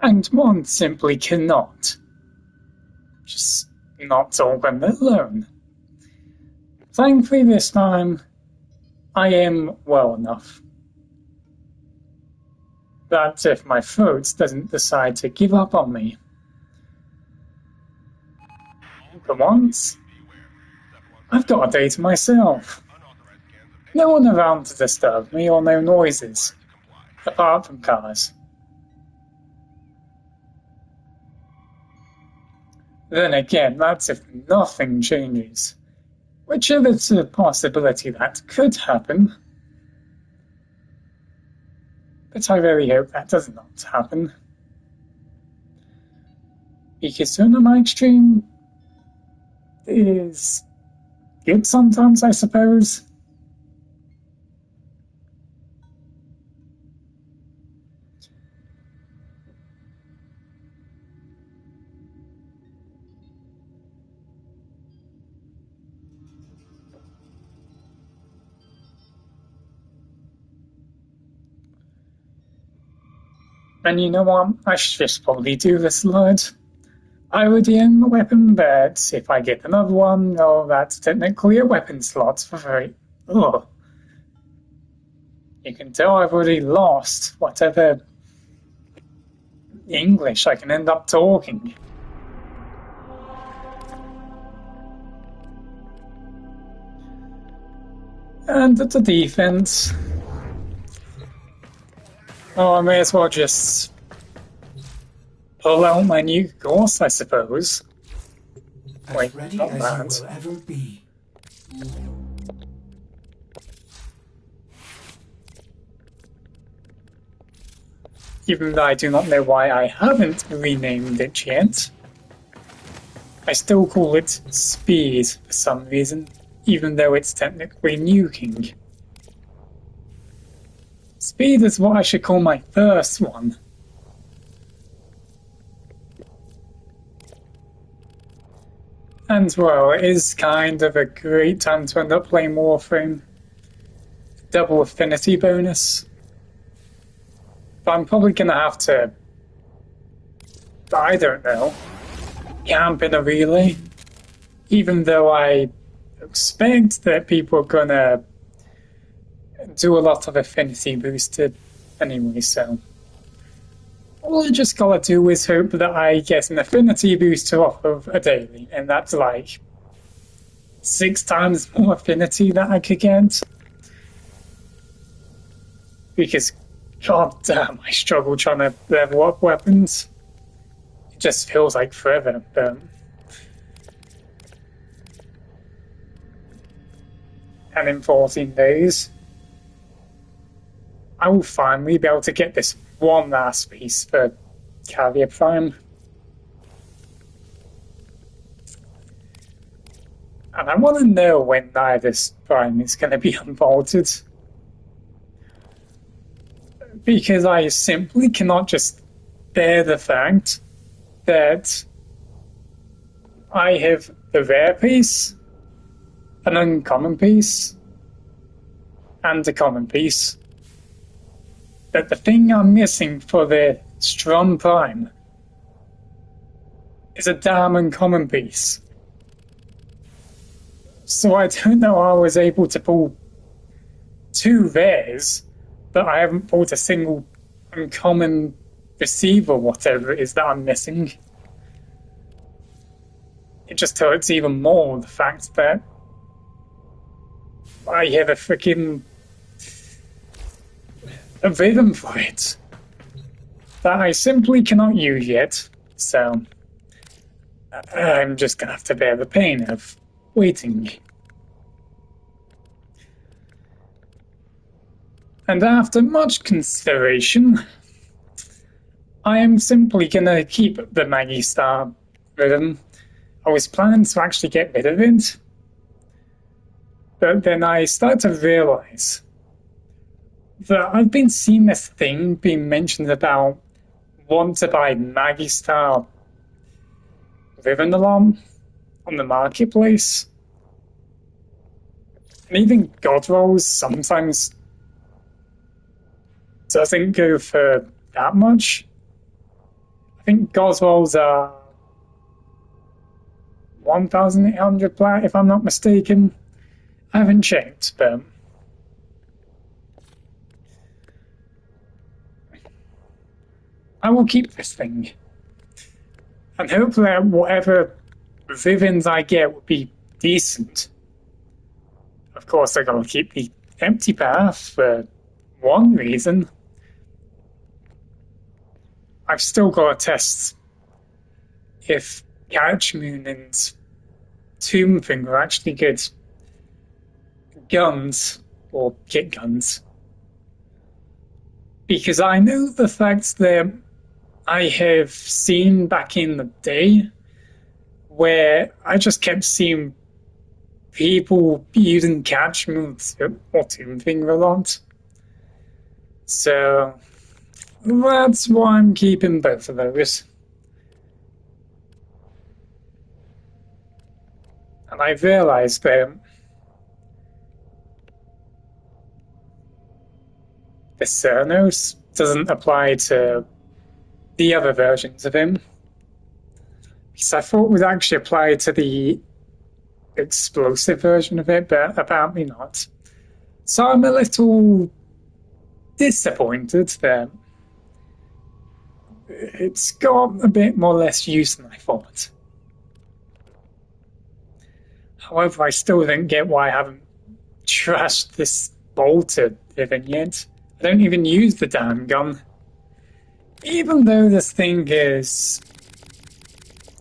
And one simply cannot just not talk when they're alone. Thankfully this time, I am well enough that if my throat doesn't decide to give up on me. For once, I've got a day to myself. No one around to disturb me or no noises, apart from cars. Then again, that's if nothing changes, which is a possibility that could happen. But I really hope that does not happen. Because doing a mic stream is good sometimes, I suppose. And you know what? I should just probably do this a lot. I would aim a weapon, but if I get another one, oh, that's technically a weapon slot for free. Ugh. You can tell I've already lost whatever English I can end up talking. And at the defense, oh, I may as well just pull out my new course, I suppose. As ready as you will ever be. Even though I do not know why I haven't renamed it yet, I still call it Speed for some reason, even though it's technically nuking. Speed is what I should call my first one. And well, it is kind of a great time to end up playing Warframe. Double affinity bonus. But I'm probably gonna have to, I don't know, camp in a relay. Even though I expect that people are gonna do a lot of affinity boosted anyway, so all I just gotta do is hope that I get an affinity booster off of a daily, and that's like 6 times more affinity that I could get. Because god damn, I struggle trying to level up weapons. It just feels like forever, but and in 14 days I will finally be able to get this one last piece for Carrier Prime. And I want to know when this Prime is going to be unbolted. Because I simply cannot just bear the fact that I have the rare piece, an uncommon piece, and a common piece. That the thing I'm missing for the Strum Prime is a damn uncommon piece. So I don't know how I was able to pull 2 rares, but I haven't pulled a single uncommon receiver, whatever it is that I'm missing. It just hurts even more, the fact that I have a freaking a rhythm for it that I simply cannot use yet, so I'm just gonna have to bear the pain of waiting. And after much consideration, I am simply gonna keep the Maggie Star rhythm. I was planning to actually get rid of it, but then I started to realize that I've been seeing this thing being mentioned about want to buy Maggie Star Ribbon Alarm on the marketplace. And even God Rolls sometimes doesn't go for that much. I think God Rolls are 1,800 plat, if I'm not mistaken. I haven't checked, but I will keep this thing. And hopefully whatever Vivens I get will be decent. Of course, I gotta keep the empty path for one reason. I've still got to test if Catch Moon and Tomb Thing are actually good guns or kit guns. Because I know the fact that I have seen back in the day where I just kept seeing people using Catch Moon or Tomb Thing a lot. So that's why I'm keeping both of those. And I've realized that the Cernos doesn't apply to the other versions of him. Because I thought it would actually apply to the explosive version of it, but apparently not. So I'm a little disappointed that it's got a bit more or less use than I thought. However, I still don't get why I haven't trashed this bolted even yet. I don't even use the damn gun. Even though this thing is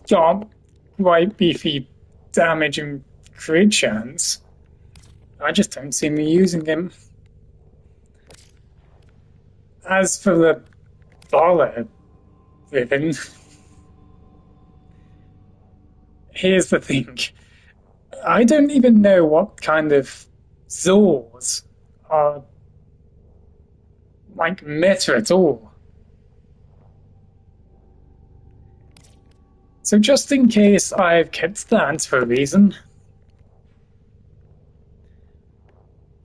got quite beefy damage and crit chance, I just don't see me using him. As for the baller ribbon, here's the thing. I don't even know what kind of Zors are like meta at all. So just in case I've kept that for a reason.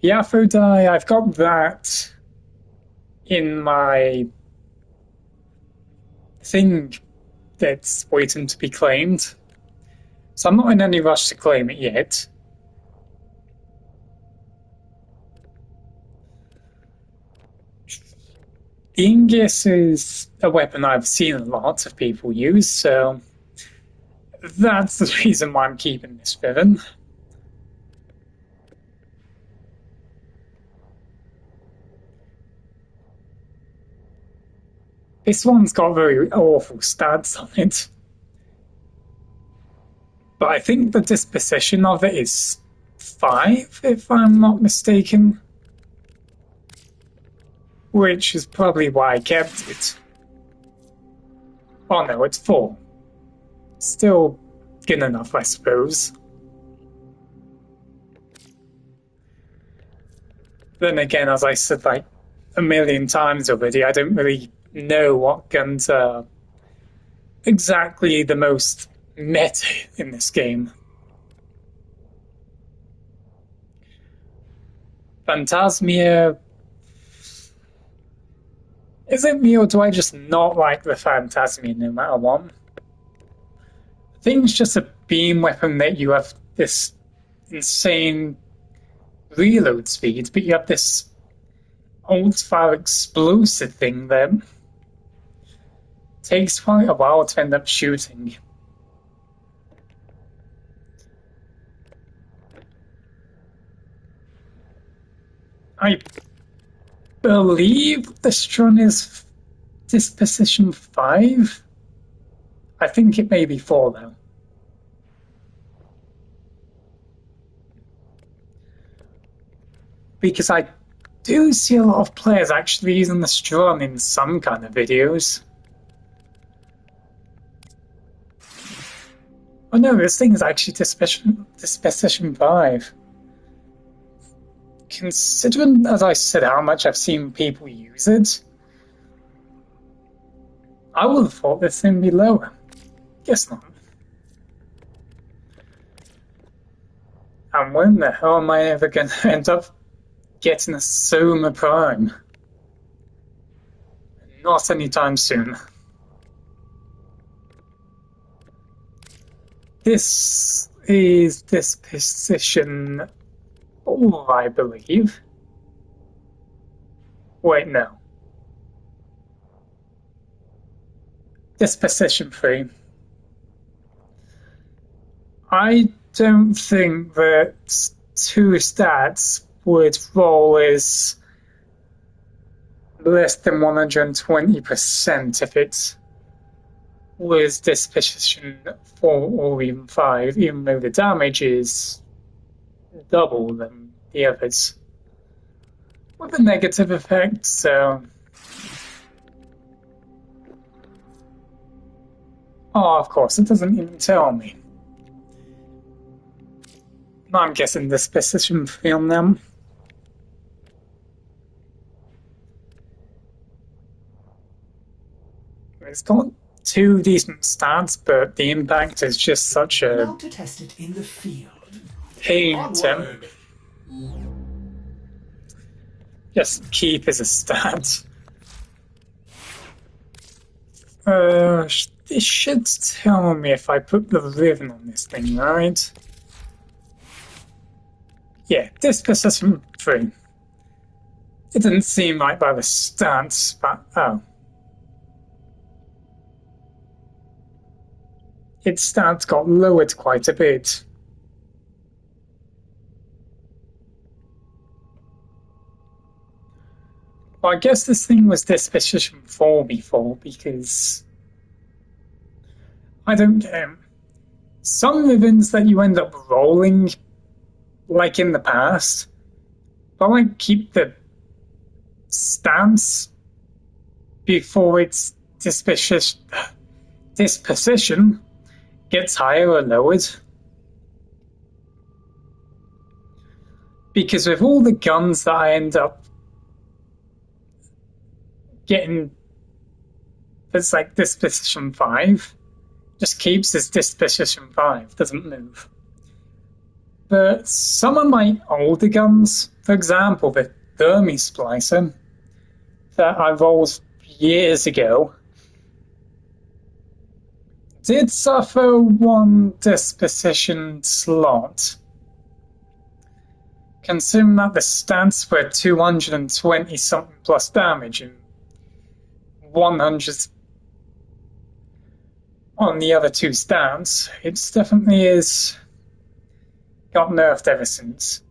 The Aphrodite, I've got that in my thing that's waiting to be claimed. So I'm not in any rush to claim it yet. The Ingus is a weapon I've seen a lot of people use, so that's the reason why I'm keeping this villain. This one's got very awful stats on it. But I think the disposition of it is 5, if I'm not mistaken. Which is probably why I kept it. Oh no, it's 4. Still good enough, I suppose. Then again, as I said like a million times already, I don't really know what guns are exactly the most meta in this game. Phantasmia. Is it me or do I just not like the Phantasmia no matter what? I think it's just a beam weapon that you have this insane reload speed, but you have this ultra explosive thing that takes quite a while to end up shooting. I believe the Strun is disposition 5. I think it may be 4 though. Because I do see a lot of players actually using the Strun in some kind of videos. Oh no, this thing is actually disposition 5. Considering, as I said, how much I've seen people use it, I would have thought this thing would be lower. Guess not. And when the hell am I ever going to end up getting a Soma Prime? Not anytime soon. This is disposition 4, I believe. Wait, no. Disposition 3. I don't think that 2 stats would roll as less than 120% if it was disposition 4 or even 5, even though the damage is double than the others. With a negative effect, so... Oh, of course, it doesn't even tell me. I'm guessing disposition film now. It's got 2 decent stats, but the impact is just such a Now to test it in the field. pain to just keep as a stat. This should tell me if I put the ribbon on this thing, right? Yeah, disposition 3. It didn't seem right by the stats, but oh. Its stats got lowered quite a bit. Well, I guess this thing was disposition 4 before, because I don't know. Some ribbons that you end up rolling, like in the past, but like keep the stance before its disposition gets higher or lowered. Because with all the guns that I end up getting, it's like disposition 5, just keeps as disposition 5, doesn't move. But some of my older guns, for example, the Thermi Splicer that I rolled years ago, did suffer 1 disposition slot. Considering that the stats were 220 something plus damage and 100 on the other 2 stats, it definitely is got nerfed ever since.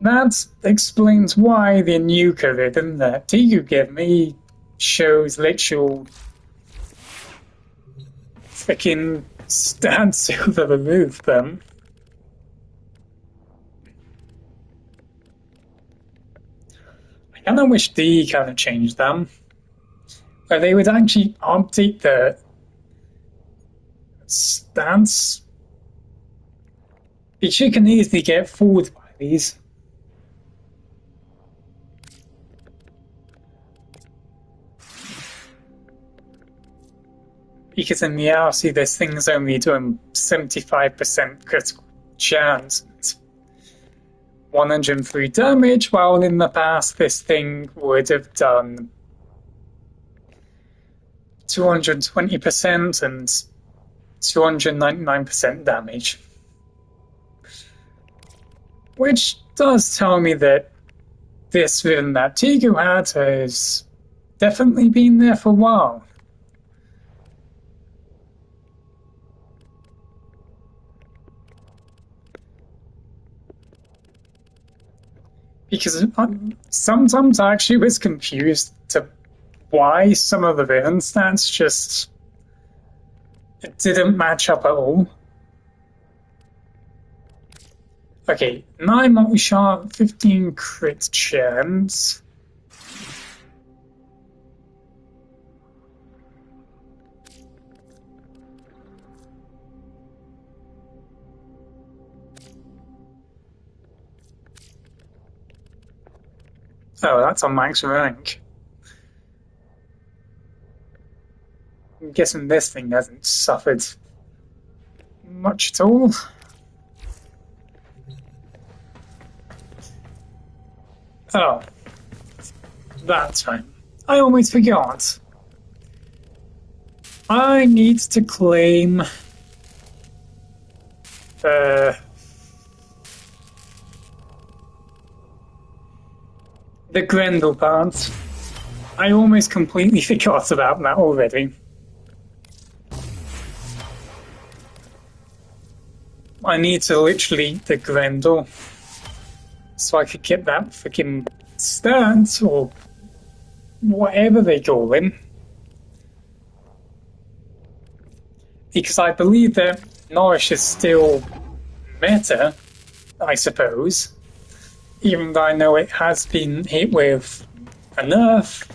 That explains why the Nuka ribbon that Tigu gave me shows literal freaking stats over the roof then. I kinda wish D kinda changed them. Where they would actually update the stats. Because you can easily get fooled by these. Because in reality, this thing's only doing 75% critical chance. It's 103 damage, while in the past this thing would have done 220% and 299% damage. Which does tell me that this rhythm that Tigu had has definitely been there for a while. Because sometimes I actually was confused to why some of the villain stats just didn't match up at all. Okay, 9 multi-shot, 15 crit chance. Oh, that's on max rank. I'm guessing this thing hasn't suffered much at all. Oh, that's right. I almost forgot. I need to claim the Grendel part. I almost completely forgot about that already. I need to literally eat the Grendel so I could get that freaking stat or whatever they call him. Because I believe that Nourish is still meta, I suppose. Even though I know it has been hit with a nerf,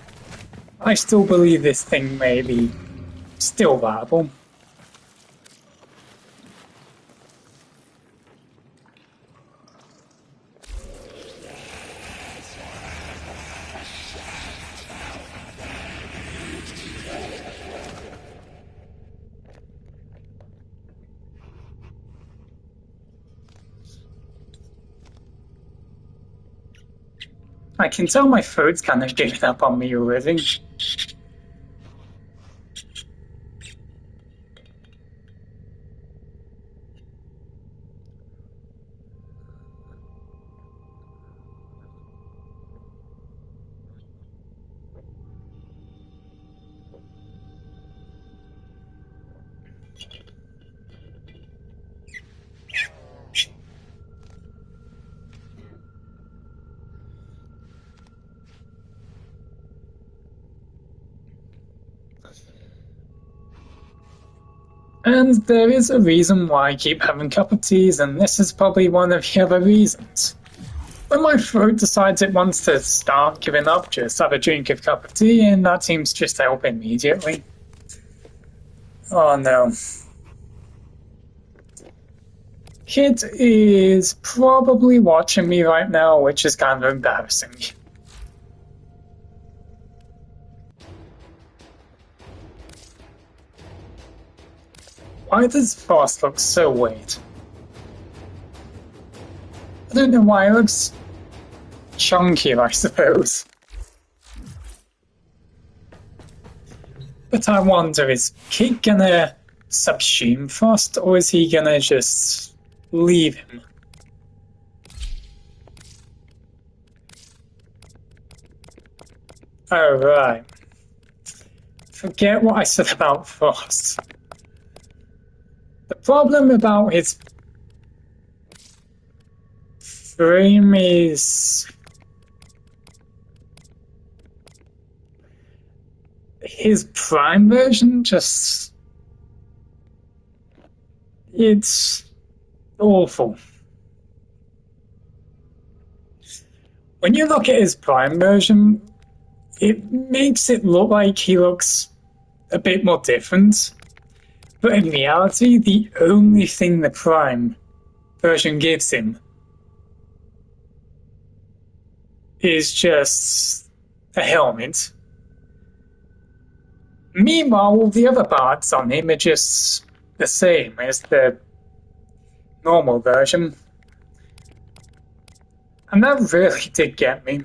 I still believe this thing may be still viable. I can tell my throat's kind of giving up on me already. And there is a reason why I keep having cup of teas, and this is probably one of the other reasons. When my throat decides it wants to start giving up, just have a drink of cup of tea, and that seems just to help immediately. Oh no. Kid is probably watching me right now, which is kind of embarrassing. Why does Frost look so weird? I don't know why it looks chunkier, I suppose. But I wonder, is Kid gonna subsume Frost, or is he gonna just leave him? Oh, right. Forget what I said about Frost. The problem about his frame is his prime version just... it's awful. When you look at his prime version, it makes it look like he looks a bit more different. But in reality, the only thing the prime version gives him is just a helmet. Meanwhile, all the other parts on him are just the same as the normal version. And that really did get me.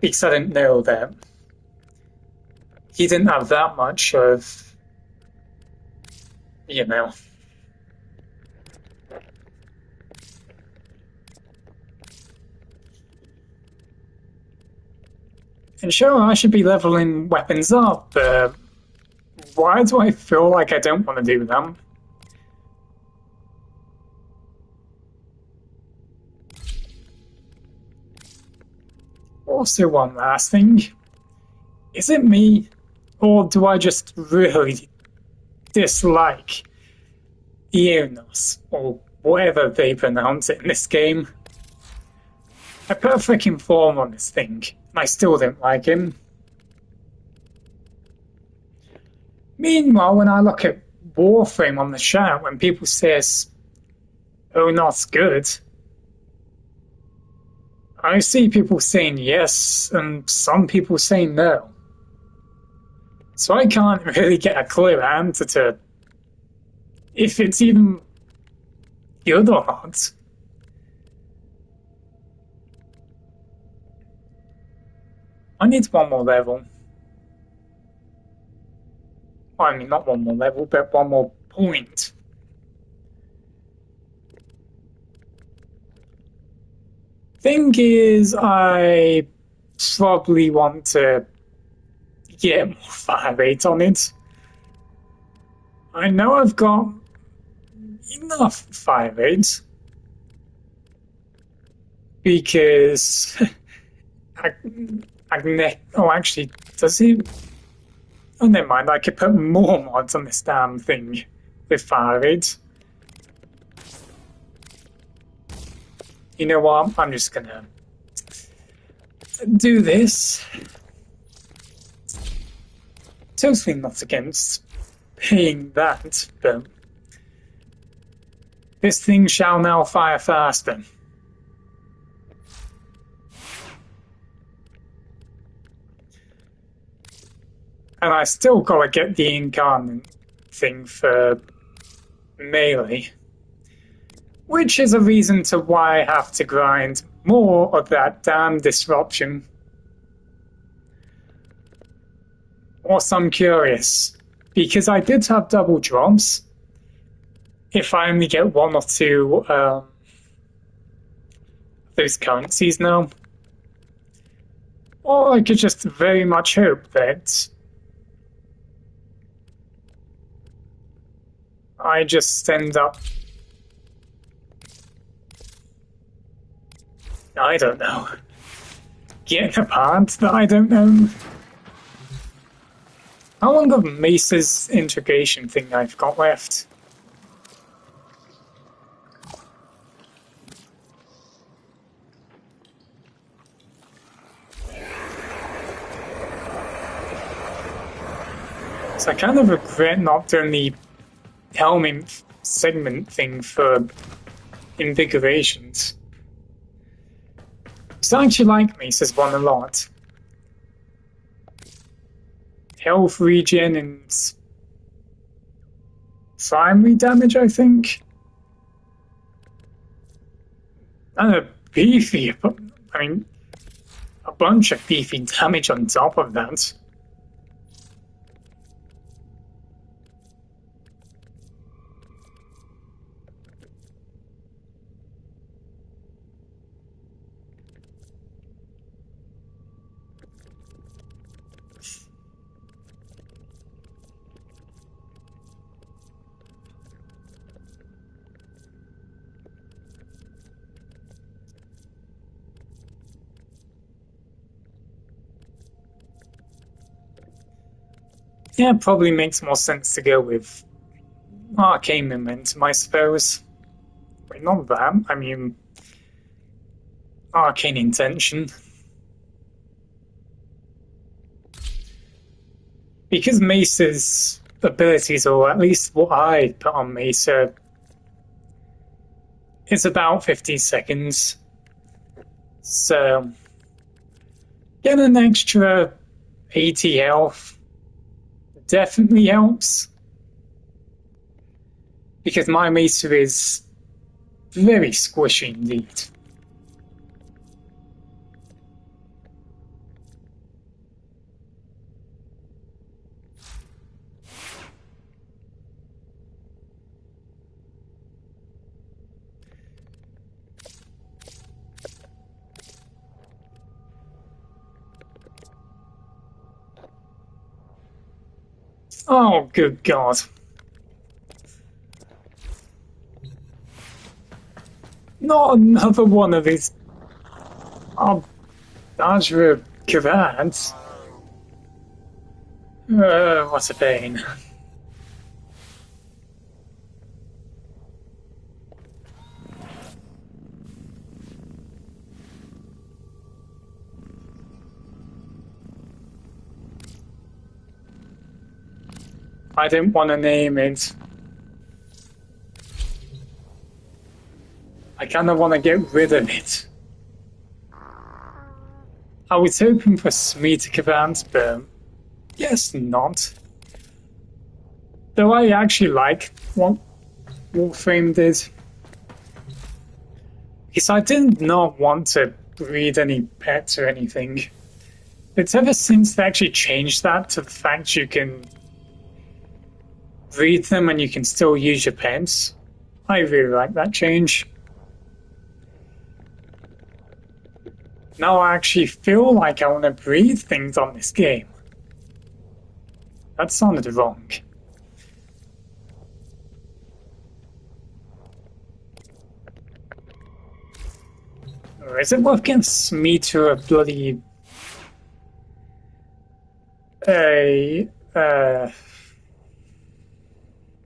Because I didn't know that he didn't have that much of, you know. And sure, I should be leveling weapons up, but why do I feel like I don't want to do them? Also, one last thing. Is it me, or do I just really dislike Inaros, or whatever they pronounce it in this game? I put a freaking form on this thing, and I still didn't like him. Meanwhile, when I look at Warframe on the chat, when people say, oh, not good, I see people saying yes, and some people saying no. So I can't really get a clear answer to if it's even good or not. I need one more level. I mean, not one more level, but one more point. Thing is, I probably want to get more fire rate on it. I know I've got enough fire rate because oh, actually, does it? Oh, never mind. I could put more mods on this damn thing with fire rate. You know what? I'm just gonna do this. Totally not against paying that, but this thing shall now fire faster. And I still gotta get the incarnate thing for melee, which is a reason to why I have to grind more of that damn disruption. Also, I'm curious, because I did have double drops. If I only get one or two those currencies now, or I could just very much hope that I just end up, I don't know, getting a part that I don't know. How long of Mesa's integration thing I've got left? So I kind of regret not doing the helmet segment thing for invigorations. Because I actually like Mesa's one a lot. Health regen and primary damage, I think. And a beefy, I mean, a bunch of beefy damage on top of that. Yeah, it probably makes more sense to go with arcane momentum, I suppose. Wait, not that. I mean, arcane intention. Because Mesa's abilities, or at least what I put on Mesa, is about 50 seconds. So, get an extra 80 health definitely helps. Because my Mesa is very squishy indeed. Oh, good God. Not another one of his Ajra commands. What a pain. I didn't want to name it. I kind of want to get rid of it. I was hoping for Smita commands, but Guess not. Though I actually like what Warframe did. Because I did not want to breed any pets or anything. It's ever since they actually changed that to the fact you can breed them and you can still use your pets. I really like that change. Now I actually feel like I want to breed things on this game. That sounded wrong. Or is it worth getting me to a bloody... a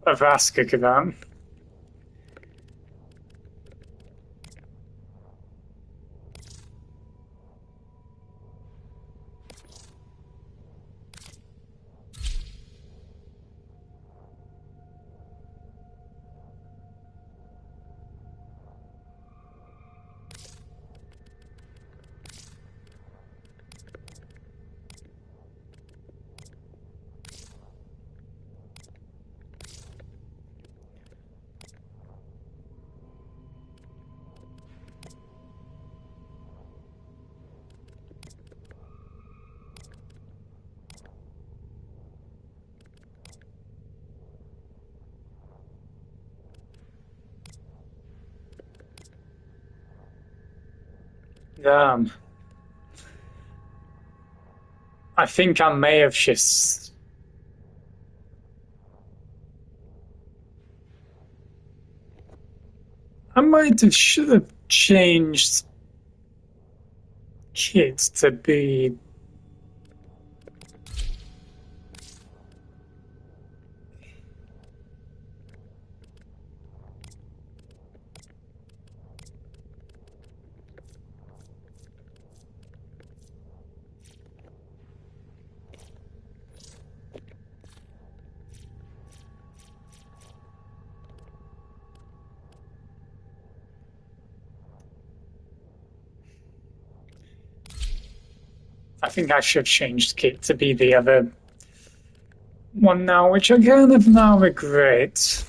Vasca Kavan? I think I may have just... I might have should have changed kids to be... I think I should have changed Kit to be the other one now, which I kind of now regret.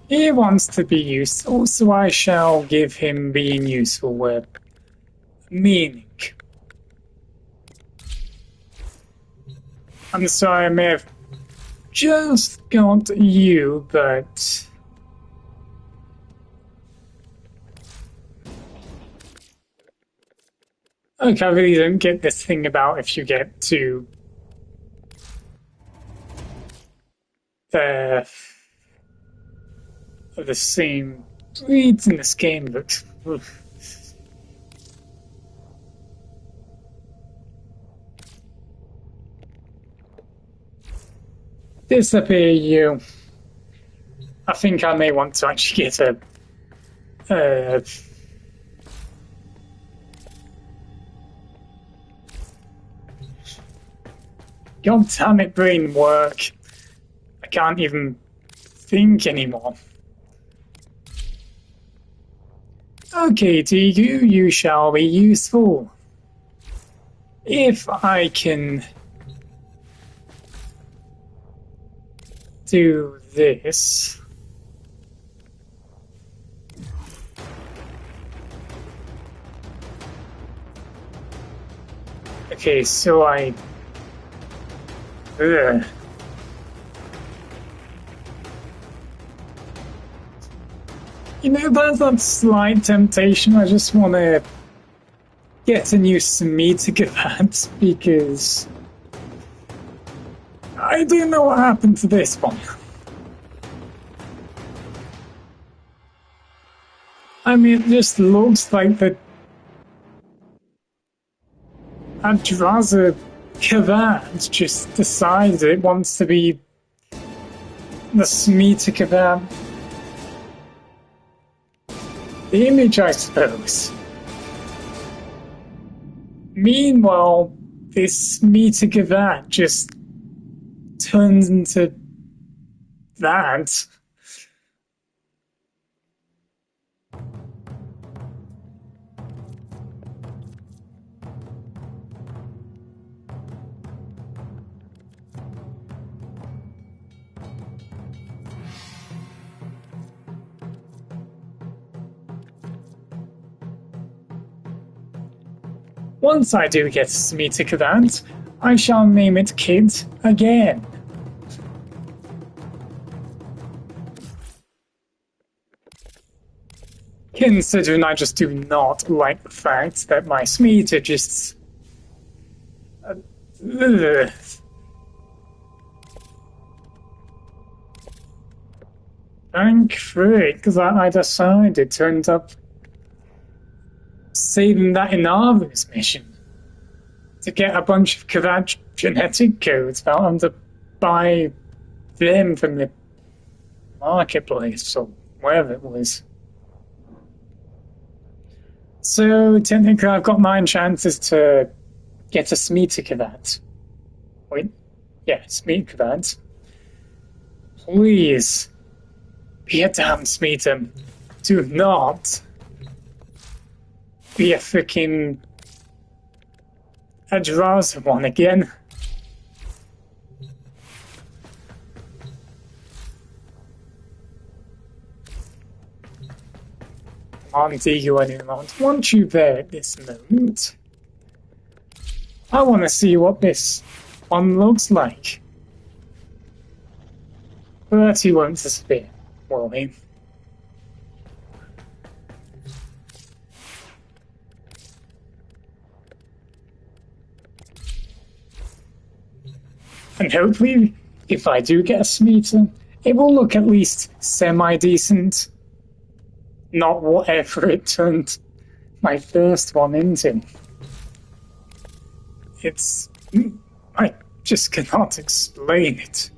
He wants to be useful, so I shall give him being useful a meaning. I'm sorry, I may have just got you, but... Okay, I really don't get this thing about if you get to the same breeds in this game, but disappear you. I think I may want to actually get a God damn it, brain work. I can't even think anymore. Okay, Tigu, you shall be useful. If I can do this. Okay, so I... Ugh. You know, there's that slight temptation. I just want to get a new Smeetagat because I don't know what happened to this one. I mean, it just looks like the Adraza Kavat just decided it wants to be the Smeetagat. The image, I suppose. Meanwhile, this Smeetagat just turns into that. Once I do get a Smeetic event, I shall name it Kid again. Considering I just do not like the fact that my Smeeter just... Thankfully, because I decided to end up saving that Inaros mission to get a bunch of correct genetic codes found to buy them from the marketplace or wherever it was. So technically I've got 9 chances to get a Smeetic event. Wait, yeah, Smeetic event. Please, be a damn Smeetum. Do not be a freaking Adrazza one again. Can't you anyone. Want you there at this moment? I want to see what this one looks like. But he won't disappear, will he? And hopefully, if I do get a Smeeter, it will look at least semi-decent. Not whatever it turned my first one into. It's... I just cannot explain it.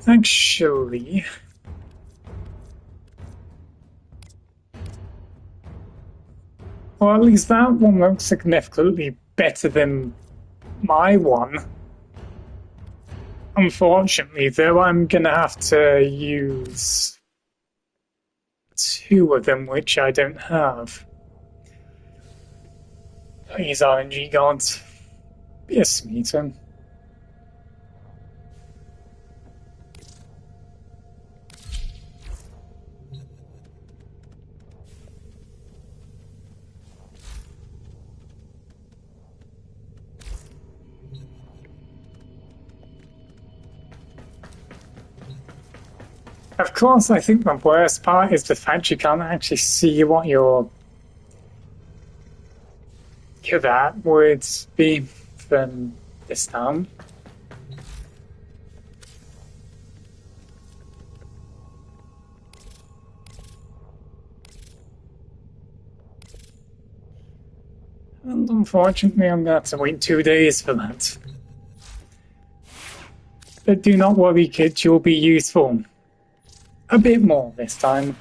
Actually... Well, at least that one looks significantly better than my one. Unfortunately, though, I'm gonna have to use 2 of them, which I don't have. Please, RNG gods, be a Smeetum. Of course, I think the worst part is the fact you can't actually see what your that would be from this time. And unfortunately, I'm going to have to wait 2 days for that. But do not worry, kids, you'll be useful. A bit more this time.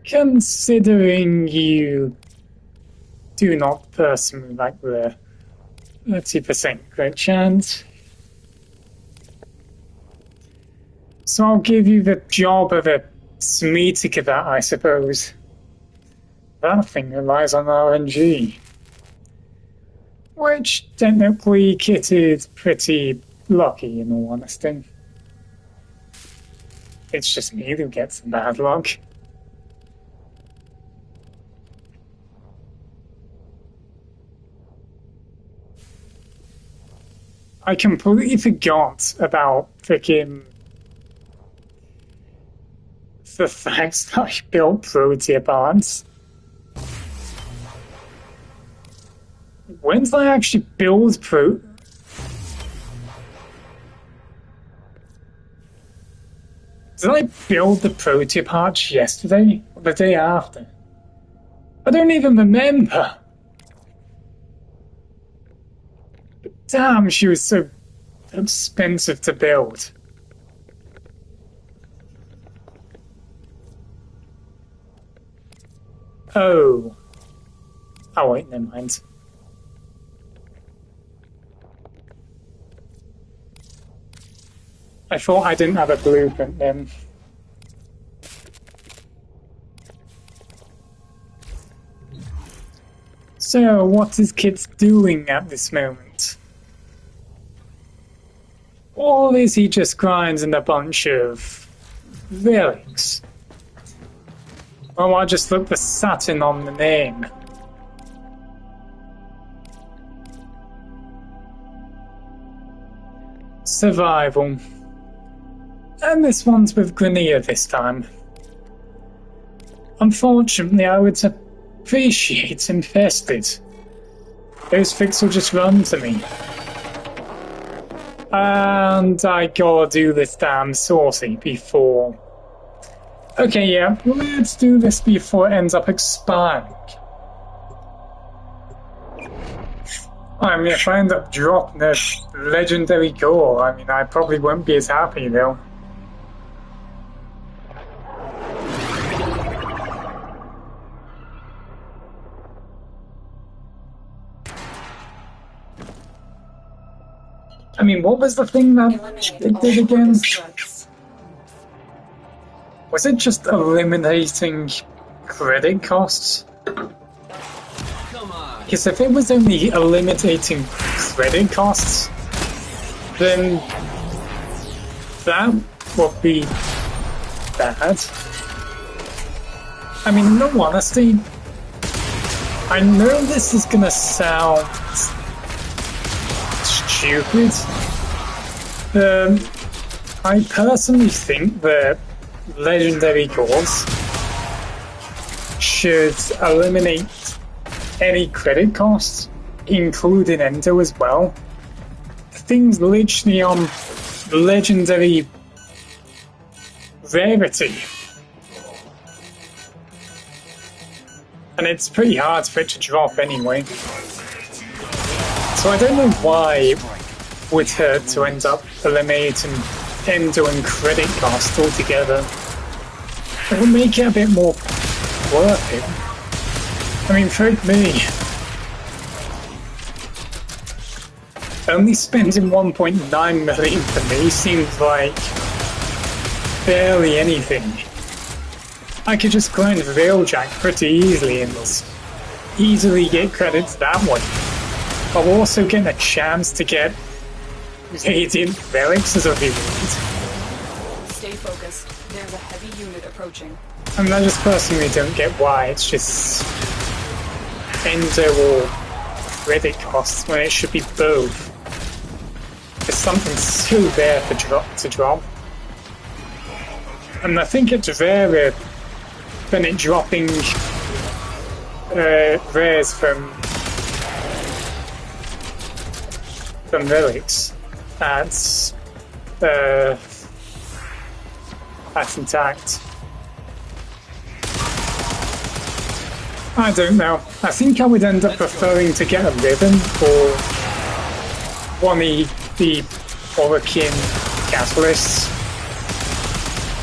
Considering you do not personally like the 30% crit chance. So I'll give you the job of a Smeetic of that, I suppose. That thing relies on RNG. Which, technically, Kit is pretty lucky, in all honesty. It's just me who gets the bad luck. I completely forgot about freaking the fact that I built prototypes. When did I actually build Did I build the prototype yesterday or the day after? I don't even remember. But damn, she was so expensive to build. Oh. Oh wait, never mind. I thought I didn't have a blueprint then. So, what is Kit doing at this moment? Or is he just grinding a bunch of relics? Oh, I just looked the Saturn on the name. Survival. And this one's with Grania this time. Unfortunately, I would appreciate Infested. Those fix will just run to me. And I gotta do this damn saucy before... Okay, yeah, let's do this before it ends up expiring. I mean, if I end up dropping a legendary goal, I mean, I probably won't be as happy, though. I mean, what was the thing that it did again? Was it just eliminating credit costs? Because if it was only eliminating credit costs, then that would be bad. I mean, in all honesty, I know this is gonna sound stupid. I personally think that legendary cores should eliminate any credit costs, including Endo as well. The thing's literally on legendary rarity. And it's pretty hard for it to drop anyway. So I don't know why it would hurt to end up eliminating Endo and credit costs altogether. It would make it a bit more worth it. I mean, for me, only spending 1.9 million for me seems like barely anything. I could just grind Railjack pretty easily and easily get credits that way. I'll also get a chance to get Radiant Relics as a reward. Stay focused. There's a heavy unit approaching. I mean, I just personally don't get why it's just Endo or credit costs when it should be both. There's something so there for to drop. And I think it's rarer than it dropping rares from relics at intact. I don't know. I think I would end up preferring to get a ribbon or one of the Orakin catalysts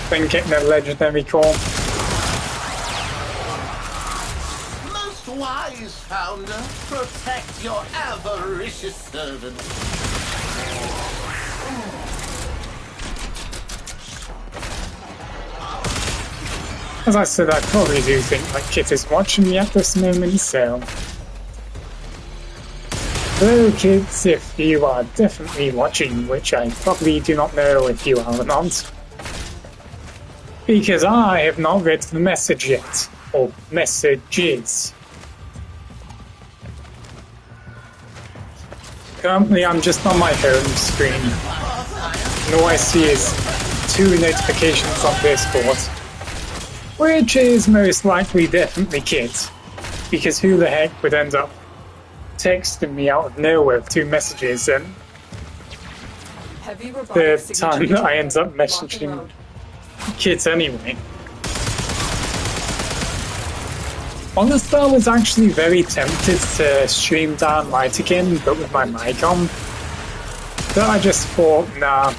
than getting a legendary core. Most wise founder, protect your avaricious servant. As I said, I probably do think my Kit is watching me at this moment, so... Hello kids, if you are definitely watching, which I probably do not know if you are or not. Because I have not read the message yet, or messages. Currently I'm just on my home screen, and all I see is 2 notifications on Discord. Which is most likely definitely Kit, because who the heck would end up texting me out of nowhere with 2 messages and the time that I end up messaging Kit anyway. Honestly, I was actually very tempted to stream down light again, but with my mic on. But I just thought, nah,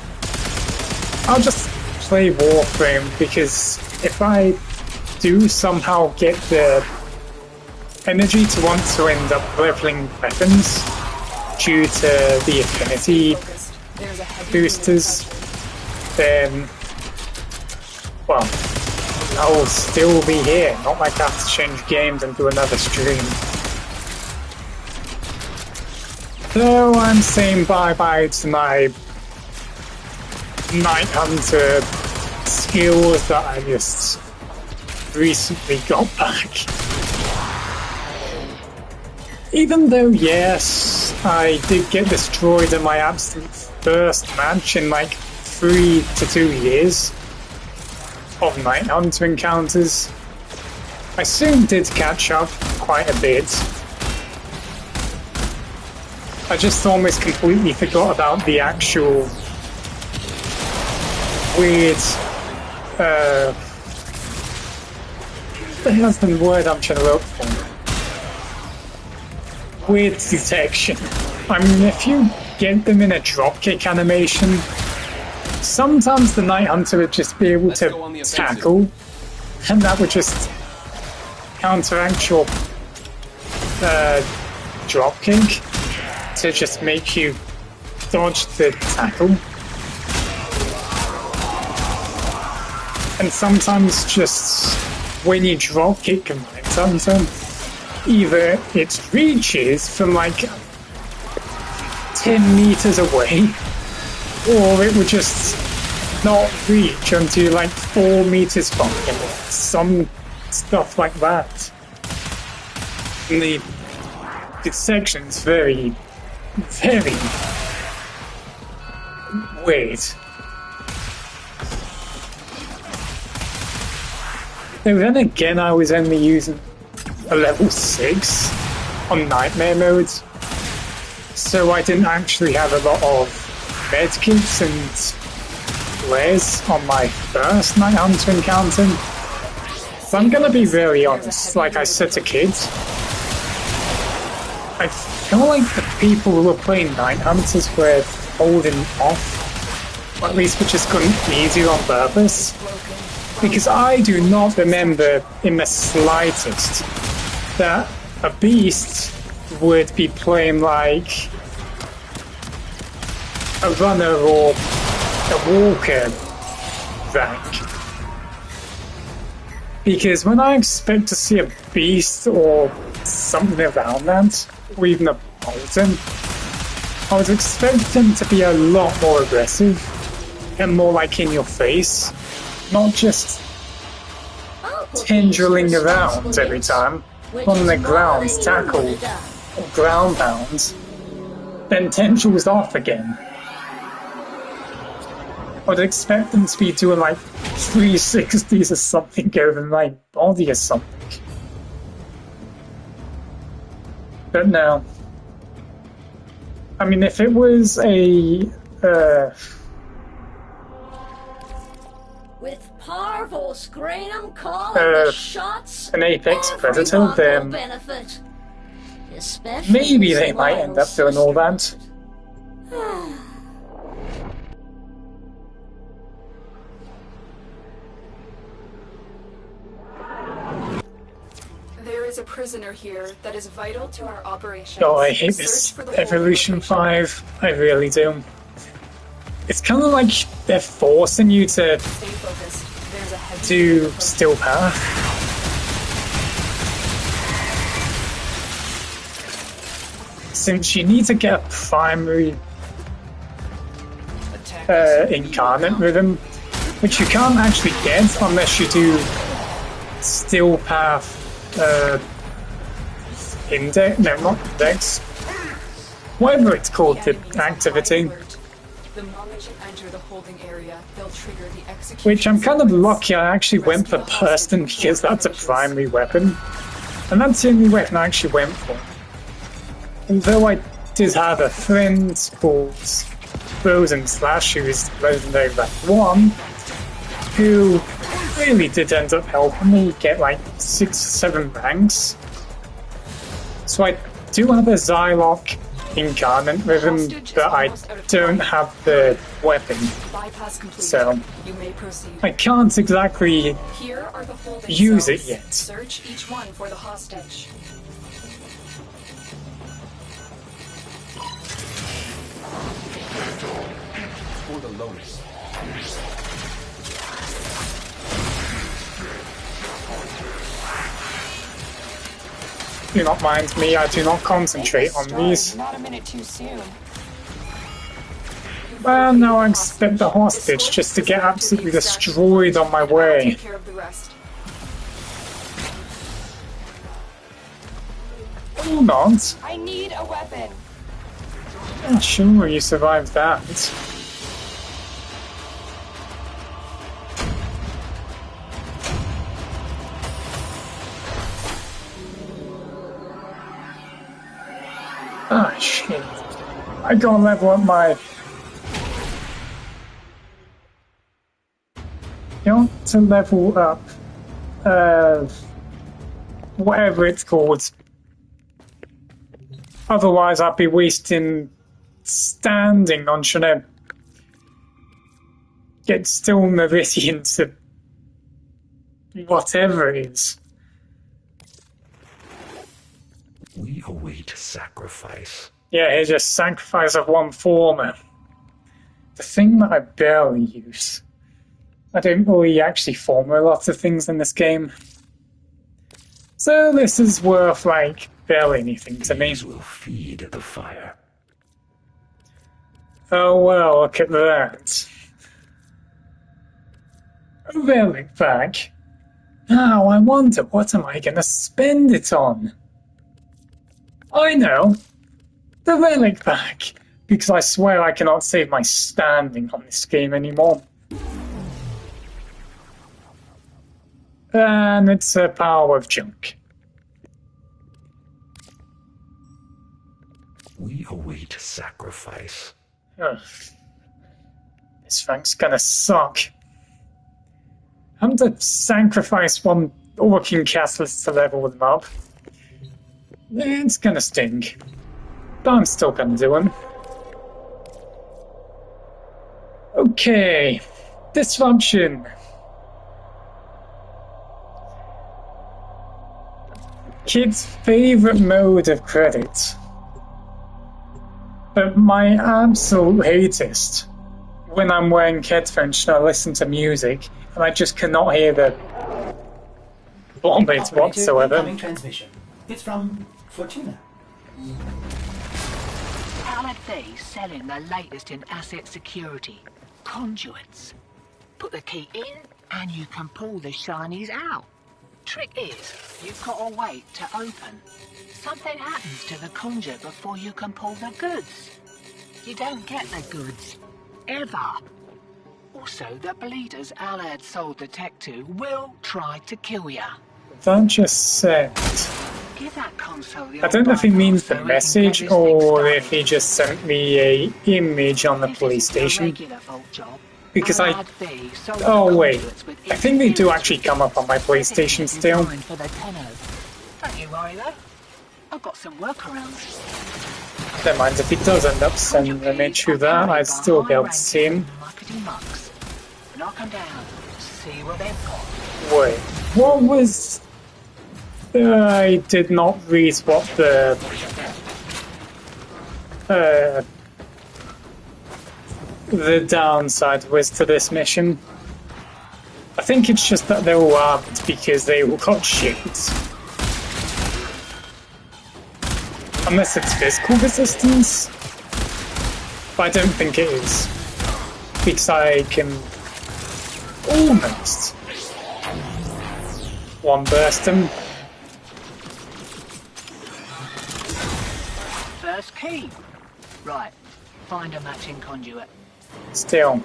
I'll just play Warframe, because if I do somehow get the energy to want to end up leveling weapons due to the affinity boosters, then, well, I'll still be here, not like I have to change games and do another stream. So I'm saying bye-bye to my Night Hunter skills that I just recently got back. Even though, yes, I did get destroyed in my absolute first match in like 3 to 2 years of Night Hunter encounters, I soon did catch up quite a bit. I just almost completely forgot about the actual weird, that's the word I'm trying to look for. Weird detection. I mean, if you get them in a dropkick animation, sometimes the Night Hunter would just be able to tackle, and that would just counteract your dropkick to just make you dodge the tackle. And sometimes just when you dropkick a Night Hunter, either it reaches from like 10 meters away, or it would just not reach until like 4 meters from him, or some stuff like that. And the section's very, very weird. Though then again, I was only using a level 6 on Nightmare mode, so I didn't actually have a lot of medkits and flares on my first Night Hunter encounter. So I'm gonna be very honest, like I said to kids, I feel like the people who were playing Night Hunters were holding off, or at least were just couldn't easy on purpose, because I do not remember in the slightest that a beast would be playing like a runner or a walker rank. Because when I expect to see a beast or something around that, or even a Bolton, I would expect them to be a lot more aggressive and more like in your face, not just tendriling around every time on the ground, tackle or ground pounds, then tendrils off again. I'd expect them to be doing like 360s or something over my body or something. But no. I mean, if it was a with powerful scream calling shots, an apex predator, then benefit. maybe they might end up doing all that. There is a prisoner here that is vital to our operations. Oh, I hate this Evolution 5. I really do. It's kind of like they're forcing you to do still path. Since you need to get a primary incarnate rhythm, which you can't actually get unless you do still path index, no, not index, whatever it's called, the activity. Which I'm kind of lucky I actually went for Bursting because that's a primary weapon. And that's the only weapon I actually went for. Although I did have a friend called Frozen Slash, who is legendary rank 1, who really did end up helping me get like 6 or 7 ranks. So I do have a Zylok incarnate rhythm, but I don't have the weapon. So I can't exactly use it yet. Search each one for the hostage. For the Lotus. Do not mind me, I do not concentrate on these. Not a minute too soon. Well, now I expect the hostage just to get absolutely destroyed on my way. Take care of the rest. Or not. I need a weapon. Yeah, sure, you survived that. Ah, shit. I gotta level up my... You want to level up... whatever it's called. Otherwise, I'd be wasting standing on trying to get still meridian to whatever it is. We await sacrifice. Yeah, here's a sacrifice of one former. The thing that I barely use. I don't really actually former a lot of things in this game. So this is worth, like, barely anything to me. These will feed the fire. Oh well, look at that. A relic bag. Now I wonder, what am I going to spend it on? I know. The relic bag. Because I swear I cannot save my standing on this game anymore. And it's a pile of junk. We await sacrifice. Ugh. This rank's gonna suck. I'm to sacrifice one working catalyst to level them up. It's gonna sting. But I'm still gonna do them. Okay. Dysfunction. Kid's favorite mode of credit. But my absolute hatest when I'm wearing headphones and I listen to music and I just cannot hear the bombings whatsoever. Incoming transmission. It's from Fortuna. Allied Bay selling the latest in asset security. Conduits. Put the key in and you can pull the shinies out. Trick is, you've got to wait to open. Something happens to the conduit before you can pull the goods. You don't get the goods. Ever. Also, the bleeders Allied sold the tech to will try to kill ya. That just said... Give that console I don't know if he means the message or if he just sent me a image on the PlayStation. Because I... Oh wait, I think they do actually come up on my PlayStation still. Don't you worry though. I've got some workarounds. Never mind, if he does end up sending an image through that, I'd still be able to see him. Knock them down. See what they've got. Wait, what was... I did not read what the downside was to this mission. I think it's just that they were armed because they all got shields. Unless it's physical resistance. But I don't think it is. Because I can almost one burst them. First key. Right. Find a matching conduit. Still,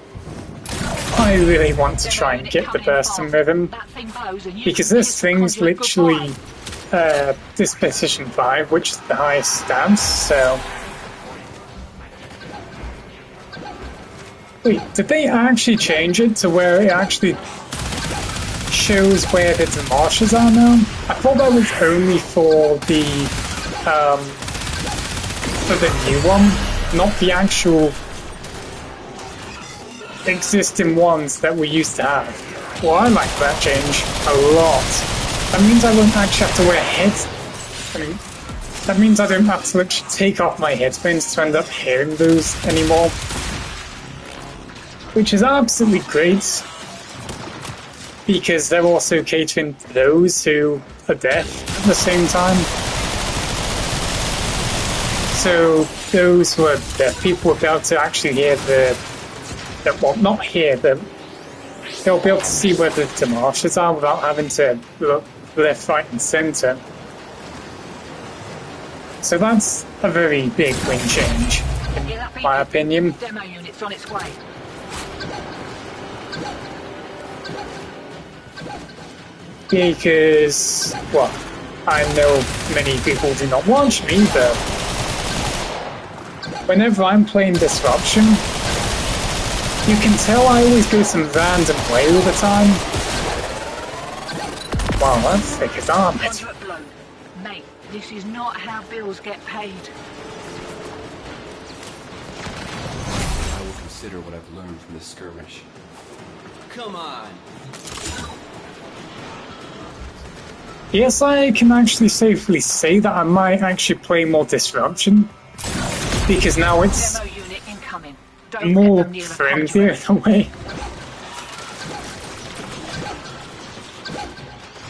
I really want to try and get the bursting rhythm, because this thing's literally Disposition 5, which is the highest stats, so... Wait, did they actually change it to where it actually shows where the demolishes are now? I thought that was only for the new one, not the actual existing ones that we used to have. Well, I like that change a lot. That means I won't actually have to wear heads. I mean, that means I don't have to literally take off my headphones to end up hearing those anymore. Which is absolutely great, because they're also catering to those who are deaf at the same time. So those who are deaf people will be able to actually hear well, not hear them. They'll be able to see where the demolishes are without having to look left, right, and centre. So that's a very big win change, in my opinion. Demo unit's on its way. Because, well, I know many people do not watch me, but whenever I'm playing Disruption, you can tell I always go some random way all the time. Wow, that's thick as armor. Conduit blown. Mate, this is not how bills get paid. I will consider what I've learned from this skirmish. Come on. Yes, I can actually safely say that I might actually play more Disruption, because now it's Demo unit incoming. Don't more let them near the friendlier conduit. in a way.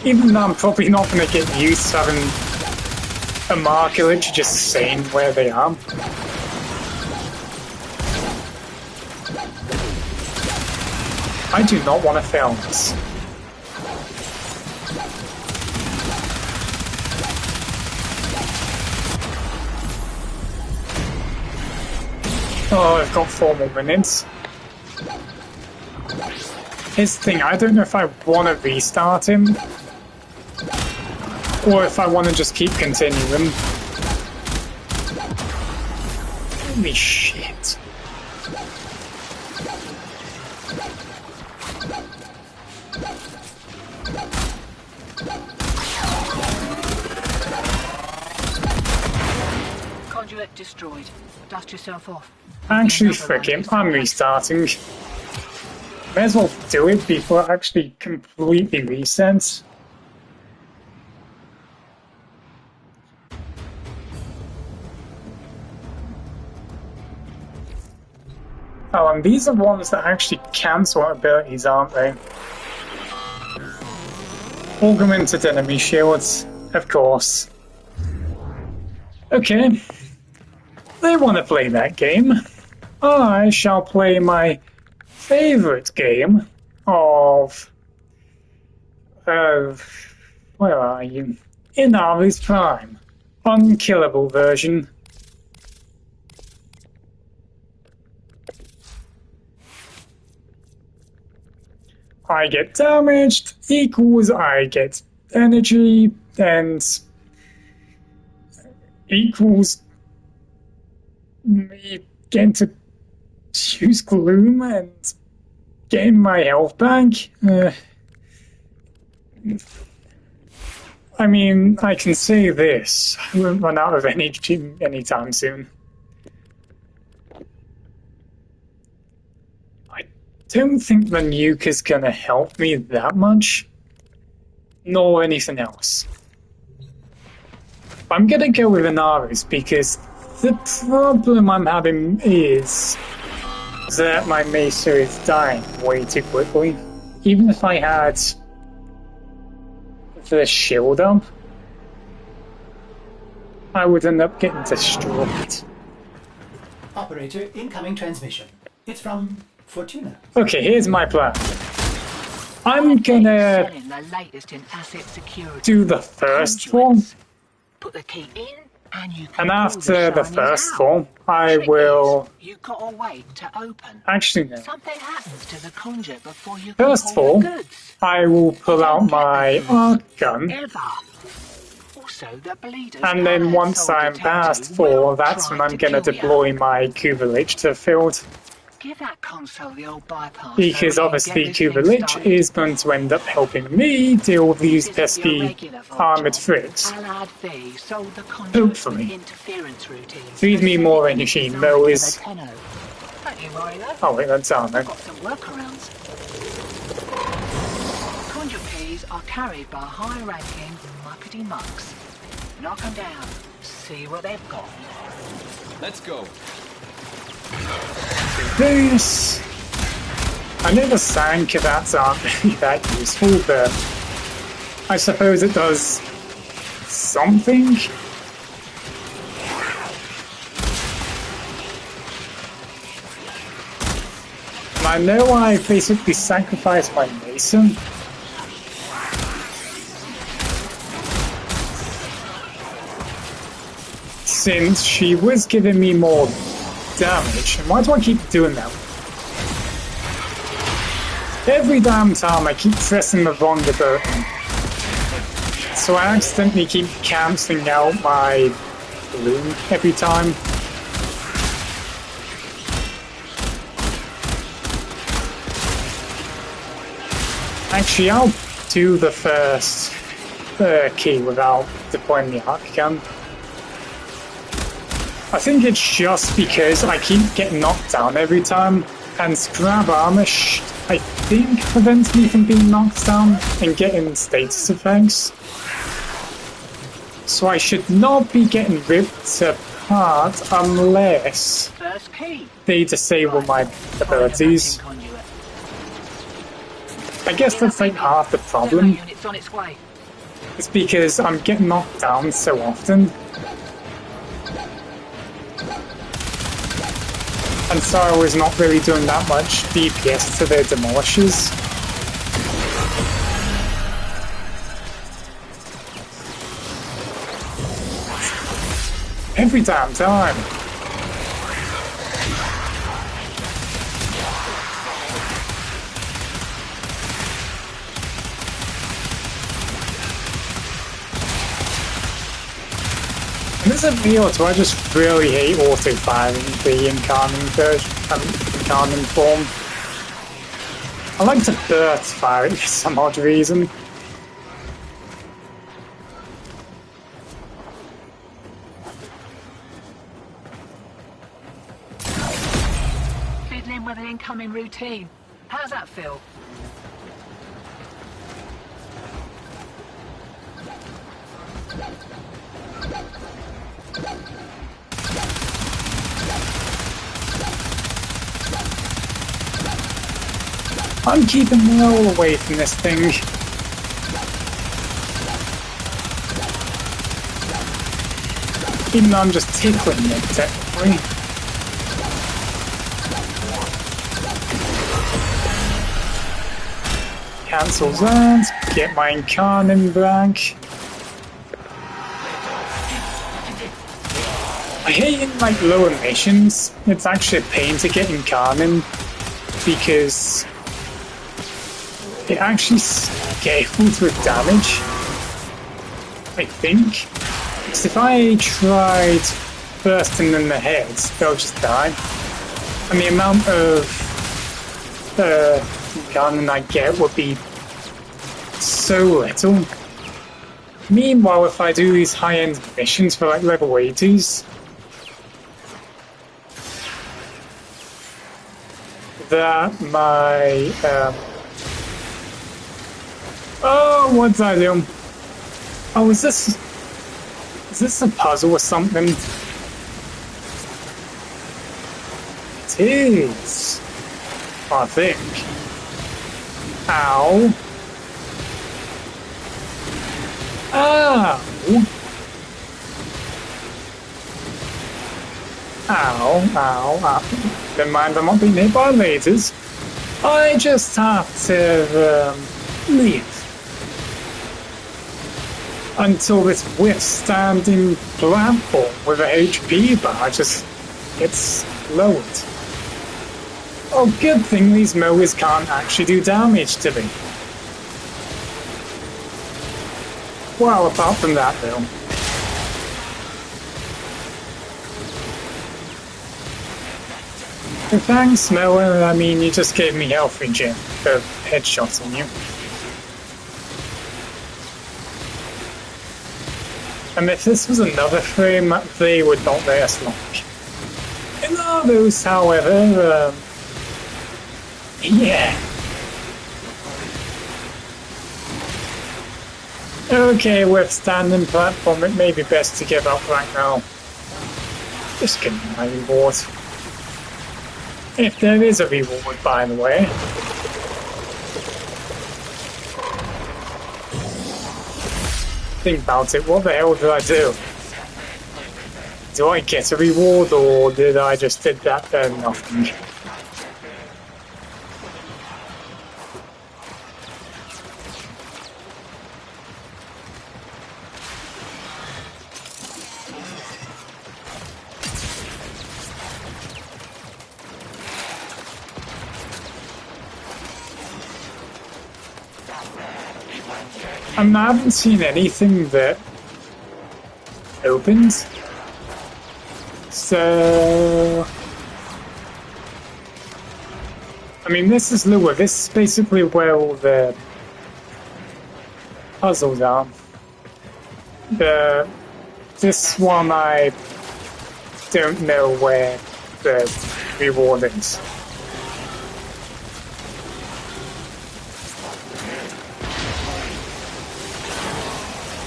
Even though I'm probably not going to get used to having a marker literally just saying where they are. I do not want to fail this. Oh, I've got 4 more minutes. Here's the thing, I don't know if I want to restart him, or if I want to just keep continuing. Holy shit. Conduit destroyed. Dust yourself off. Actually, frick him, I'm restarting. May as well do it before it actually completely resets. Oh, and these are ones that actually cancel abilities, aren't they? Augmented enemy shields, of course. Okay. They want to play that game. I shall play my favorite game of where are you? Inaros Prime. Unkillable version. I get damaged equals I get energy and equals me getting to use gloom and getting my health back. I mean, I can say this. I won't run out of energy anytime soon. I don't think the nuke is gonna help me that much, nor anything else. I'm gonna go with Inaros because the problem I'm having is that my Mesa is dying way too quickly. Even if I had the shield up, I would end up getting destroyed. Operator, incoming transmission. It's from Fortuna. Okay, here's my plan. I'm gonna Selling the latest in asset security. do the first one, Put the key in, and you can and pull after the shinies first out. one, I Trick will... is, you gotta wait to open. Actually, no. Something happens to the conduit before you First can of pull all, the goods. I will pull out my arc gun, Ever. Also, the bleeders and then and once soul I'm past detectors 4, will that's try when I'm to gonna kill ya. deploy my Kubelich to the field. Give that console the old bypass. Because so we can obviously get this thing Kubelich started. is going to end up helping me deal with these This is your pesky regular vault armoured job. threats. Allied V sold the conduit Hopefully. with interference routines. Feed me more energy, Moes. Don't you worry though. Oh wait, that's armour. Got some workarounds. Conduit keys are carried by high-ranking muckety mucks. Knock them down. See what they've got. Let's go. This... I know the sound cavats aren't really that useful, but I suppose it does something. And I know I basically sacrificed my Mason. since she was giving me more damage. And why do I keep doing that? Every damn time I keep pressing the wrong button. So I accidentally keep cancelling out my balloon every time. Actually, I'll do the first key without deploying the arc gun. I think it's just because I keep getting knocked down every time, and scrap armor, I think, prevents me from being knocked down and getting status effects. So I should not be getting ripped apart unless they disable my abilities. I guess that's like half the problem. It's because I'm getting knocked down so often. And so I was not really doing that much DPS to their demolishers. Every damn time. And is it me or do I just really hate auto-firing the incarnate form? I like to burst fire it for some odd reason. Fiddling with an incoming routine. How's that feel? I'm keeping me all away from this thing. Even though I'm just tickling it, technically. Cancel that, get my incarnate back. I hate in like lower missions, it's actually a pain to get incarnate because it actually scales with damage, I think. Because if I tried bursting in the head, they'll just die. And the amount of gun I get would be so little. Meanwhile, if I do these high-end missions for like level 80s, that my oh, what's I doing? Oh, is this a puzzle or something? It is, I think. Ow. Ow. Ow, ow, ow. Never mind, I'm not being hit by lasers. I just have to leave. Until this withstanding platform with a HP bar just gets lowered. Oh, good thing these mowers can't actually do damage to me. Well, apart from that though. Thanks, mower. I mean, you just gave me health regen for headshots on you. And if this was another frame, they would not last long. In others, however, yeah. Okay, with standing platform, it may be best to give up right now. Just give me my reward. If there is a reward, by the way. Think about it, what the hell did I do? Do I get a reward or did I just did that for nothing? I haven't seen anything that opens. So... I mean, this is lower. This is basically where all the puzzles are. This one I don't know where the reward is.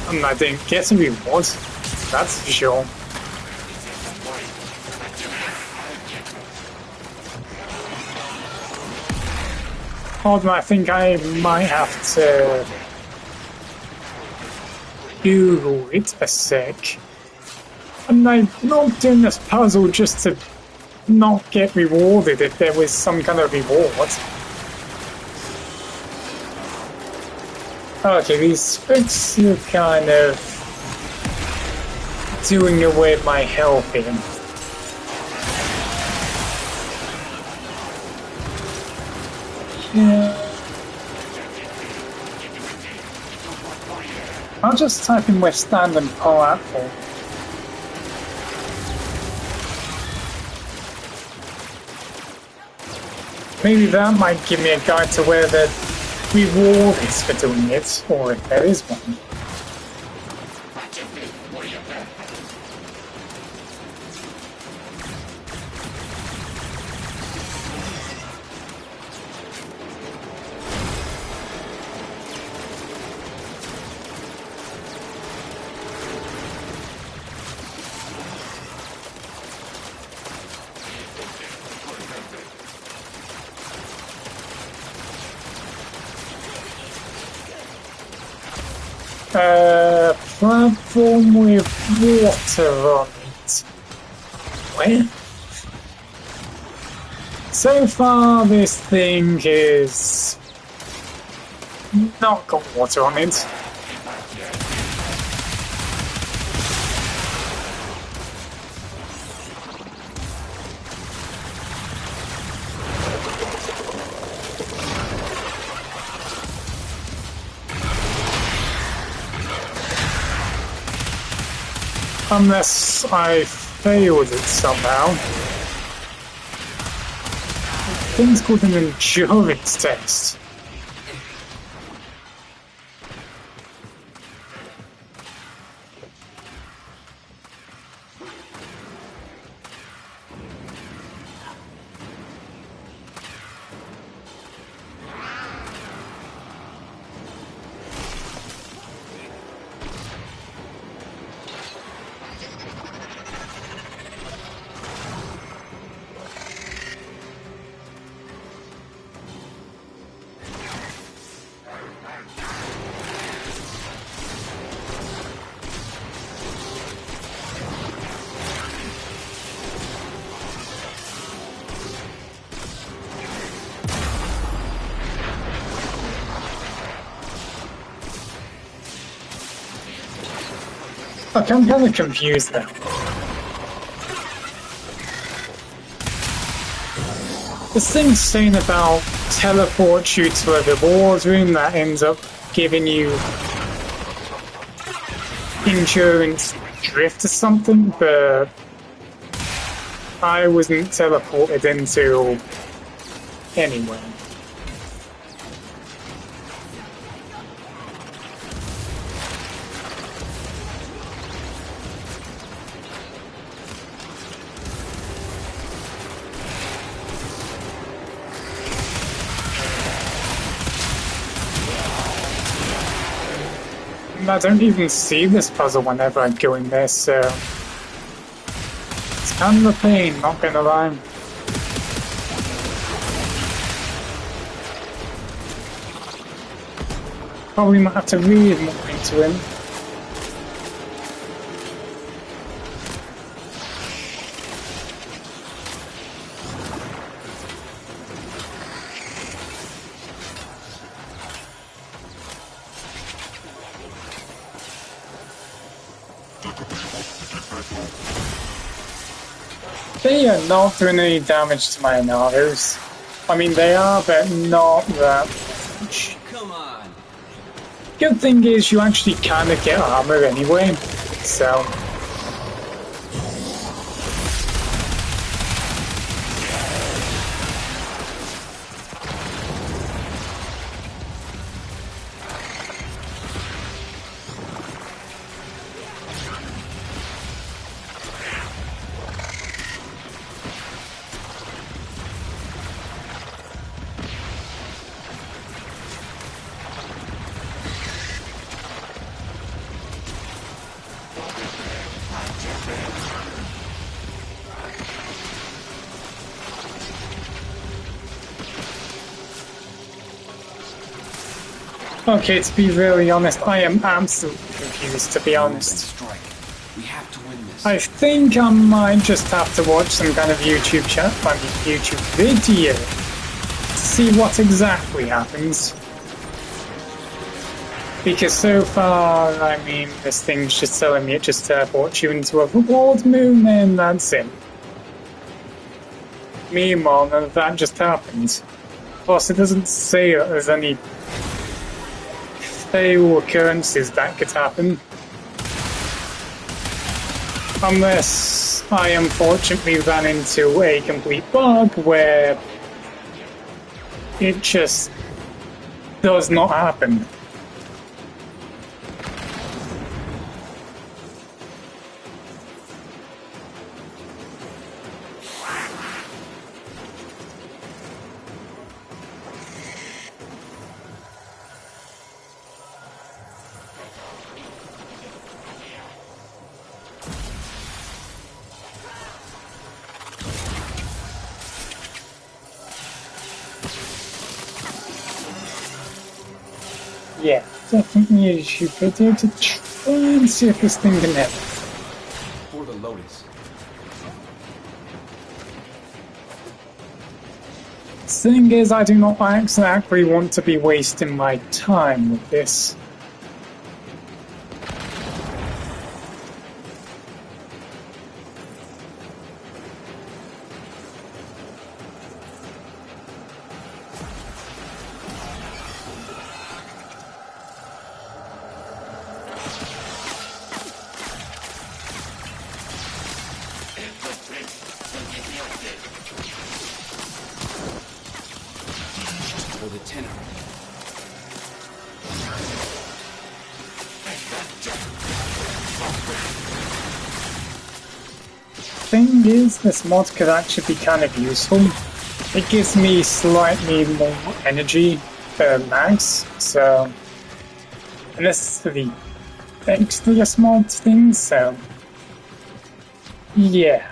And I didn't get a reward, that's for sure. Hold on, I think I might have to Google it a sec. And I'm not doing this puzzle just to not get rewarded if there was some kind of reward. Okay, these folks are kind of doing away with my health in. Yeah. I'll just type in withstand and pull out for. Maybe that might give me a guide to where the reward is for doing it, or if there is one. Platform with water on it. Where? So far, this thing is not got water on it. Unless I failed it somehow. The thing's called an endurance test. Look, I'm kind of confused now. This thing's saying about teleport you to a reward room that ends up giving you endurance drift or something, but I wasn't teleported into anywhere. I don't even see this puzzle whenever I go in there, so it's kind of a pain, not gonna lie. Probably might have to read more into him. They are not doing any damage to my Inaros. I mean, they are, but not that much. Come on. Good thing is you actually kind of get armor anyway, so... Okay, to be really honest, I am absolutely confused, to be honest. Strike. We have to win this. I think I might just have to watch some kind of YouTube YouTube video to see what exactly happens. Because so far, I mean, this thing's just telling me it just teleports you into a reward moon and that's it. Meanwhile, none of that just happens. Plus, it doesn't say that there's any fail occurrences that could happen. Unless I unfortunately ran into a complete bug where it just does not happen. Yeah, definitely a YouTube video to try and see if this thing can help. For the Lotus. Thing is, I do not exactly want to be wasting my time with this. For the tenor. Thing is, this mod could actually be kind of useful. It gives me slightly more energy per max, so... And this is for the extra mod thing, so... Yeah.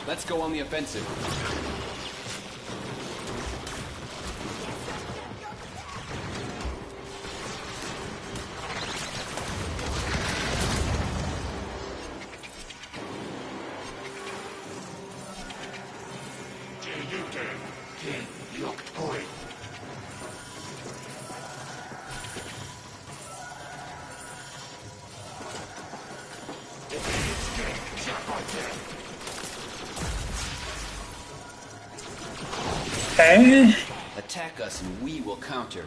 Let's go on the offensive. Attack us and we will counter.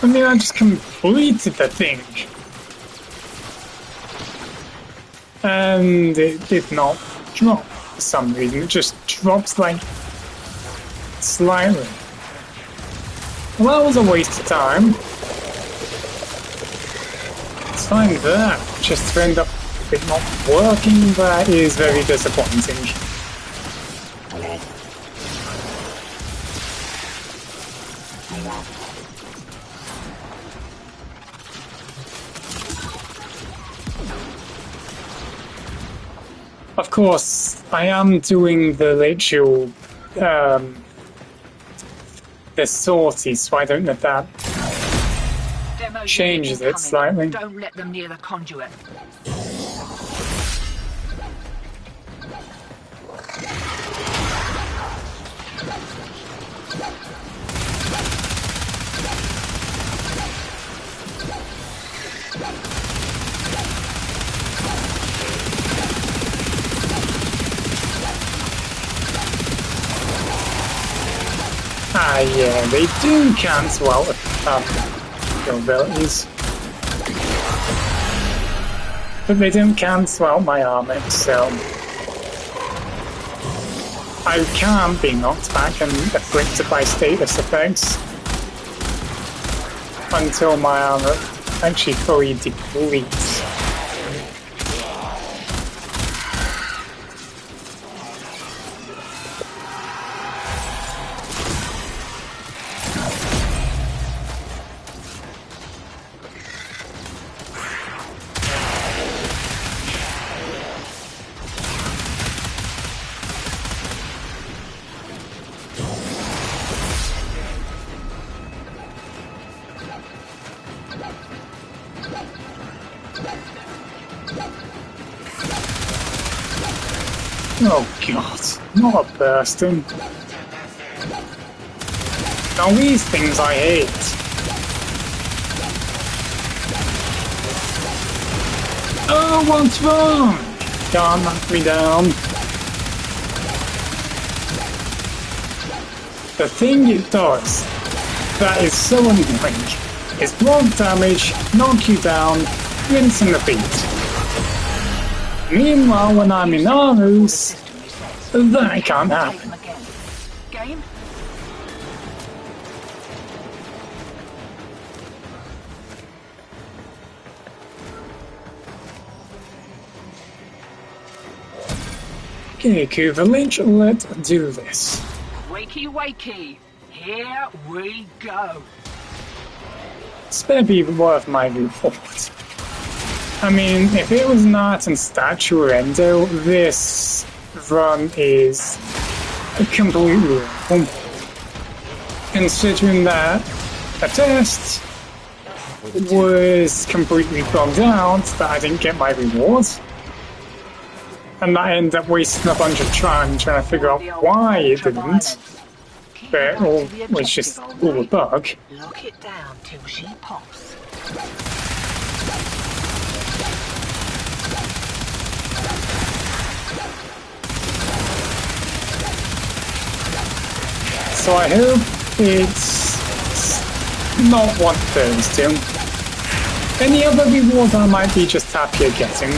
I mean, I just completed the thing. And it did not drop for some reason. It just drops like slightly. Well, that was a waste of time. It's fine that. Just to end up it not working, that is very disappointing. Of course, I am doing the literal they're salty, so I don't know if that Demo changes unit it slightly. incoming. Don't let them near the conduit. Ah, yeah, they do cancel out your abilities. But they don't cancel out my armor, so I can't be knocked back and afflicted by status effects until my armor actually fully depletes. Oh god, not a bursting. Now these things I hate. Oh, what's wrong? Can't knock me down. The thing it does that is so annoying is block damage, knock you down, rinse and repeat. Meanwhile, when I'm in Inaros, that can't happen. Game? Okay, Village, let's do this. Wakey, wakey. Here we go. It's better be worth my reward. I mean, if it was an art and statue endo, this run is completely wrong. Considering that a test was completely bugged out, that I didn't get my reward, and that I ended up wasting a bunch of time trying to figure out why it didn't, but it all was just all a bug. Lock it down till she pops. So I hope it's not one of those two. Any other reward I might be just happier getting.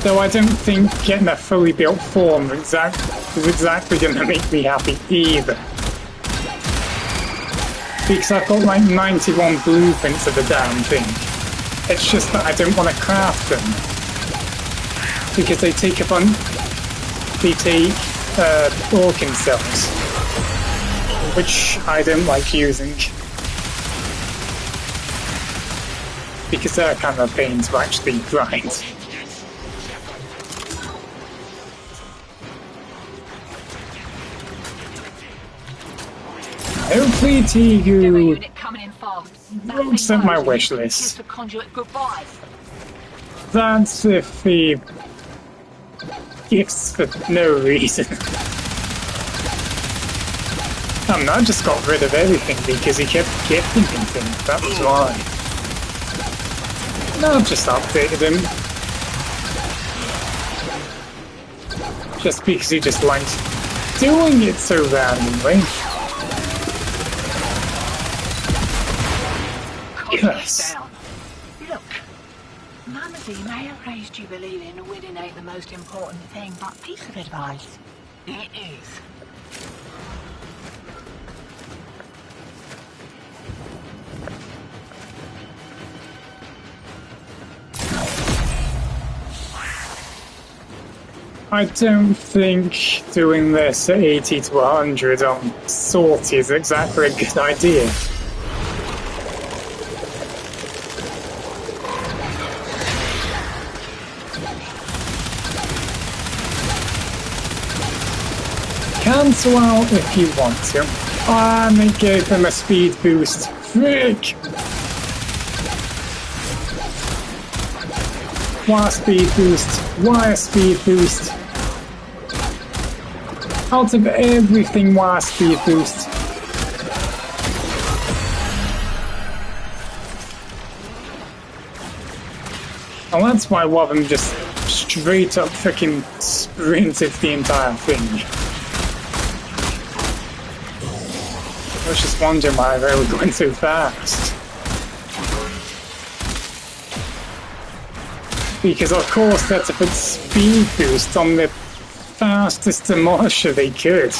Though I don't think getting a fully built form is exactly going to make me happy either. Because I've got like 91 blueprints of the damn thing. It's just that I don't want to craft them. Because they take organ cells. Which I don't like using. Because they're kind of a pain to actually grind. Hopefully Tigu looks at my wish list. That's if he gifts for no reason. I just got rid of everything because he kept gifting me things, that was why. No, I've just updated him. Just because he just likes doing it so randomly. Yes. Look, Mumsy may have raised you believing winning ain't the most important thing, but piece of advice, it is. I don't think doing this at 80 to 100 on salty is exactly a good idea. cancel out if you want to. And it gave them a speed boost. Frick! Why a speed boost? Why a speed boost? Out of everything, why a speed boost? And that's why one of them just straight up freaking sprinted the entire thing. I was just wondering why they were going so fast. Because of course that's a bit speed boost on the fastest demolisher they could.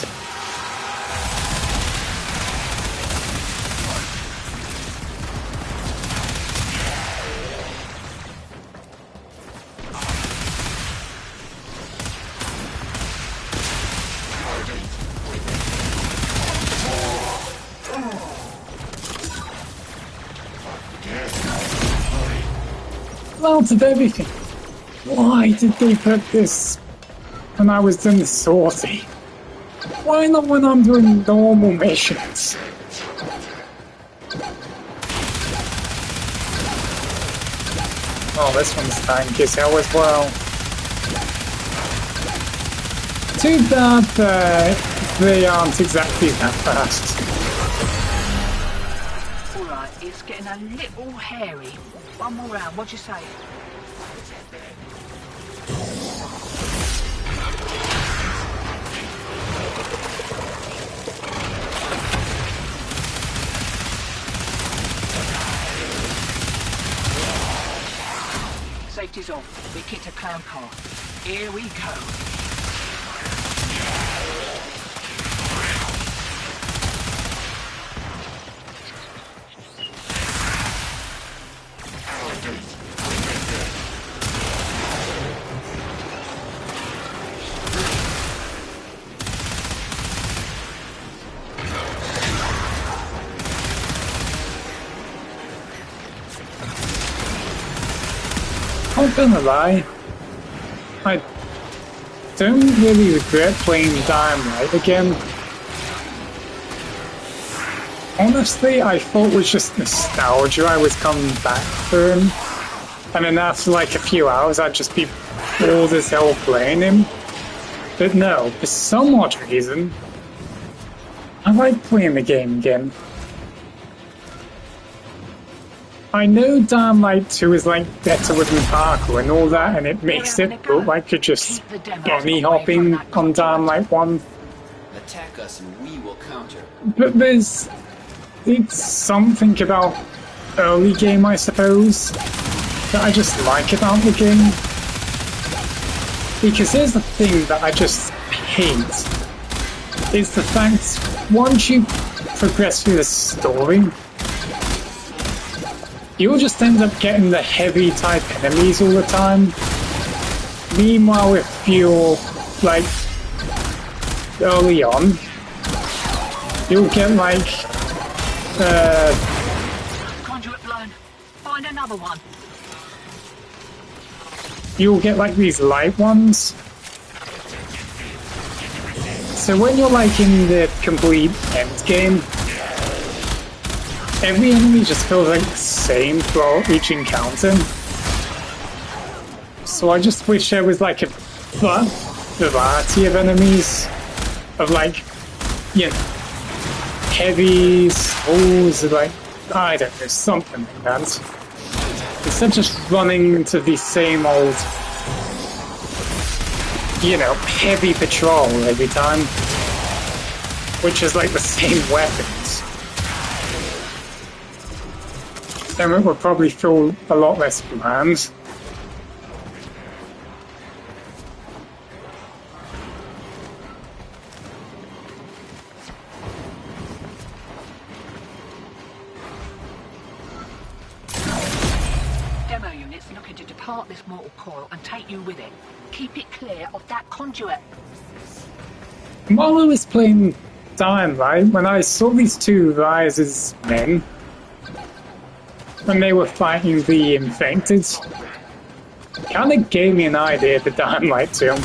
Out of everything. Why did they put this when I was doing sortie? Why not when I'm doing normal missions? Oh, this one's tanky as hell as well. Too bad they aren't exactly that fast. Alright, it's getting a little hairy. One more round, what'd you say? Safety's off. We kicked a clown car. Here we go. I'm not gonna lie, I don't really regret playing Dynamite again. Honestly, I thought it was just nostalgia I was coming back for him. And then after like a few hours I'd just be bored as hell playing him. But no, for some odd reason, I like playing the game again. I know Dynamite 2 is like better with parkour and all that, and it makes it look like you're just bunny hopping on Dynamite 1. Attack us and we will counter. But it's something about early game, I suppose, that I just like about the game. Because here's the thing that I just hate, is the fact once you progress through the story, you'll just end up getting the heavy type enemies all the time. Meanwhile, if you're like early on, you'll get like Conduit blown. Find another one. You'll get like these light ones. So when you're like in the complete end game, every enemy just feels like the same throughout each encounter. So I just wish there was like a variety of enemies. Of like, you know, heavies, walls, like, I don't know, something like that. Instead of just running into the same old, you know, heavy patrol every time. Which is like the same weapons. Then it would probably feel a lot less bland. Demo units looking to depart this mortal coil and take you with it. Keep it clear of that conduit. While I was playing Dynamite, when I saw these two Rise's men, when they were fighting the infected, kind of gave me an idea for Dynamite 2.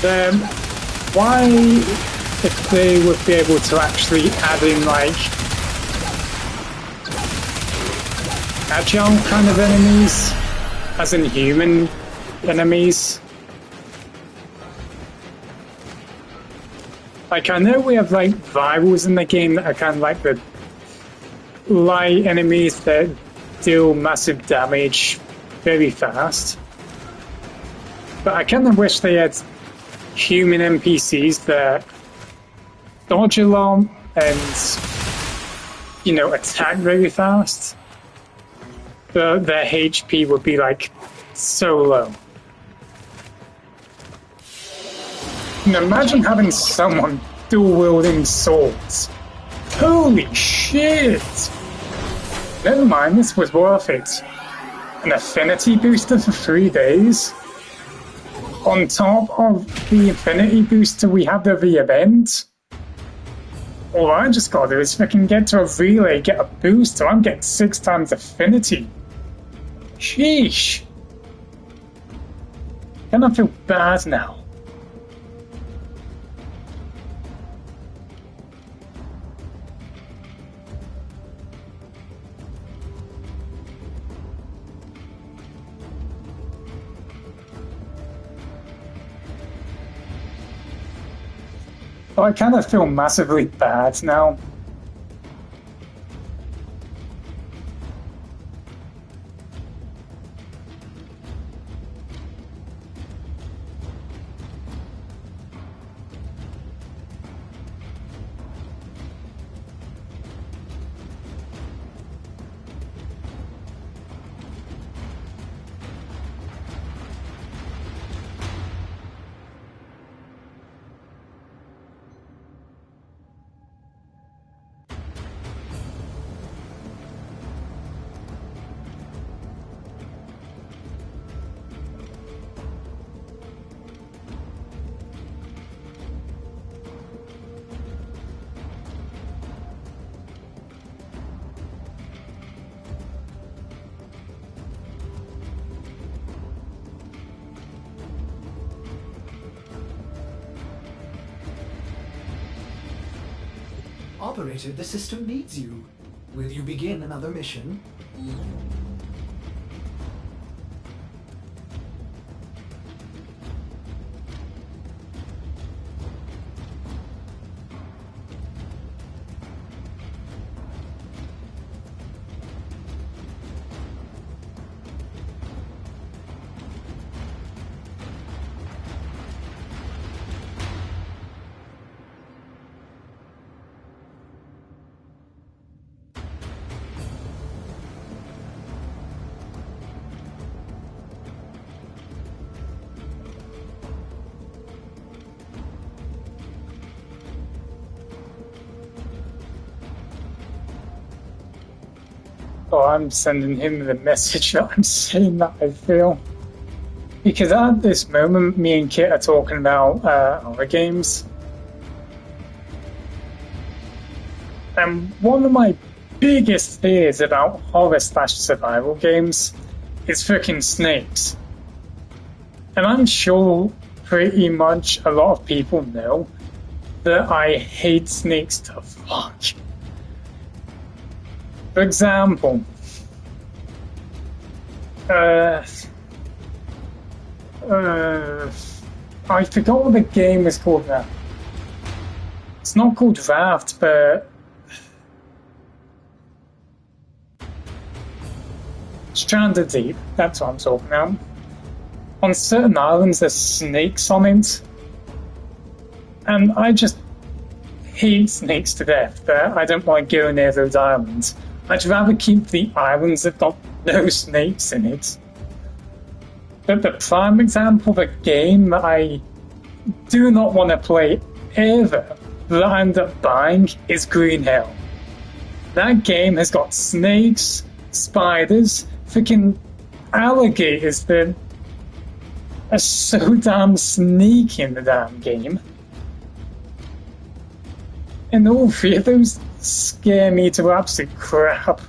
Why, if they would be able to actually add in like agile kind of enemies, as in human enemies? Like, I know we have like virals in the game that are kind of like the light enemies that deal massive damage very fast. But I kind of wish they had human NPCs that dodge a lot and, you know, attack very fast. But their HP would be like so low. And imagine having someone dual wielding swords. Holy shit! Never mind, this was worth it. An affinity booster for 3 days? On top of the affinity booster we have at the event? All I just gotta do is fucking get to a relay, get a booster, I'm getting 6 times affinity. Sheesh. Then I feel bad now. I kind of feel massively bad now. Operator, the system needs you. Will you begin another mission? Oh, I'm sending him the message that I'm saying that I feel. Because at this moment, me and Kit are talking about horror games. And one of my biggest fears about horror/survival games is fucking snakes. And I'm sure pretty much a lot of people know that I hate snakes to fuck. For example, I forgot what the game was called now. It's not called Raft, but Stranded Deep, that's what I'm talking about. On certain islands there's snakes on it, and I just hate snakes to death, but I don't want to go near those islands. I'd rather keep the islands that got no snakes in it. But the prime example of a game that I do not want to play ever, that I end up buying, is Green Hell. That game has got snakes, spiders, freaking alligators that are so damn sneaky in the damn game. And all 3 of those scare me to absolute crap.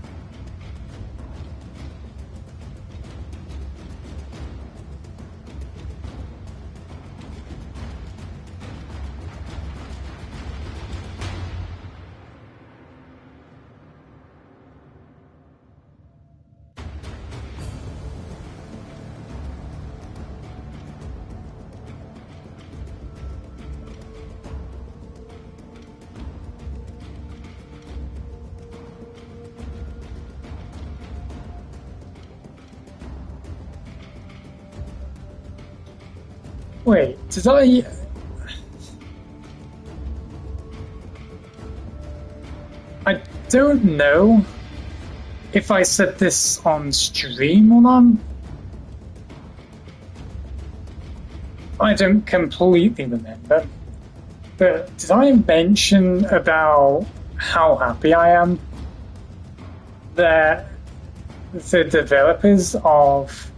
Wait, did I... I don't know if I said this on stream or not. I don't completely remember. But did I mention about how happy I am that the developers of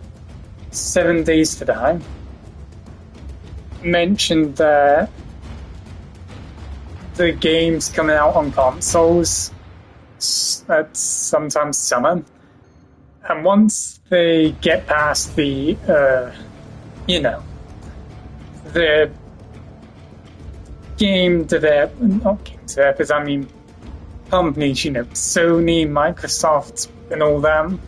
7 Days to Die mentioned that the game's coming out on consoles at sometimes summer, and once they get past the the game developers, not game developers, I mean companies, Sony, Microsoft, and all them,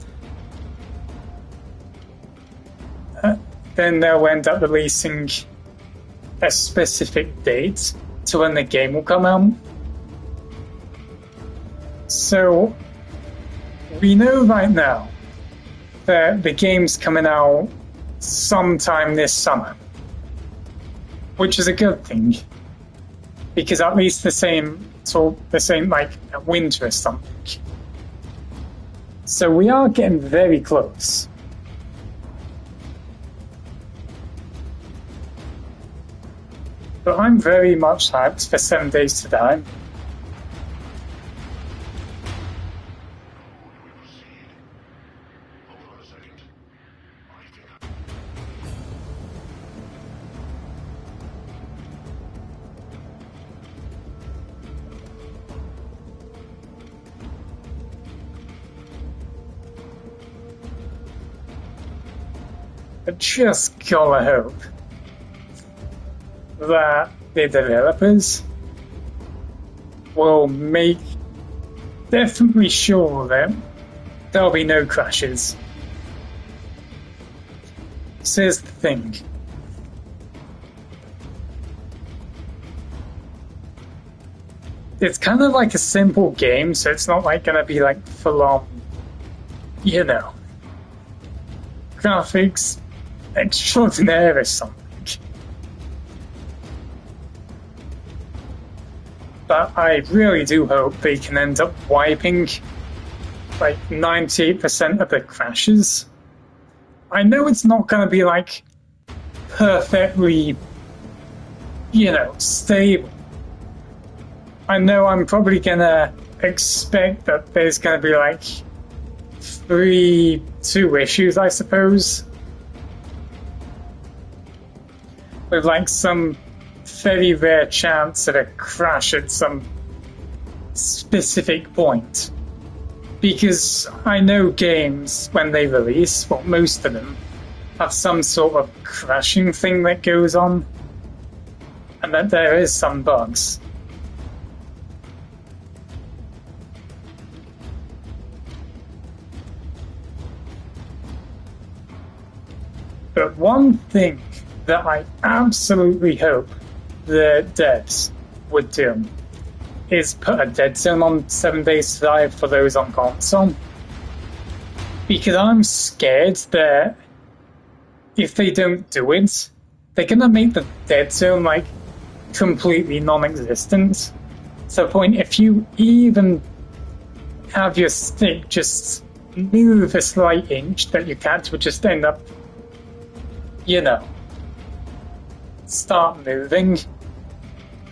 then they'll end up releasing a specific date to when the game will come out. So we know right now that the game's coming out sometime this summer, which is a good thing, because at least the same like winter or something. So we are getting very close. But I'm very much hyped for 7 Days to Die. I just gotta hope that the developers will make definitely sure that there'll be no crashes. So here's the thing. It's kind of like a simple game, so it's not like gonna be like full on, graphics extraordinaire or something. But I really do hope they can end up wiping like 98% of the crashes. I know it's not going to be like perfectly, stable. I know I'm probably going to expect that there's going to be like 2 issues, I suppose, with like some very rare chance of a crash at some specific point. Because I know games, when they release, well, most of them, have some sort of crashing thing that goes on, and that there is some bugs. But one thing that I absolutely hope the devs would do is put a dead zone on 7 Days to Die for those on console. Because I'm scared that if they don't do it, they're gonna make the dead zone like completely non-existent. To the point, if you even have your stick just move a slight inch, that your cat would just end up, start moving.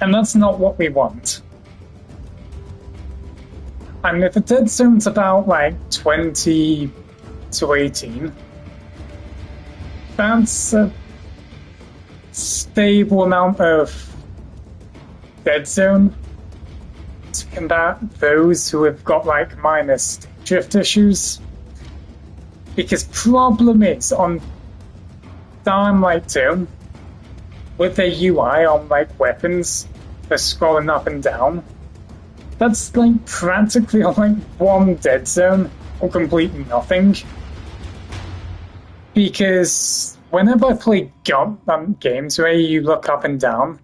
And that's not what we want. I mean, if the dead zone's about like 20 to 18, that's a stable amount of dead zone to combat those who have got like minor stick drift issues. Because problem is, on Dying Light 2, with their UI on like weapons for scrolling up and down, that's like practically on like one dead zone or completely nothing. Because whenever I play games where you look up and down,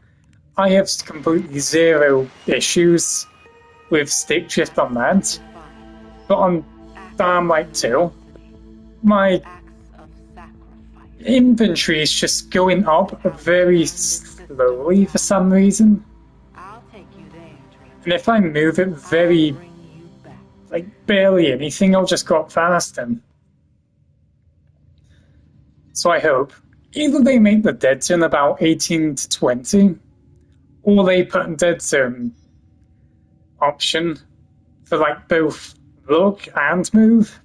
I have completely zero issues with stick drift on that. But on Dying Light 2, my inventory is just going up very slowly for some reason. I'll take you there, Dream. And if I move it very, Bring you back. like, barely anything, I'll just go up faster. So I hope either they make the dead zone about 18 to 20, or they put a dead zone option for like both look and move.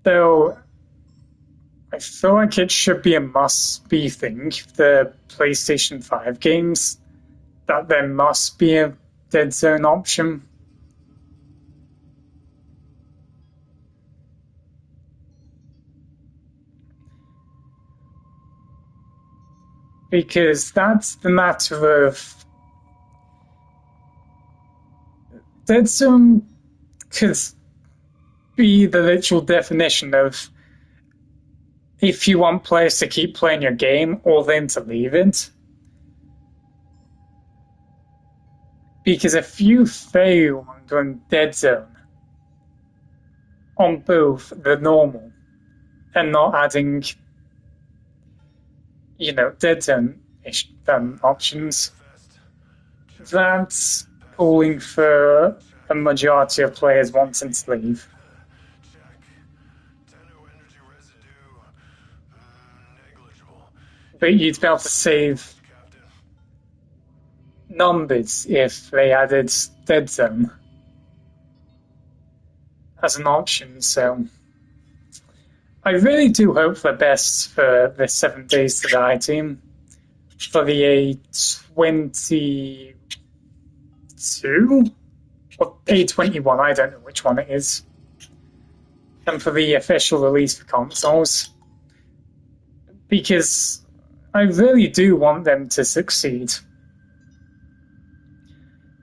Though I feel like it should be a must-be thing for the PlayStation 5 games, that there must be a dead zone option. Because that's the matter of dead zone could be the literal definition of if you want players to keep playing your game or them to leave it. Because if you fail on doing dead zone on both the normal and not adding, you know, dead zone options, that's calling for a majority of players wanting to leave. But you'd be able to save numbers if they added dead zone as an option, so I really do hope for the best for the 7 Days to Die team, for the A22 or A21, I don't know which one it is, and for the official release for consoles, because I really do want them to succeed.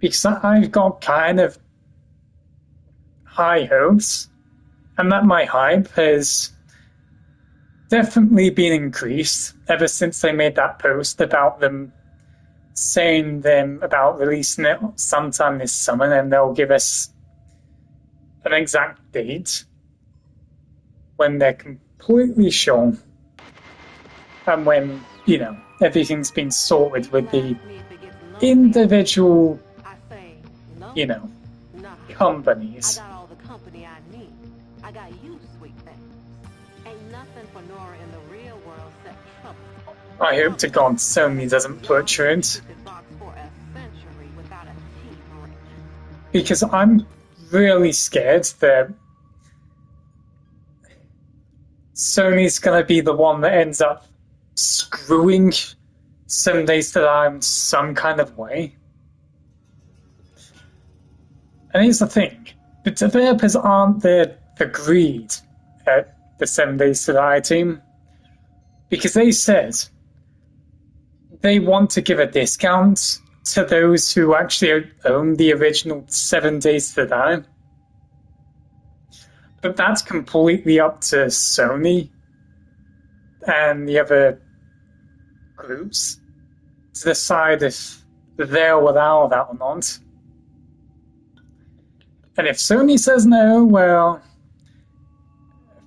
Because I've got kind of high hopes, and that my hype has definitely been increased ever since they made that post about them saying them about releasing it sometime this summer, and they'll give us an exact date when they're completely sure, and when, you know, everything's been sorted with the individual, you know, companies. I got all the company I need. I got you, sweet thing. Ain't nothing for Nora in the real world except trouble. I hope to God Sony doesn't butcher it, because I'm really scared that Sony's gonna be the one that ends up screwing 7 Days to Die in some kind of way. And here's the thing, the developers aren't there for greed at the 7 Days to Die team, because they said they want to give a discount to those who actually own the original 7 Days to Die. But that's completely up to Sony and the other groups to decide if they'll allow that or not. And if Sony says no, well,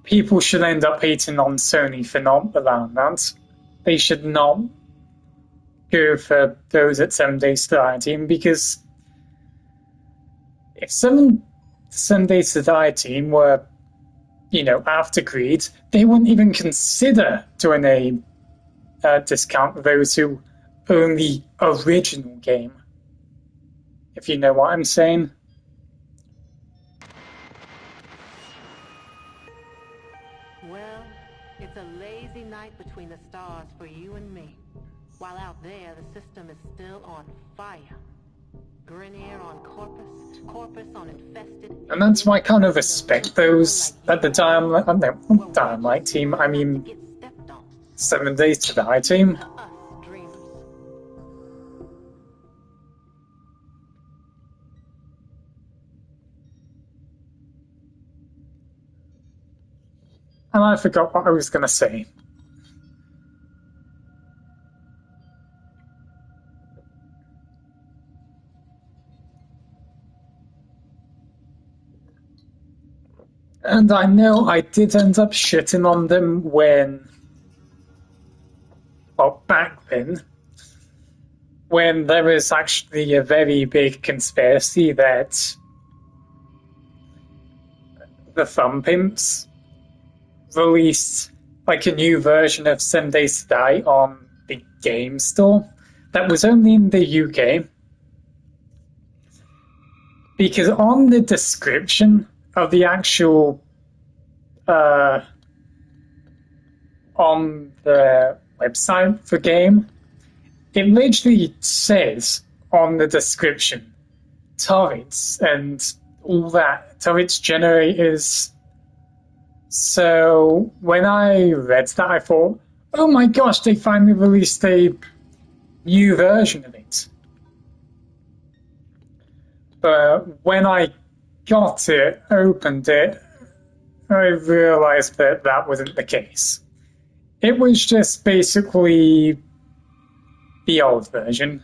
people should end up hating on Sony for not allowing that. They should not go for those at 7 Days to Die team, because if 7 Days to Die team were, you know, after greed, they wouldn't even consider doing a discount for those who own the original game, if you know what I'm saying. Well, it's a lazy night between the stars for you and me. While out there, the system is still on fire. Grenier on Corpus, Corpus on infested. And that's why I kind of respect those at the Dynamite team, I mean 7 Days to Die team. And I forgot what I was going to say. And I know I did end up shitting on them when well, back then, when there was actually a very big conspiracy that the Thumb Pimps released like a new version of 7 Days to Die on the game store that was only in the UK. Because on the description of the actual on the website for game, it literally says on the description turrets and all that, turrets generators. So when I read that, I thought, oh my gosh, they finally released a new version of it. But when I got it, opened it, I realized that that wasn't the case. It was just basically the old version.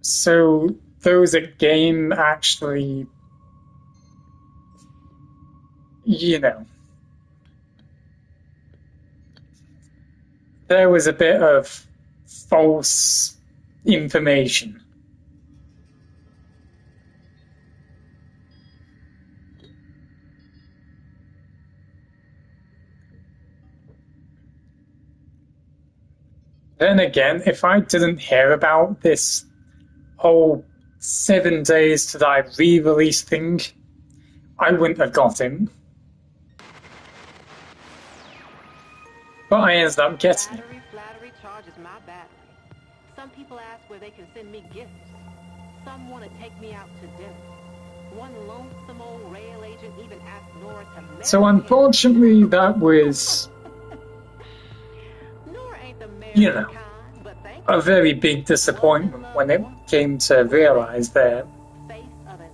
So those at game actually, you know, there was a bit of false information. Then again, if I didn't hear about this whole 7 Days to Die re-release thing, I wouldn't have got him. But I ended up getting it. Flattery charges my battery. Some people ask where they can send me gifts. Some want to take me out to dinner. One lonesome old rail agent even asked Nora to marry So unfortunately, that was, you know, a very big disappointment when it came to realize that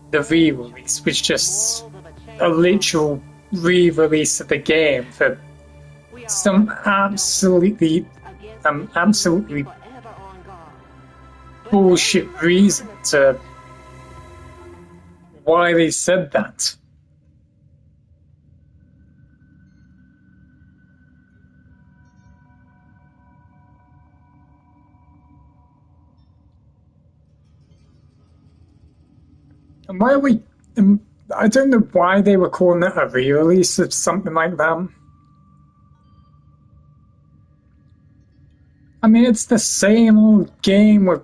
the re-release was just a literal re-release of the game for some absolutely bullshit reason to why they said that. And why are we... I don't know why they were calling it a re-release of something like that. I mean, it's the same old game with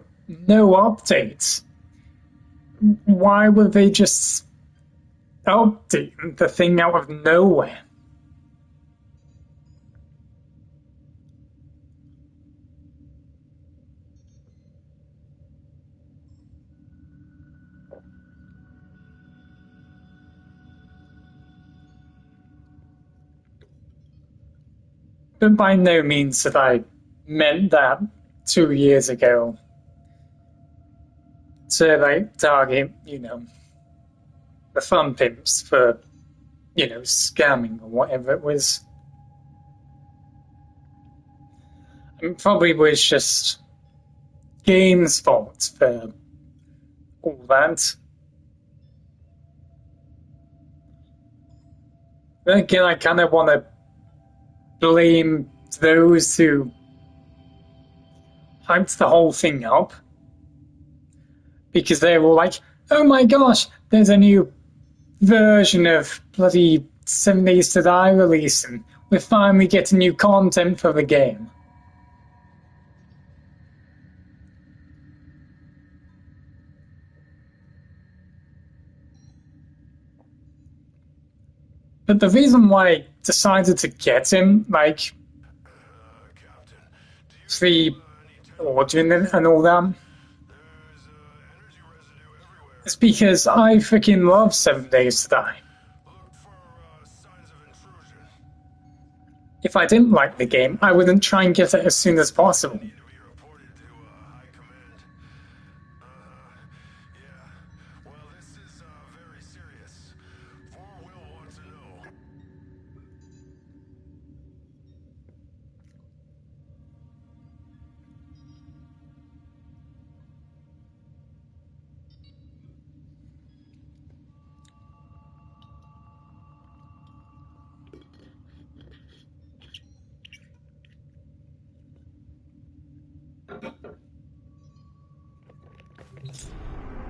no updates. Why would they just update the thing out of nowhere? But by no means have I meant that 2 years ago to like target, you know, the fun pimps for, you know, scamming or whatever it was. It probably was just game's fault for all that. Then again, I kind of want to blame those who hyped the whole thing up, because they were like, oh my gosh, there's a new version of bloody 7 Days to Die release and we're finally getting new content for the game. But the reason why I decided to get him, like, free origin and all that, is because I freaking love 7 Days to Die. If I didn't like the game, I wouldn't try and get it as soon as possible.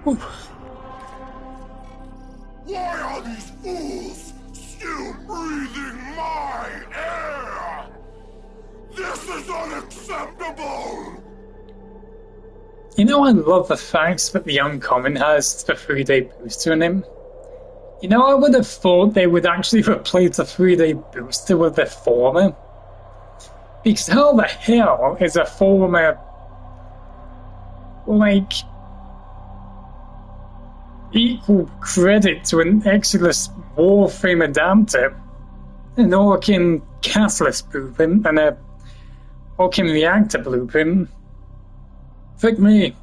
Whew. Why are these fools still breathing my air? This is unacceptable! You know, I love the fact that the Uncommon has the 3-day booster in him. You know, I would have thought they would actually replace the 3-day booster with the former. Because how the hell is a former, like, equal credit to an Exodus Warframe adapter, an Orkin Catalyst blueprint, and a Orkin Reactor blueprint? Frick me,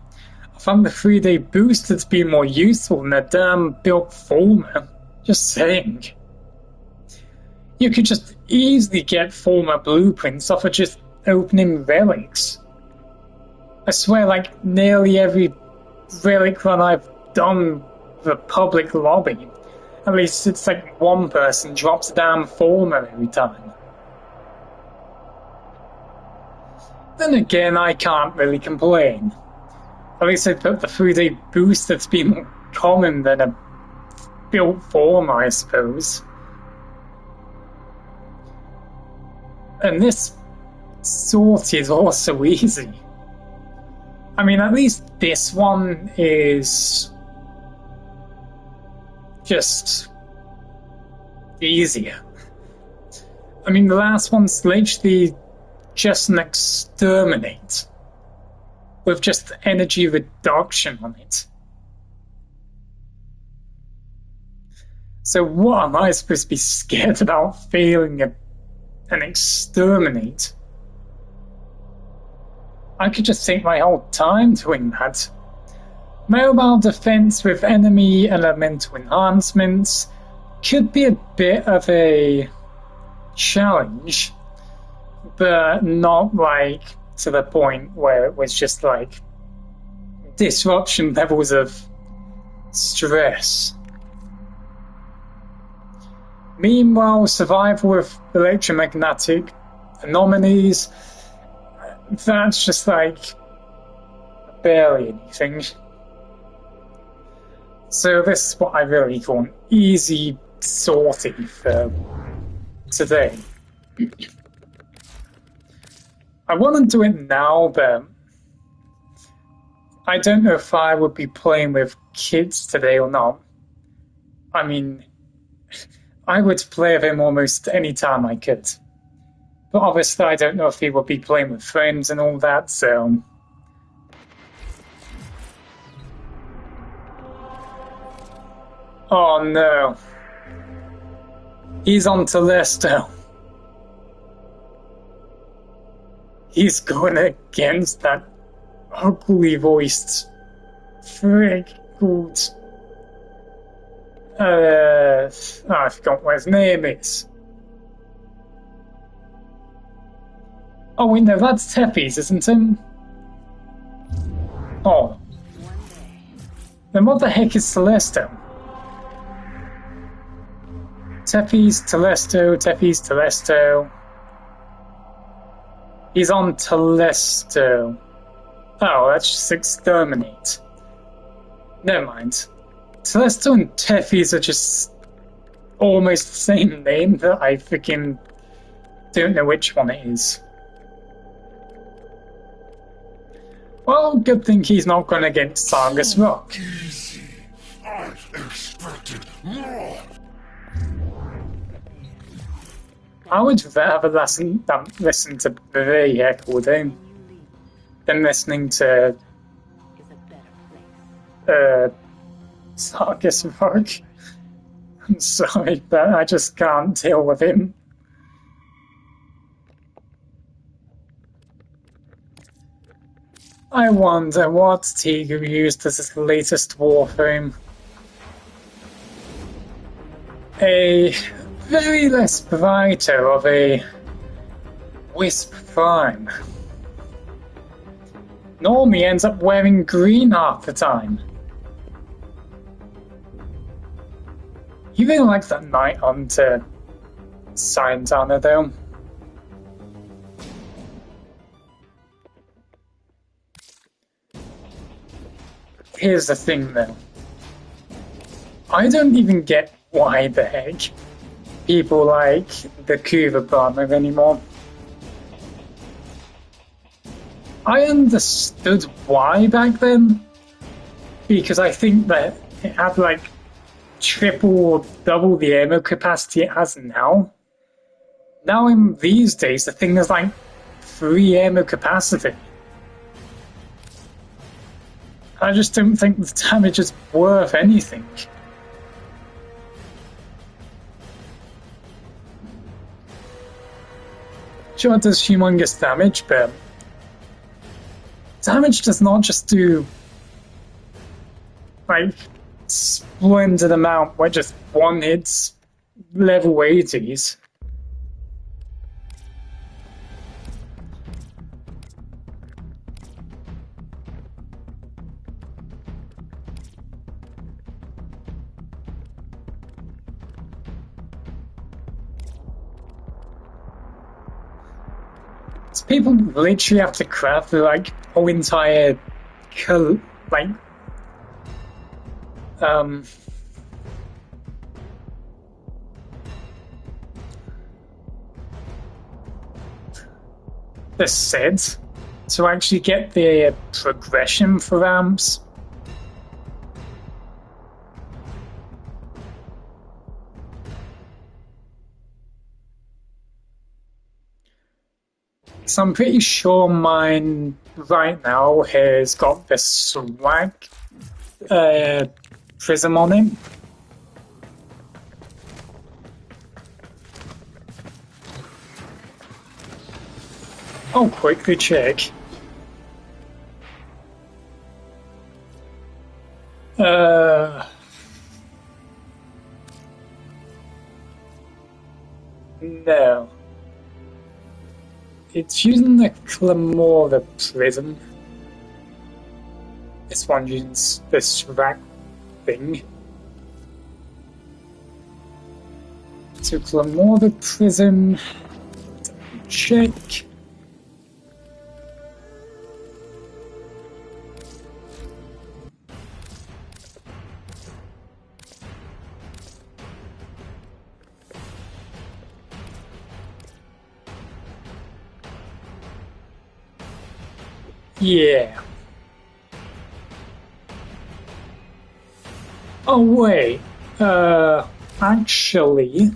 I found the 3-day booster to be more useful than a damn built former. Just saying. You could just easily get former blueprints off of just opening relics. I swear, like, nearly every relic run I've done the public lobby, at least it's like one person drops a damn former every time. Then again, I can't really complain. At least I put the 3-day booster to be more common than a built former, I suppose. And this sort is also easy. I mean, at least this one is just easier. I mean, the last one's literally just an exterminate with just energy reduction on it. So what am I supposed to be scared about failing an exterminate? I could just take my whole time doing that. Mobile defense with enemy elemental enhancements could be a bit of a challenge, but not like to the point where it was just like disruption levels of stress. Meanwhile, survival with electromagnetic anomalies, that's just like barely anything. So this is what I really call an easy sortie for today. I want to do it now, but I don't know if I would be playing with kids today or not. I mean, I would play with him almost any time I could. But obviously I don't know if he would be playing with friends and all that, so... Oh no. He's on Telesto. He's going against that ugly voiced frick called... I forgot what his name is. Oh wait, no, that's Tepes, isn't it? Oh. Then what the heck is Telesto? Tepes, Telesto, Tepes, Telesto. He's on Telesto. Oh, that's just Exterminate. Never mind. Telesto and Tepes are just almost the same name that I freaking don't know which one it is. Well, good thing he's not going against Sargus Rock. Easy. I expected more. I would rather listen to Vivek all day than listening to Sargus Rock. I'm sorry, but I just can't deal with him. I wonder what Tigu used as his latest Warframe. A very less brighter of a Wisp Prime. Normally ends up wearing green half the time. You really like that Night Hunter Scientana though. Here's the thing though. I don't even get why the heck people like the Cuba bomber anymore. I understood why back then, because I think that it had like triple or double the ammo capacity it has now. Now in these days, the thing has like 3 ammo capacity. I just don't think the damage is worth anything. Sure, it does humongous damage, but damage does not just do like splendid amount where just one hits level 80s. So people literally have to craft the like whole entire like the set to actually get the progression for ramps. So I'm pretty sure mine right now has got the swag prism on it. I'll quickly check. No. It's using the Clamora prism. This one uses this rack thing. So Clamora prism. Check. Yeah. Oh wait, actually,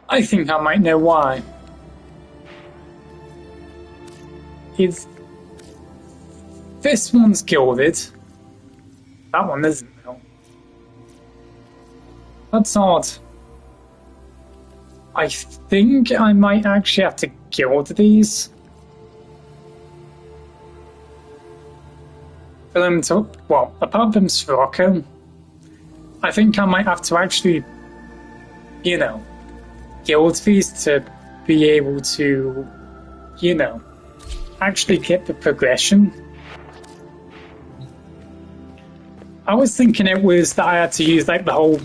I think I might know why. If this one's gilded, that one isn't though. That's odd. I think I might actually have to gild these. For them to, well, apart from Sirocco, I think I might have to actually, you know, gild these to be able to, you know, actually get the progression. I was thinking it was that I had to use like the whole,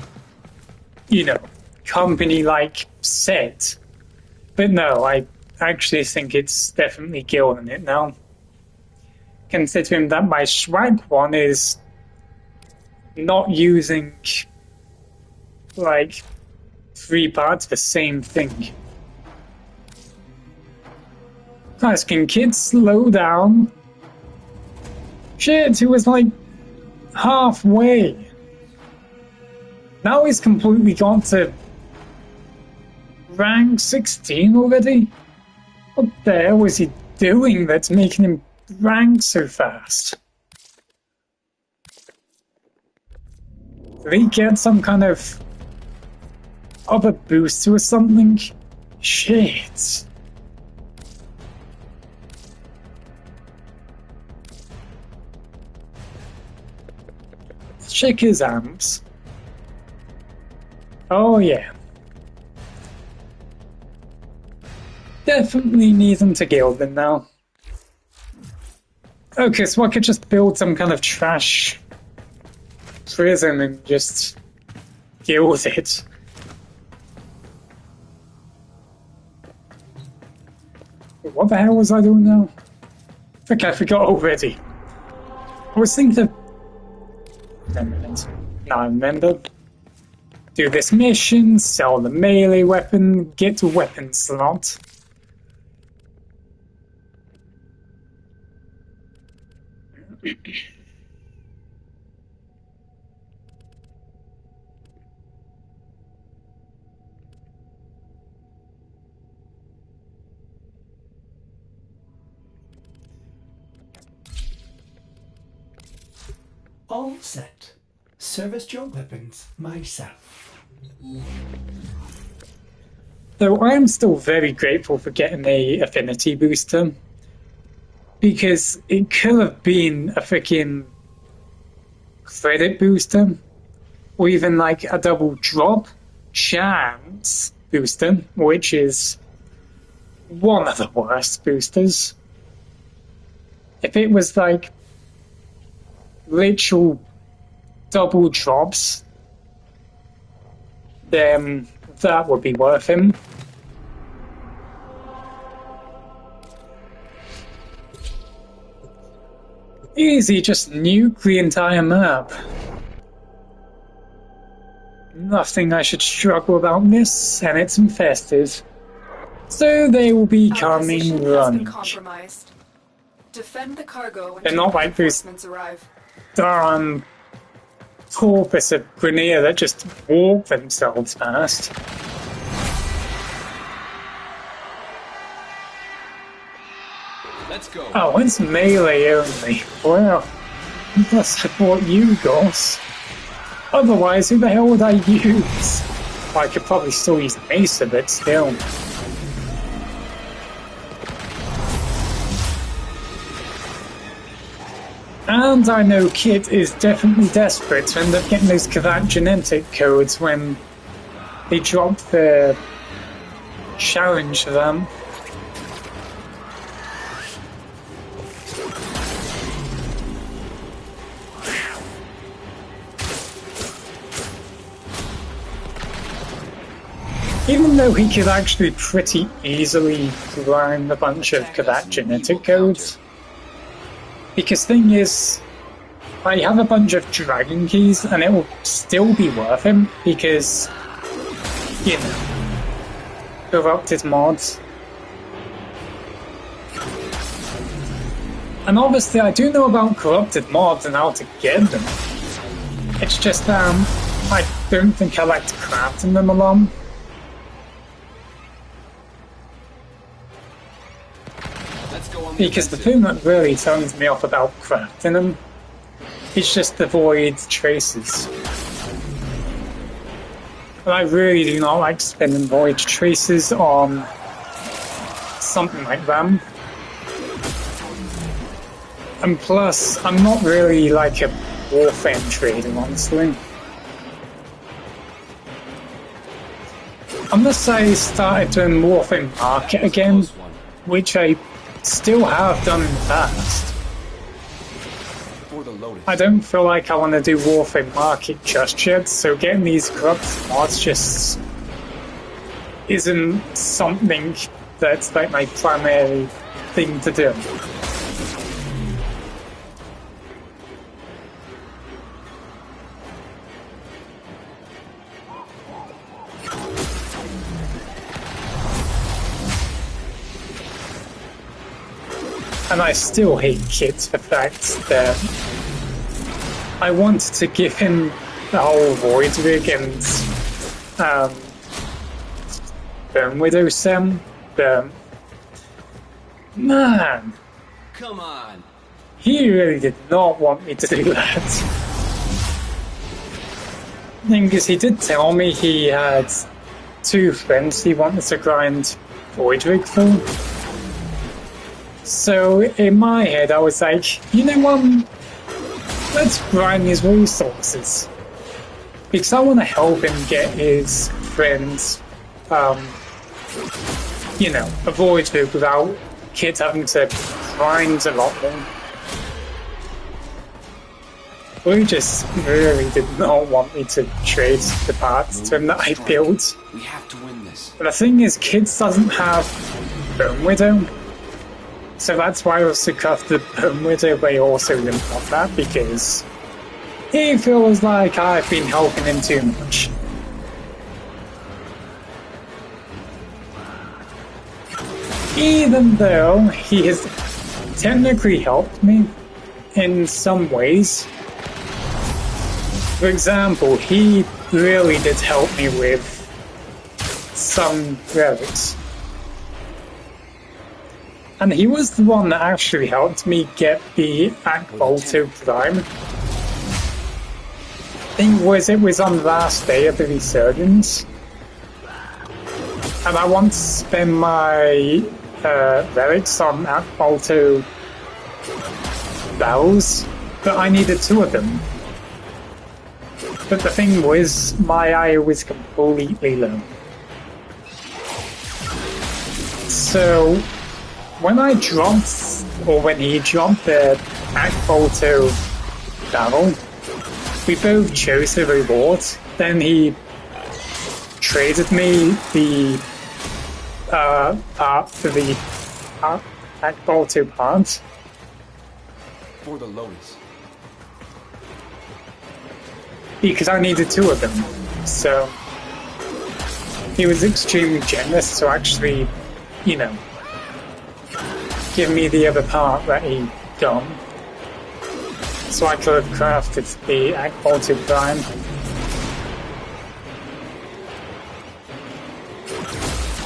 you know, company like set, but no, I actually think it's definitely gilding it now. Considering that my swag one is not using like 3 parts of the same thing. Guys, can kids slow down? Shit, he was like halfway. Now he's completely gone to rank 16 already? What the hell was he doing that's making him rank so fast? Did he get some kind of other booster or something? Shit. Let's check his amps. Oh yeah. Definitely need them to gild them now. Okay, so I could just build some kind of trash prism and just gild it. What the hell was I doing now? I think I forgot already. I was thinking of never mind. Now I remember. Do this mission, sell the melee weapon, get a weapon slot. All set. Service your weapons myself. Though I am still very grateful for getting a affinity booster, because it could have been a freaking credit booster, or even like a double drop chance booster, which is one of the worst boosters. If it was like literal double drops, then that would be worth him. Easy, just nuke the entire map. Nothing I should struggle about this, and it's infested. So they will be coming running. Compromised. Defend the cargo They're not like these arrive. darn corpus of Grenier that just walk themselves past. Let's go. Oh, it's melee only. Well, plus I bought you, Goss. Otherwise, who the hell would I use? Well, I could probably still use Mesa, but still. And I know Kit is definitely desperate to end up getting those Kavat genetic codes when they drop the challenge to them. Even though he could actually pretty easily grind a bunch of Kavat genetic codes. Because thing is, I have a bunch of dragon keys and it will still be worth him because, you know, corrupted mods. And obviously I do know about corrupted mods and how to get them. It's just I don't think I like crafting them a lot. Because the thing that really turns me off about crafting them is just the void traces. And I really do not like spending void traces on something like them. And plus, I'm not really like a Warframe trader, honestly. Unless I started doing Warframe Market again, which I still have done in the past. I don't feel like I want to do Warframe Market just yet, so getting these corrupt mods just isn't something that's like my primary thing to do. And I still hate Kit for the fact that I wanted to give him the whole Void Rig and Bone Widow Sim, but man, come on. He really did not want me to do that. Because he did tell me he had 2 friends he wanted to grind Void Rig for. So in my head I was like, you know what, let's grind his resources. Because I want to help him get his friends, you know, avoid it without kids having to grind a lot more. We just really did not want me to trade the parts to him that I built. We have to win this. But the thing is, Kids doesn't have Bone Widow. So that's why I also cut the Bone Widow, but I also didn't want that because he feels like I've been helping him too much. Even though he has technically helped me in some ways. For example, he really did help me with some relics. And he was the one that actually helped me get the Arcfox Prime. Thing was, it was on the last day of the resurgence. And I want to spend my relics on Arcfox barrels, but I needed 2 of them. But the thing was, my IO was completely low. So, when I dropped, or when he dropped the Arcfox barrel, we both chose the reward. Then he traded me the part for the Arcfox part. For the Lotus. Because I needed 2 of them. So he was extremely generous to actually, you know, give me the other part that he got. So I could have crafted the Arcfox Prime.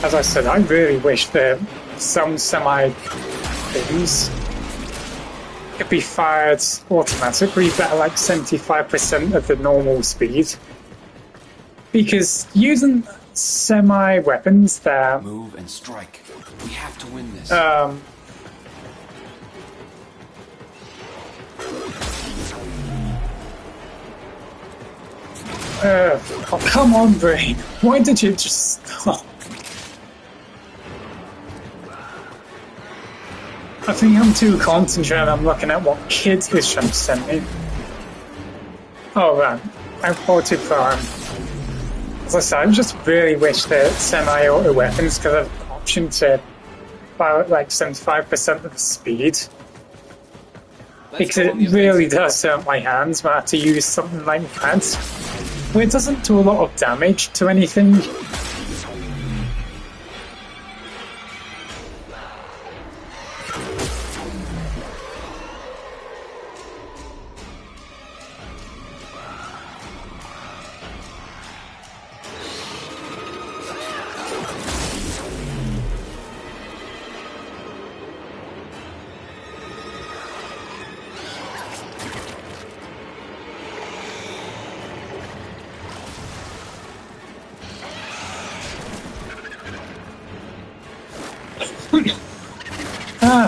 As I said, I really wish that some semi-things could be fired automatically, but at like 75% of the normal speed. Because using semi-weapons that... Move and strike. We have to win this. Oh, come on, brain. Why did you just stop? I think I'm too concentrated. I'm looking at what kids is trying to send me. Oh, right. Arcfox Prime. As I said, I just really wish that semi-auto weapons could have the option to fire at like 75% of the speed. Because it really does hurt my hands when I have to use something like that. Well, it doesn't do a lot of damage to anything.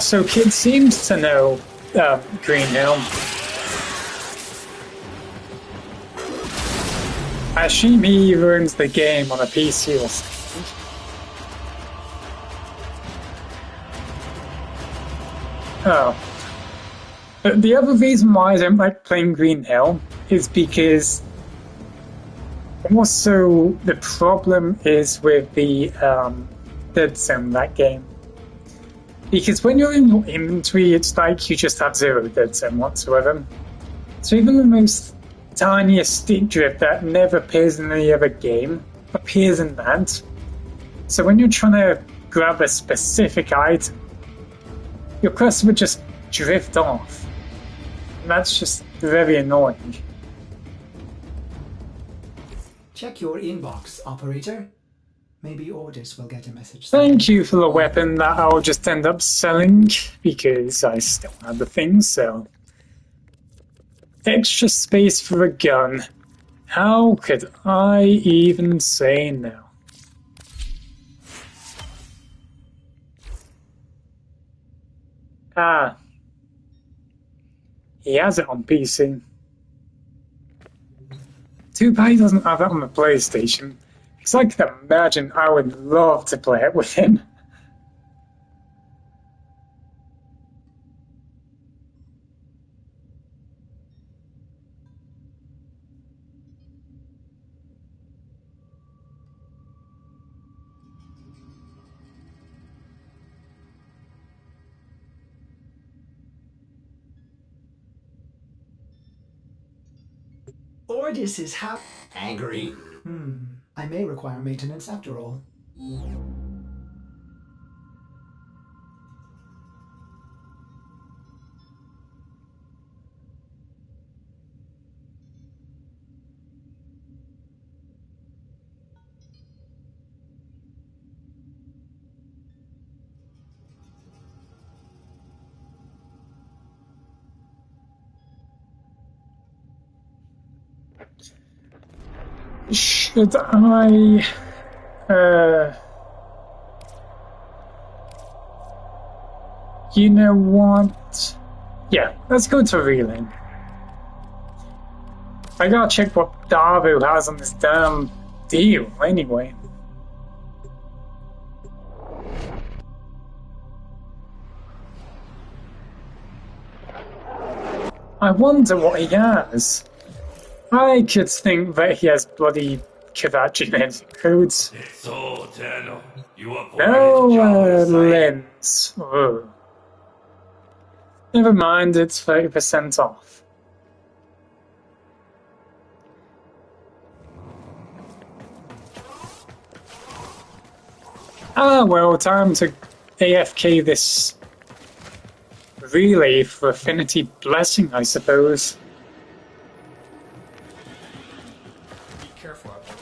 So Kid seems to know Green Hill. I assume he runs the game on a PC or something. Oh. But the other reason why I don't like playing Green Hill is because also the problem is with the dead zone that game. Because when you're in your inventory, it's like you just have 0 dead zone whatsoever. So even the most tiniest stick drift that never appears in any other game appears in that. So when you're trying to grab a specific item, your cursor would just drift off. And that's just very annoying. Check your inbox, operator. Maybe orders will get a message. Thank you for the weapon that I'll just end up selling, because I still have the thing, so... Extra space for a gun. How could I even say no? Ah. He has it on PC. Too bad he doesn't have it on the PlayStation. Because I can imagine I would love to play it with him. Ordis is angry. I may require maintenance after all. Should I... You know what? Yeah, let's go to reeling. I gotta check what Davu has on this damn deal, anyway. I wonder what he has. I could think that he has bloody Kavat genetic codes. So, Tenno, you are No pointing to lens. Ugh. Never mind, it's 30% off. Ah, well, time to AFK this relay for Affinity Blessing, I suppose. Be careful out there.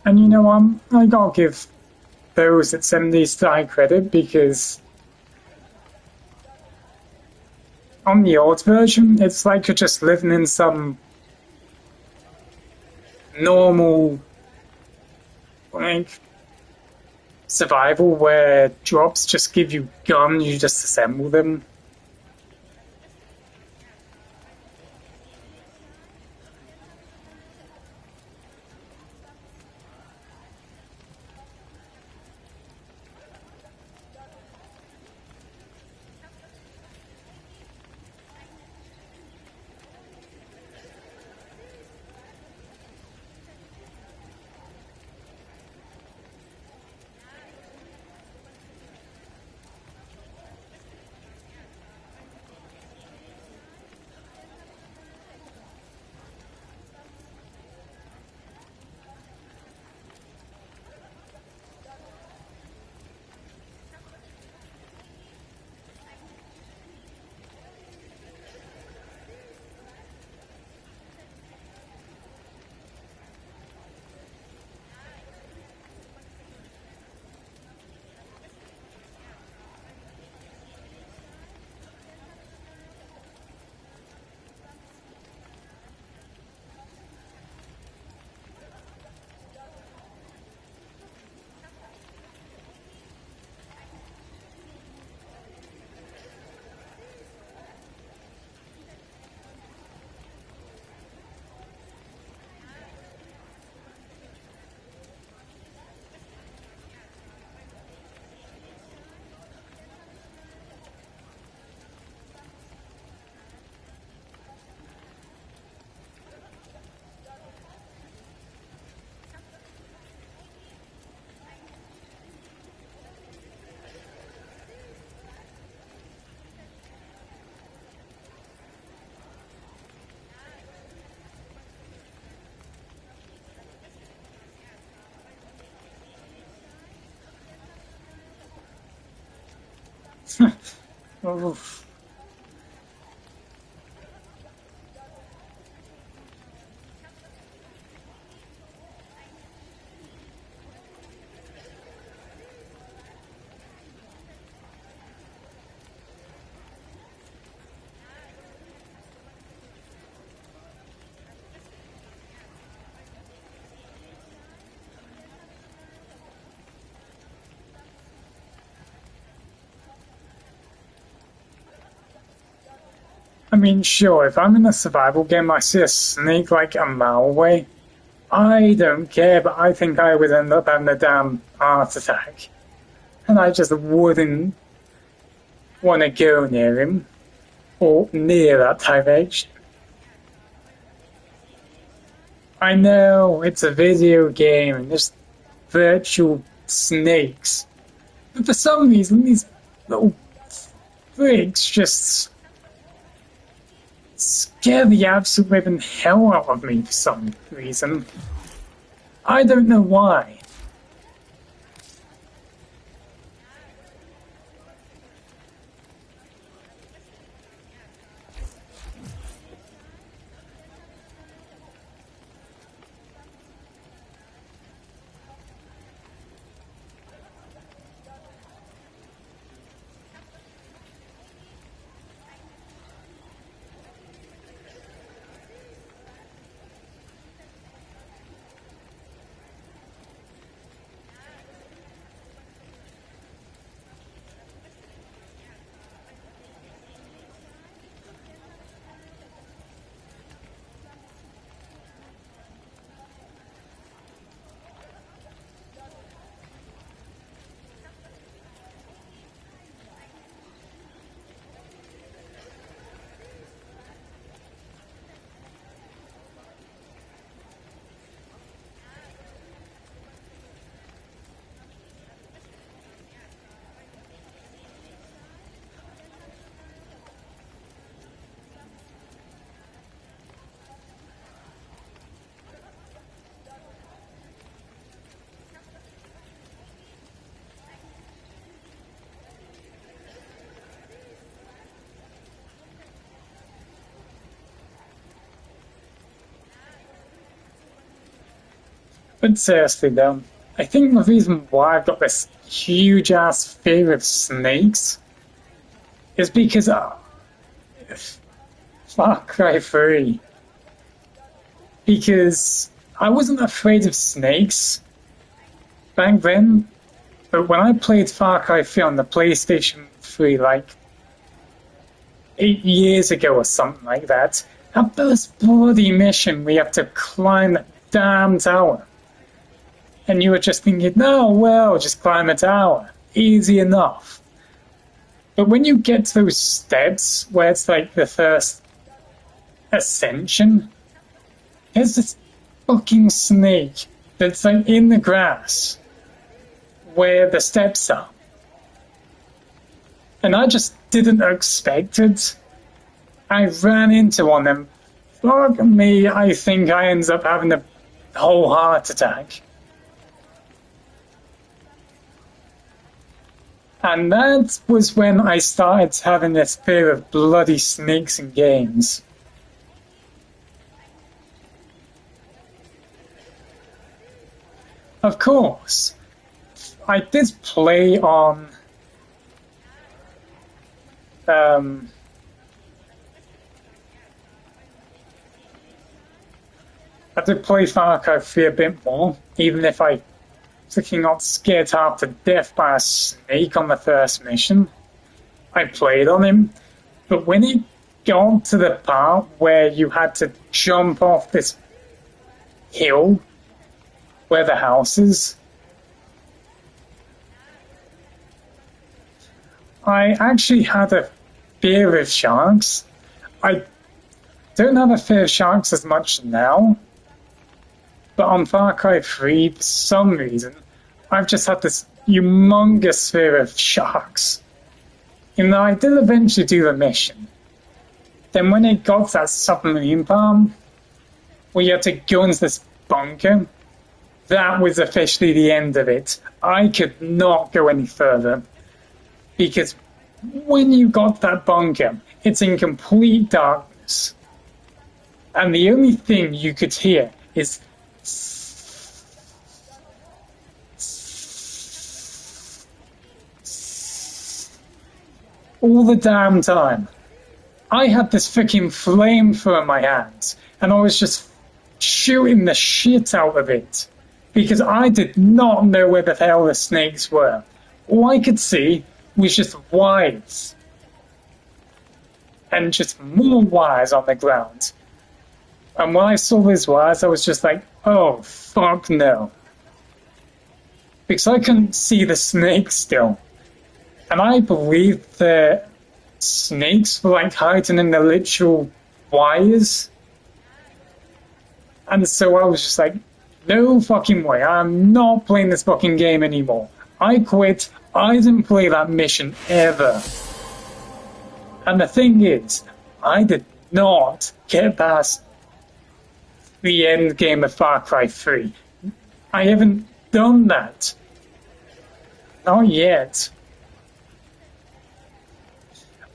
And you know, I gotta give those that send these die credit because on the old version, it's like you're just living in some normal, like, survival where drops just give you guns, you just assemble them. Oof. I mean, sure, if I'm in a survival game, I see a snake like a mile away. I don't care, but I think I would end up having a damn heart attack. And I just wouldn't want to go near him, or near that direction. I know, it's a video game, and there's virtual snakes. But for some reason, these little freaks just scare the absolute living hell out of me for some reason. I don't know why. But seriously though, I think the reason why I've got this huge ass fear of snakes is because Far Cry 3. Because I wasn't afraid of snakes back then, but when I played Far Cry 3 on the PlayStation 3 like 8 years ago or something like that, first bloody mission we have to climb that damn tower. And you were just thinking, no, well, just climb a tower. Easy enough. But when you get to those steps, where it's like the first ascension, there's this fucking snake that's like in the grass where the steps are. And I just didn't expect it. I ran into one and fuck me, I think I ended up having a whole heart attack. And that was when I started having this fear of bloody snakes in games. Of course, I did play on I did play Far Cry 3 a bit more, even if I freaking got scared half to death by a snake on the first mission. I played on him, but when it got to the part where you had to jump off this hill where the house is, I actually had a fear of sharks. I don't have a fear of sharks as much now, but on Far Cry 3, for some reason, I've just had this humongous fear of sharks. Even though I did eventually do the mission. Then when it got to that submarine farm, where you had to go into this bunker, that was officially the end of it. I could not go any further. Because when you got that bunker, it's in complete darkness. And the only thing you could hear is all the damn time. I had this freaking flamethrower in my hands, and I was just shooting the shit out of it, because I did not know where the hell the snakes were. All I could see was just wires, and just more wires on the ground. And when I saw these wires, I was just like, oh, fuck no. Because I couldn't see the snakes still. And I believe the snakes were like hiding in the literal wires. And so I was just like, no fucking way, I'm not playing this fucking game anymore. I quit. I didn't play that mission ever. And the thing is, I did not get past the end game of Far Cry 3. I haven't done that. Not yet.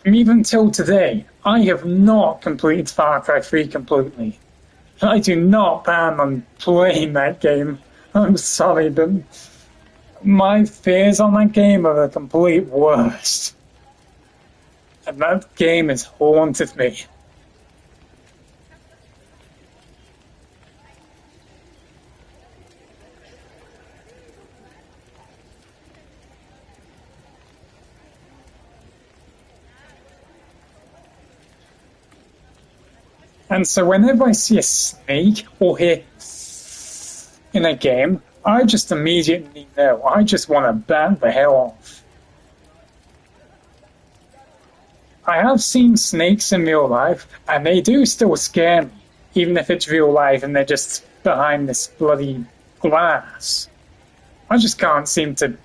And even till today, I have not completed Far Cry 3 completely. I do not plan on playing that game. I'm sorry, but my fears on that game are the complete worst. And that game has haunted me. And so whenever I see a snake or hear in a game, I just immediately know. I just want to bat the hell off. I have seen snakes in real life, and they do still scare me, even if it's real life and they're just behind this bloody glass. I just can't seem to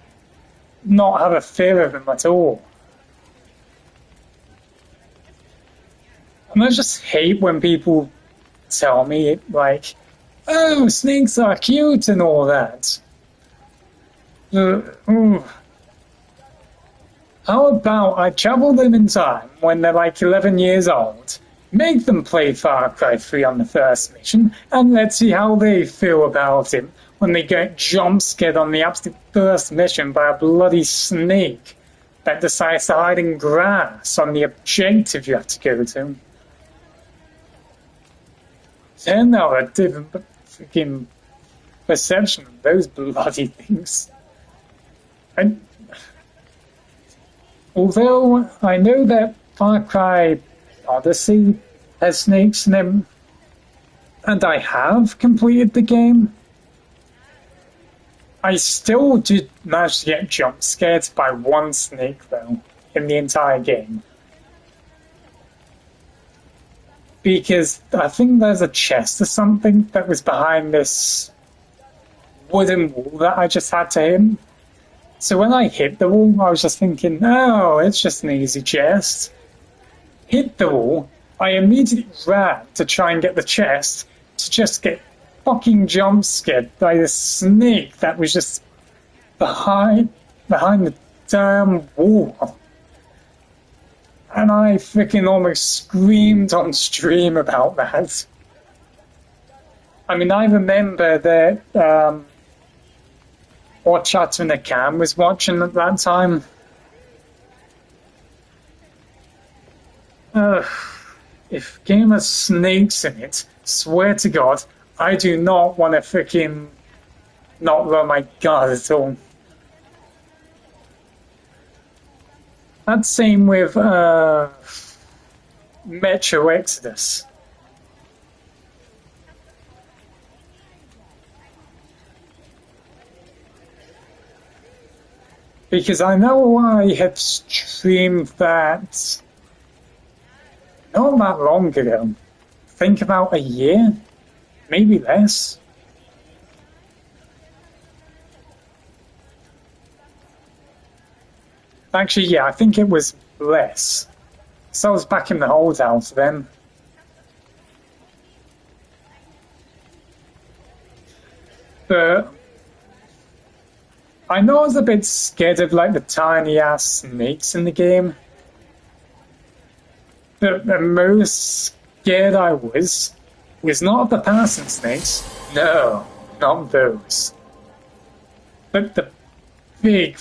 not have a fear of them at all. And I just hate when people tell me, like, oh, snakes are cute and all that. How about I travel them in time when they're like 11 years old, make them play Far Cry 3 on the first mission, and let's see how they feel about it when they get jump scared on the absolute first mission by a bloody snake that decides to hide in grass on the objective you have to go to. Then they'll have a different freaking perception of those bloody things. And although I know that Far Cry Odyssey has snakes in them, and I have completed the game, I still did manage to get jump scared by one snake though in the entire game. Because I think there's a chest or something that was behind this wooden wall that I just had to hit. So when I hit the wall, I was just thinking, oh, it's just an easy chest. Hit the wall, I immediately ran to try and get the chest to just get fucking jump scared by this snake that was just behind the damn wall. And I freaking almost screamed on stream about that. I mean, I remember that What Chatter in the Cam was watching at that time. If game has snakes in it, swear to God, I do not want to freaking not lower my guard at all. That's same with Metro Exodus. Because I know I had streamed that not that long ago. Think about a year, maybe less. Actually, yeah, I think it was less. So I was back in the holdout then. But I know I was a bit scared of like the tiny ass snakes in the game, The most scared I was not of the passing snakes. No, not those. But the big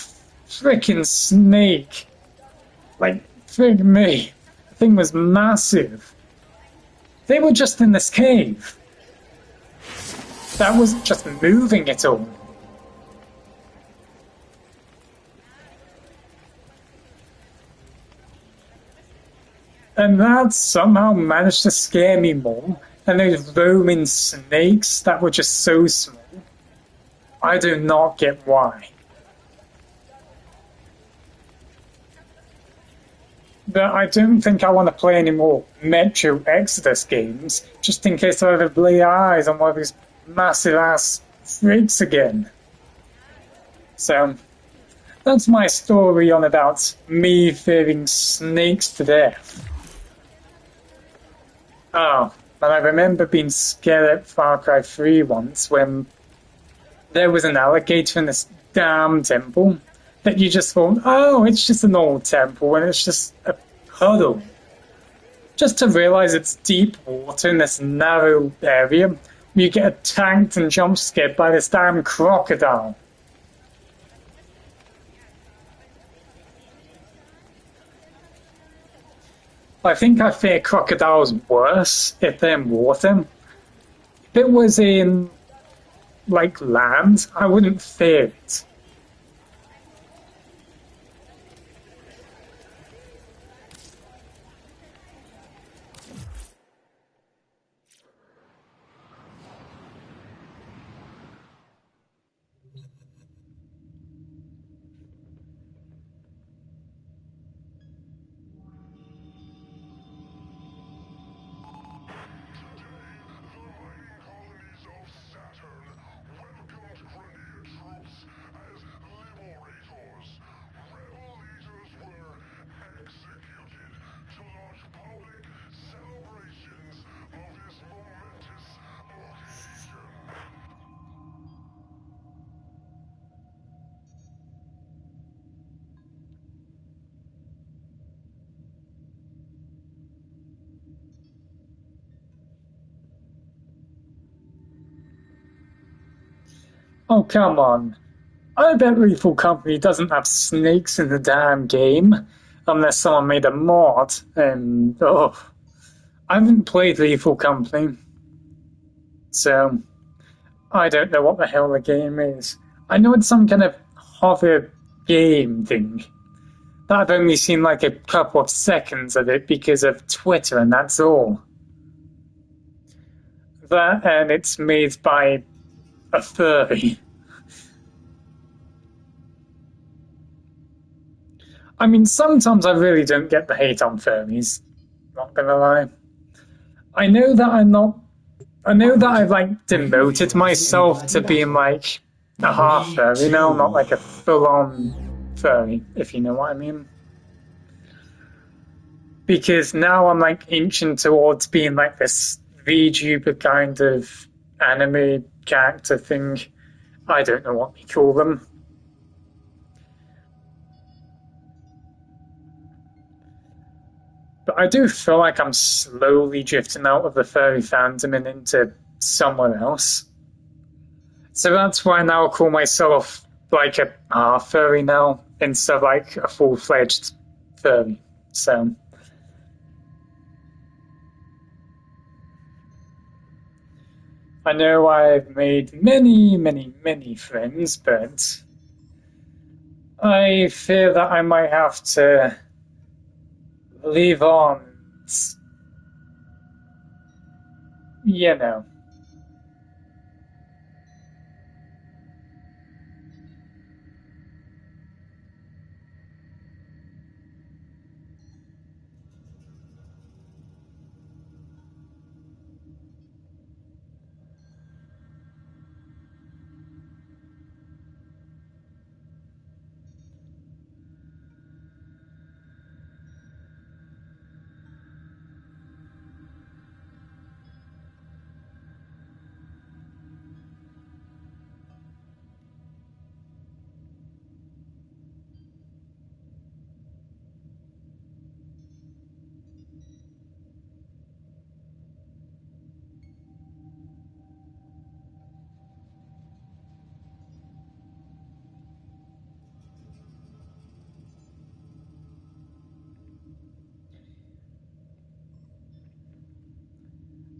freaking snake. Like, frig me. The thing was massive. They were just in this cave. That wasn't just moving at all. And that somehow managed to scare me more than those roaming snakes that were just so small. I do not get why. But I don't think I want to play any more Metro Exodus games, just in case I ever lay eyes on one of these massive ass freaks again. So, that's my story on about me fearing snakes to death. Oh, and I remember being scared at Far Cry 3 once when there was an alligator in this damn temple that you just thought, oh, it's just an old temple and it's just a puddle. Just to realize it's deep water in this narrow area, you get attacked and jump scared by this damn crocodile. I think I fear crocodiles worse if they're in water. If it was in, like, land, I wouldn't fear it. Oh, come on. I bet Lethal Company doesn't have snakes in the damn game, unless someone made a mod, and, oh, I haven't played Lethal Company, so I don't know what the hell the game is. I know it's some kind of horror game thing, but I've only seen like a couple of seconds of it because of Twitter, and that's all. That, and it's made by a furry. I mean, sometimes I really don't get the hate on furries, not gonna lie. I know that I've like demoted myself to being like a half furry now, not like a full-on furry, if you know what I mean. Because now I'm like inching towards being like this VTuber kind of anime character thing. I don't know what we call them. But I do feel like I'm slowly drifting out of the furry fandom and into someone else. So that's why now I call myself like a half furry now, instead of like a full-fledged furry. So I know I've made many, many, many friends, but I fear that I might have to leave on, you know.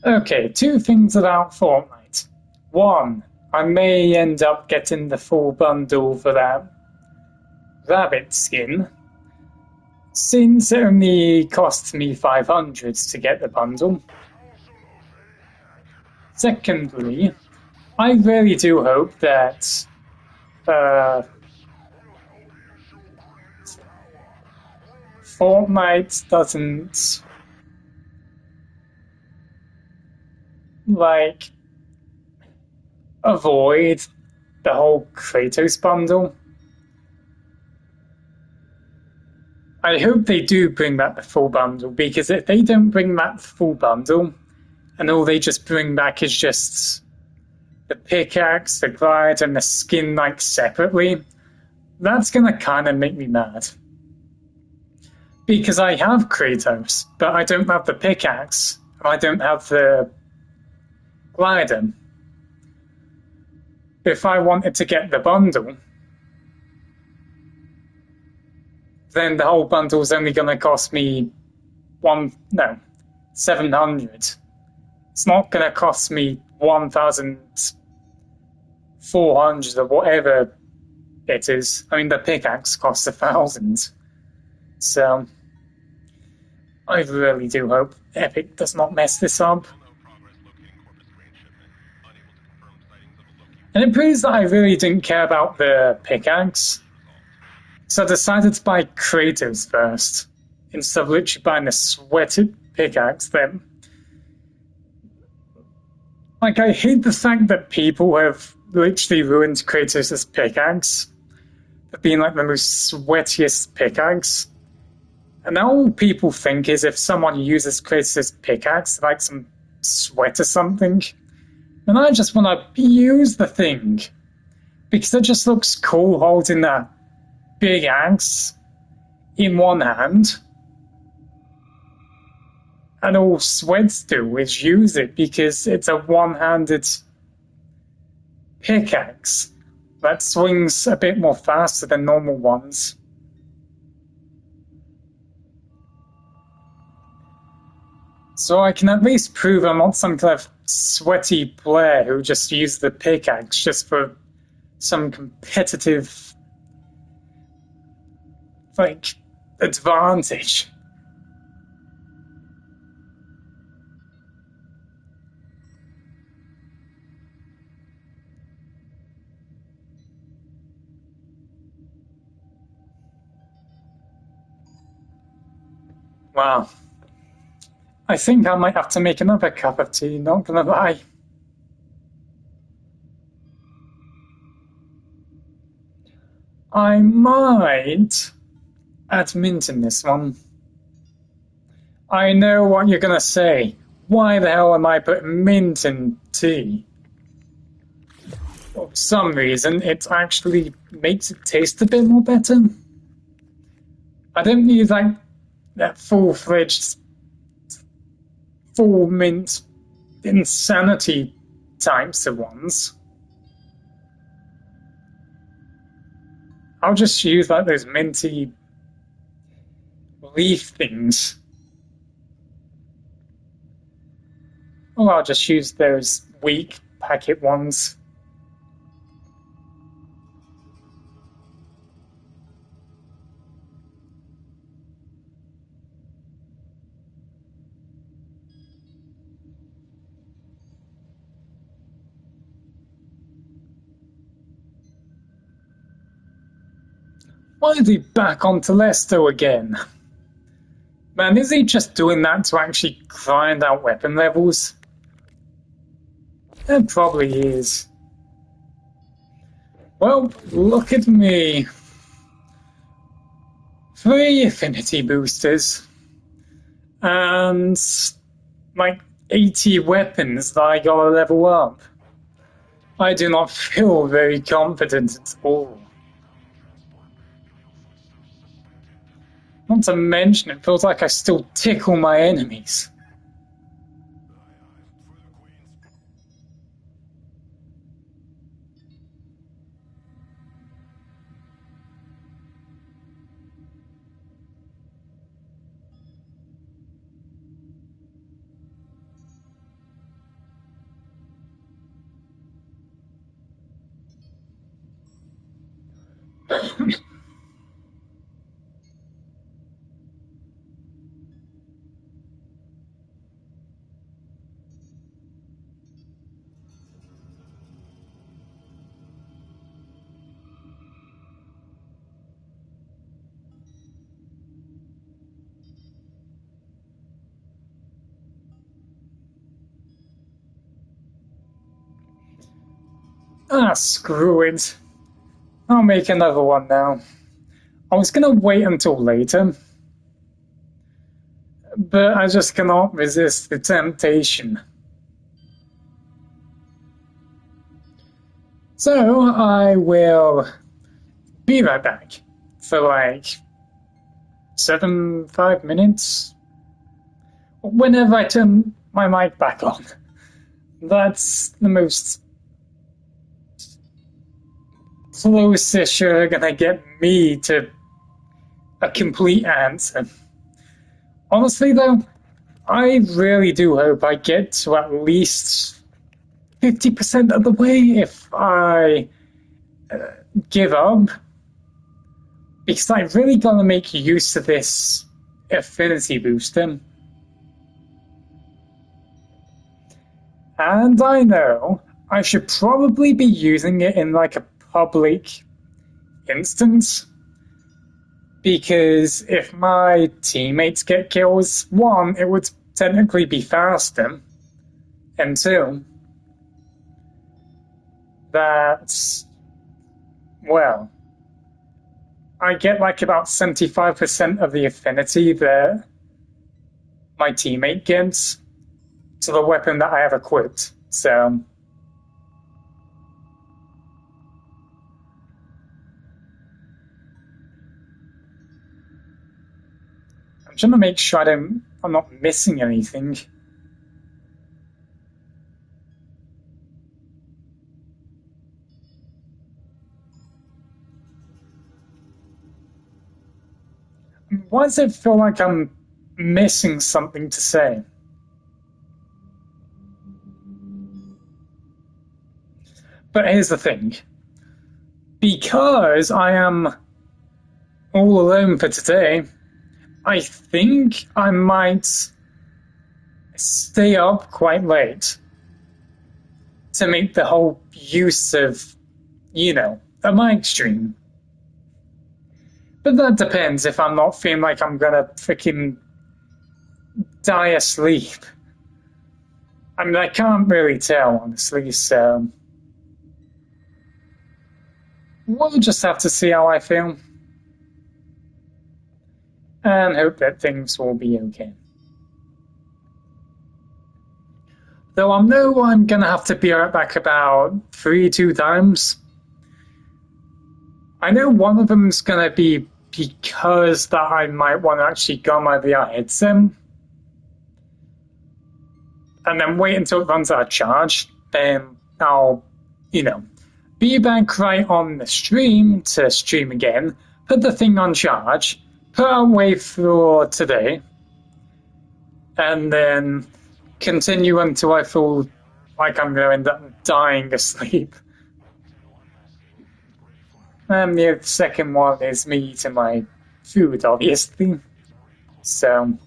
Okay, two things about Fortnite. One, I may end up getting the full bundle for that rabbit skin, since it only costs me 500 to get the bundle. Secondly, I really do hope that Fortnite doesn't like avoid the whole Kratos bundle. I hope they do bring back the full bundle, because if they don't bring back the full bundle and all they just bring back is just the pickaxe, the glide, and the skin like separately, that's gonna kind of make me mad. Because I have Kratos, but I don't have the pickaxe, and I don't have the glider. If I wanted to get the bundle, then the whole bundle's only gonna cost me 700. It's not gonna cost me 1,400 or whatever it is. I mean, the pickaxe costs 1,000. So, I really do hope Epic does not mess this up. And it proves that I really didn't care about the pickaxe. So I decided to buy Kratos first, instead of literally buying a sweated pickaxe then. Like, I hate the fact that people have literally ruined Kratos' pickaxe for being like the most sweatiest pickaxe. And now all people think is if someone uses Kratos' pickaxe like some sweat or something, and I just want to use the thing because it just looks cool holding that big axe in one hand, and all sweats do is use it because it's a one-handed pickaxe that swings a bit more faster than normal ones. So I can at least prove I'm not some kind of sweaty player who just used the pickaxe just for some competitive, like, advantage. Wow. I think I might have to make another cup of tea, not gonna lie. I might add mint in this one. I know what you're gonna say. Why the hell am I putting mint in tea? For some reason, it actually makes it taste a bit more better. I don't need like that full-fledged, full mint insanity types of ones. I'll just use like those minty leaf things. Or I'll just use those weak packet ones. Why is he back on Telesto again? Man, is he just doing that to actually grind out weapon levels? It probably is. Well, look at me. 3 affinity boosters. And like 80 weapons that I gotta level up. I do not feel very confident at all. Not to mention, it feels like I still tickle my enemies. Ah, screw it. I'll make another one now. I was gonna wait until later, but I just cannot resist the temptation. So I will be right back for like 5 minutes. Whenever I turn my mic back on. That's the most closest you're gonna get me to a complete answer. Honestly though, I really do hope I get to at least 50% of the way if I give up. Because I really gotta make use of this affinity booster. And I know I should probably be using it in like a public instance. Because if my teammates get kills, 1, it would technically be faster. And 2, that's, well, I get like about 75% of the affinity that my teammate gets to the weapon that I have equipped. So I'm trying to make sure I'm not missing anything. Why does it feel like I'm missing something to say? But here's the thing. Because I am all alone for today, I think I might stay up quite late to make the whole use of, a mic stream. But that depends if I'm not feeling like I'm gonna freaking die asleep. I mean, I can't really tell, honestly, so we'll just have to see how I feel. And hope that things will be okay. Though I know I'm gonna have to be right back about 2 times. I know one of them's gonna be because that I might want to actually go on my VR headset. And then wait until it runs out of charge. Then I'll, be back right on the stream to stream again, put the thing on charge, put out wait for today, and then continue until I feel like I'm going to end up dying asleep. And the second one is me eating my food, obviously. So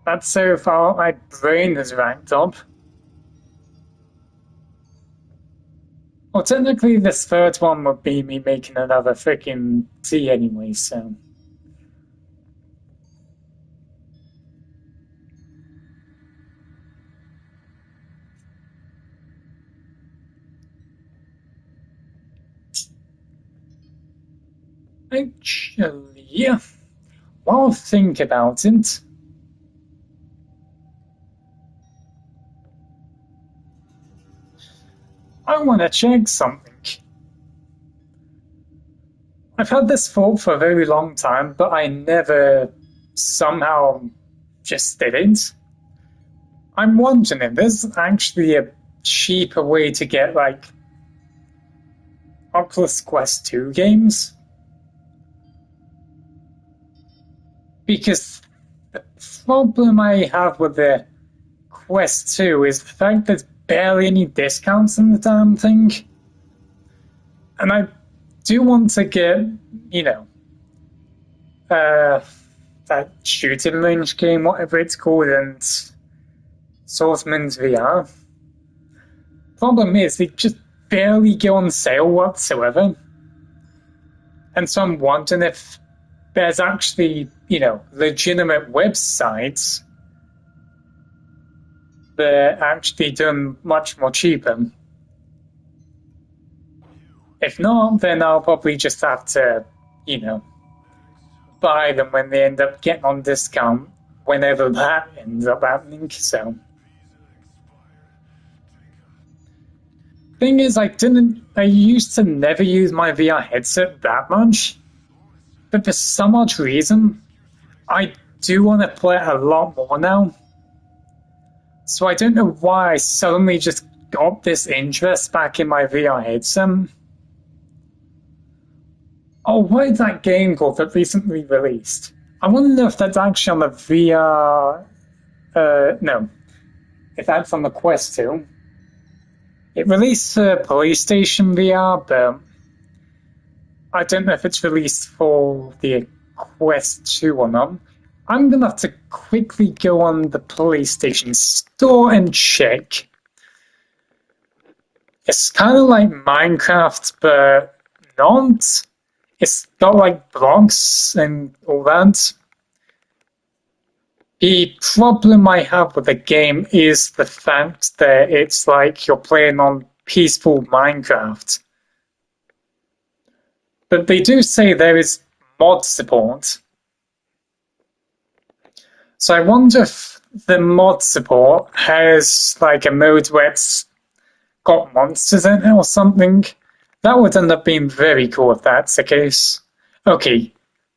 that's so far my brain has ranked up. Well, technically this third one would be me making another freaking tea anyway, so. Actually, while I think about it, I want to check something. I've had this thought for a very long time, but I never somehow just didn't. I'm wondering if there's actually a cheaper way to get, like, Oculus Quest 2 games. Because the problem I have with the Quest 2 is the fact there's barely any discounts on the damn thing. And I do want to get, you know, that shooting range game, whatever it's called, and Swordsman's VR. Problem is, they just barely go on sale whatsoever. And so I'm wondering if there's actually, you know, legitimate websites that are actually done much more cheaper. If not, then I'll probably just have to, you know, buy them when they end up getting on discount, whenever that ends up happening. So, thing is, I used to never use my VR headset that much, but for some odd reason, I do want to play it a lot more now. So I don't know why I suddenly just got this interest back in my VR headset. Oh, what is that game called that recently released? I want to know if that's actually on the VR... no. If that's on the Quest 2. It released for PlayStation VR, but I don't know if it's released for the Quest 2 or not. I'm going to have to quickly go on the PlayStation Store and check. It's kind of like Minecraft, but not. It's got like blocks and all that. The problem I have with the game is the fact that it's like you're playing on peaceful Minecraft. But they do say there is mod support. So I wonder if the mod support has like a mode where it's got monsters in it or something. That would end up being very cool if that's the case. Okay,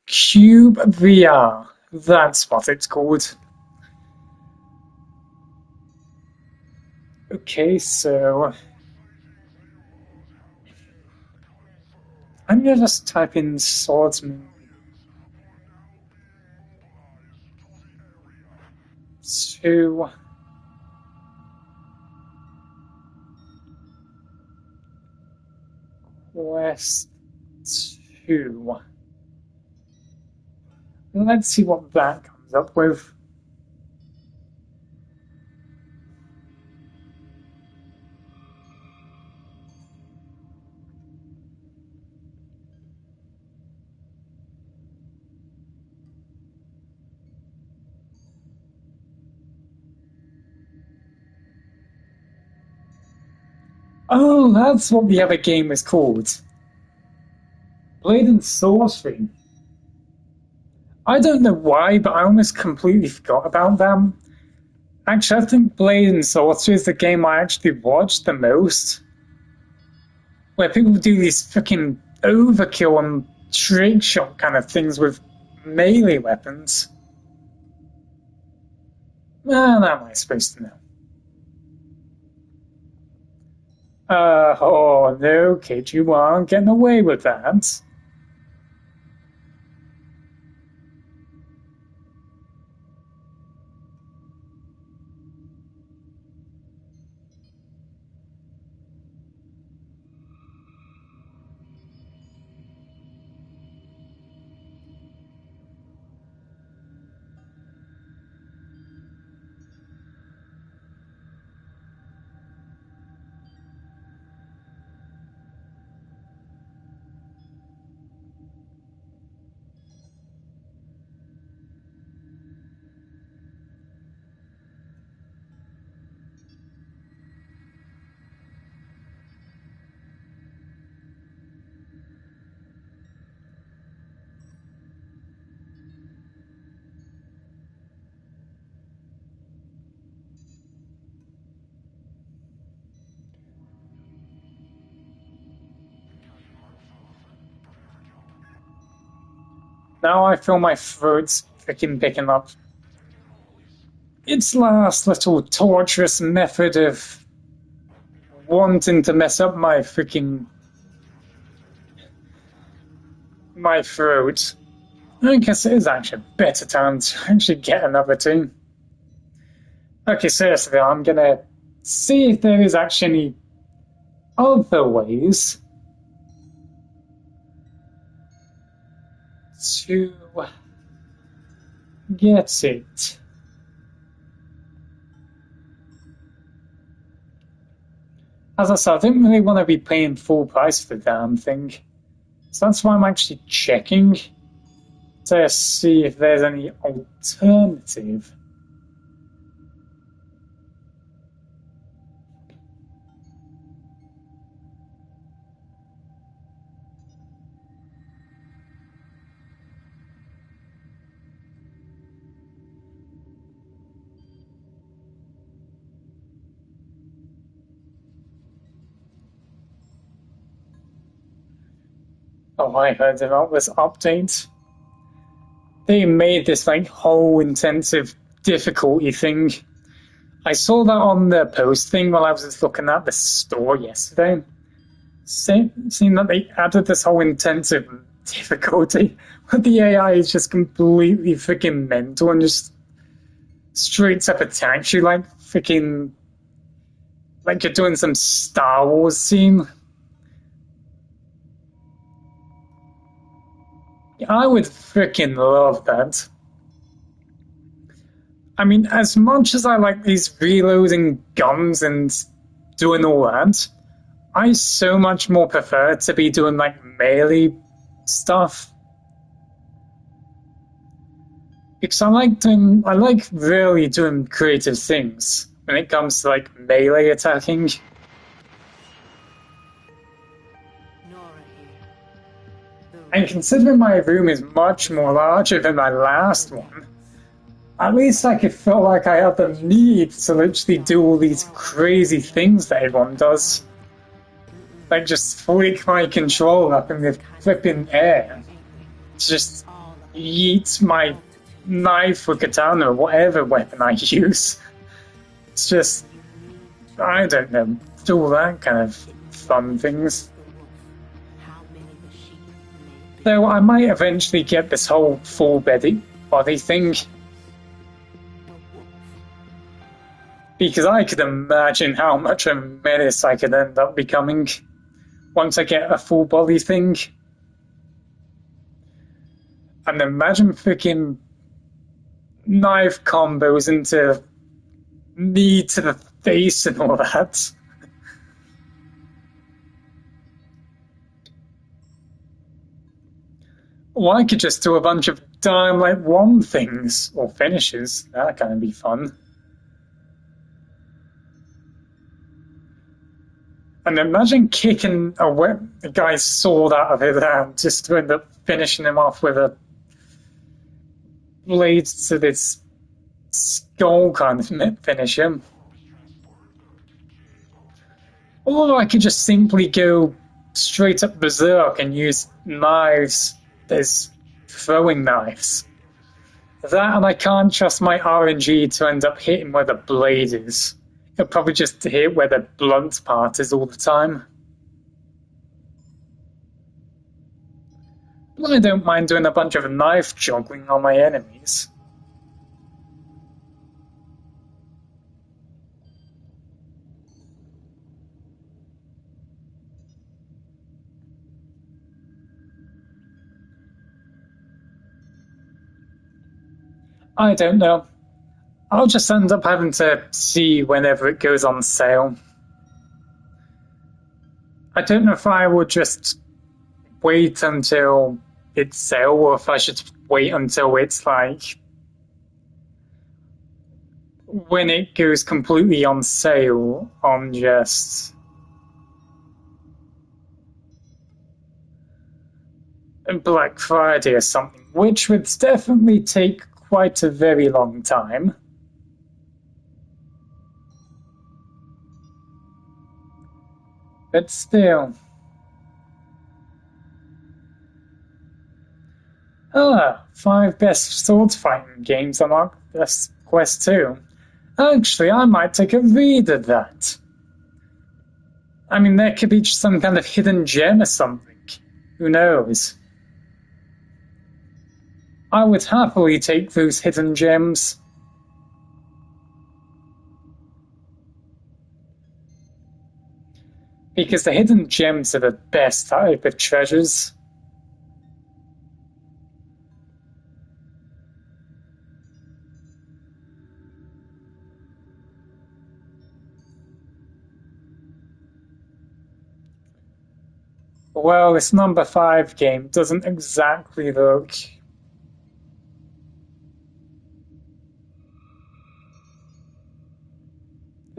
Cube VR. That's what it's called. Okay, so I'm gonna just type in Swordsman 2 Quest 2. Let's see what that comes up with. Oh, that's what the other game is called. Blade and Sorcery. I don't know why, but I almost completely forgot about them. Actually, I think Blade and Sorcery is the game I actually watched the most. Where people do these freaking overkill and trick shot kind of things with melee weapons. Well, how am I supposed to know? Oh no, kid, you aren't getting away with that. Now I feel my throat's freaking picking up. Its last little torturous method of wanting to mess up my freaking... my throat. I guess it is actually a better time to actually get another two. Okay, seriously, I'm gonna see if there is actually any other ways to get it. As I said, I didn't really want to be paying full price for the damn thing. So that's why I'm actually checking to see if there's any alternative. Oh, I heard about this update. They made this like whole intensive difficulty thing. I saw that on the post thing while I was just looking at the store yesterday. Seeing that they added this whole intensive difficulty, but the AI is just completely freaking mental and just straight up attacks you like freaking like you're doing some Star Wars scene. I would freaking love that. I mean, as much as I like these reloading guns and doing all that, I so much more prefer to be doing like melee stuff. Because I like really doing creative things when it comes to like melee attacking. And considering my room is much more larger than my last one, at least I could feel like I had the need to literally do all these crazy things that everyone does. Like just flick my controller up in the flipping air. Just yeet my knife or katana or whatever weapon I use. It's just, I don't know, do all that kind of fun things. Though I might eventually get this whole full body thing. Because I could imagine how much a menace I could end up becoming once I get a full body thing. And imagine freaking knife combos into knee to the face and all that. Or I could just do a bunch of Dynamite 1 things, or finishes. That kind of be fun. And imagine kicking a guy's sword out of his hand just to end up finishing him off with a blade to this skull kind of finish him. Or I could just simply go straight up berserk and use knives. There's throwing knives. That, and I can't trust my RNG to end up hitting where the blade is. It'll probably just hit where the blunt part is all the time. But I don't mind doing a bunch of knife juggling on my enemies. I don't know. I'll just end up having to see whenever it goes on sale. I don't know if I would just wait until it's sale or if I should wait until it's like when it goes completely on sale on just Black Friday or something, which would definitely take quite a very long time. But still. 5 best sword fighting games on Quest 2. Actually, I might take a read of that. I mean, there could be just some kind of hidden gem or something. Who knows? I would happily take those hidden gems. Because the hidden gems are the best type of treasures. Well, this number 5 game doesn't exactly look...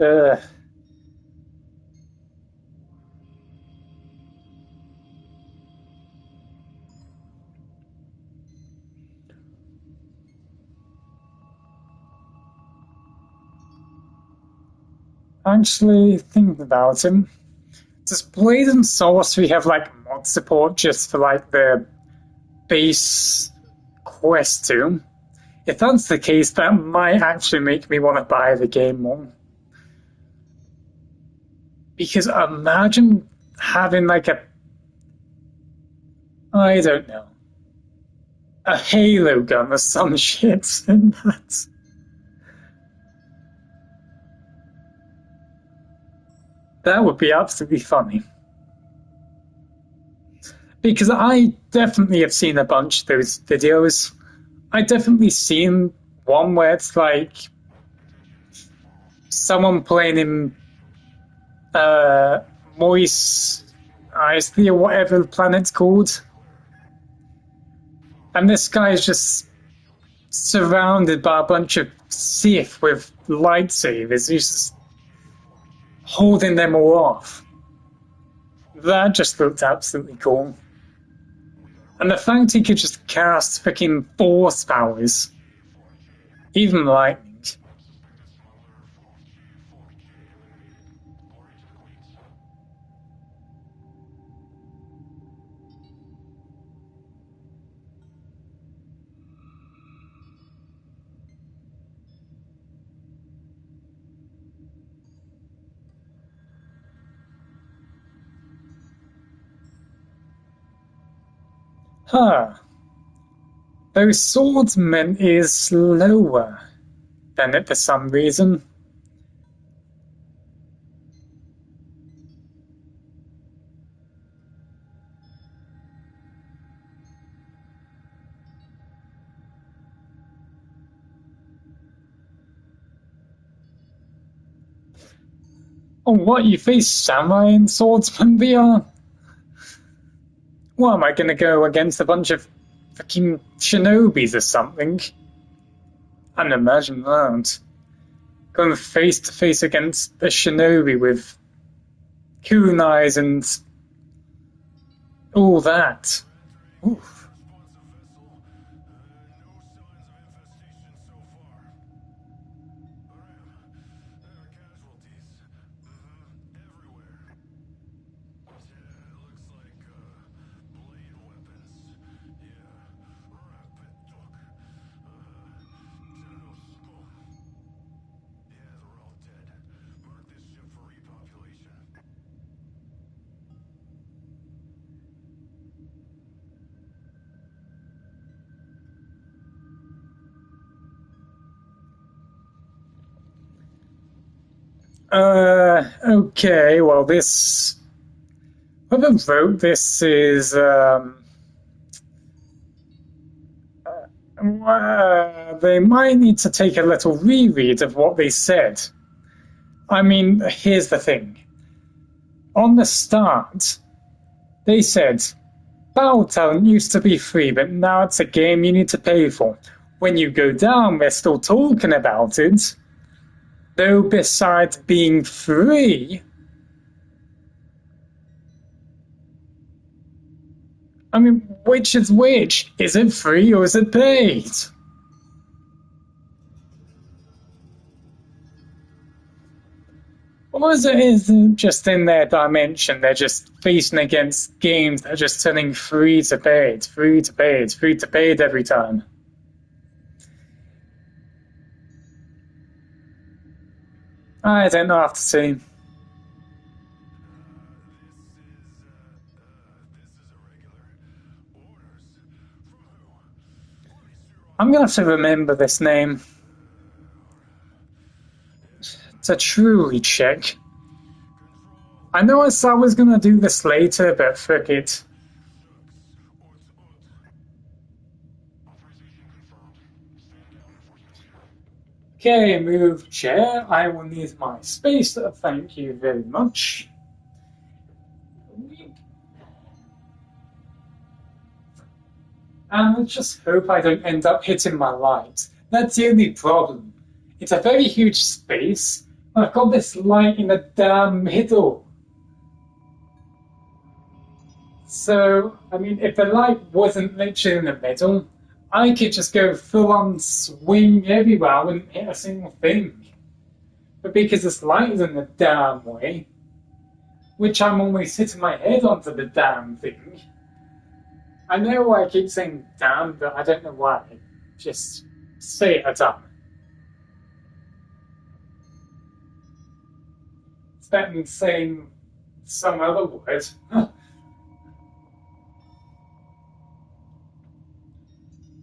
Ugh. Actually, thinking about him, does Blade and Sorcery have like mod support just for like the base quest too? If that's the case, that might actually make me want to buy the game more. Because imagine having like I don't know, a Halo gun or some shit in that. That would be absolutely funny. Because I definitely have seen a bunch of those videos. I definitely seen one where it's like someone playing in Moist Isley or whatever the planet's called. And this guy is just surrounded by a bunch of Sith with lightsabers. He's just holding them all off. That just looked absolutely cool. And the fact he could just cast freaking force powers, even lightning. Huh. Those swordsman is slower than it for some reason. Oh, what? You face samurai in swordsman VR? What, am I gonna go against a bunch of fucking shinobis or something? I can imagine that. Going face to face against a shinobi with kunais and all that. Oof. Okay, well this... Whoever wrote this is, they might need to take a little reread of what they said. I mean, here's the thing. On the start, they said, Battle Talent used to be free, but now it's a game you need to pay for. When you go down, they're still talking about it. Though besides being free, I mean, which is which? Is it free or is it paid? Or is it just in their dimension? They're just facing against games that are just turning free to paid, free to paid, free to paid every time. I don't know what to say. I'm gonna have to remember this name to truly check. I know I said I was gonna do this later, but fuck it. Okay, move chair. I will need my space. Thank you very much. And I just hope I don't end up hitting my light. That's the only problem. It's a very huge space, and I've got this light in the damn middle. So, I mean, if the light wasn't literally in the middle, I could just go full-on swing everywhere. I wouldn't hit a single thing. But because this light is in the damn way, which I'm always hitting my head onto the damn thing. I know I keep saying damn, but I don't know why. Just say it a time. It's better than saying some other word.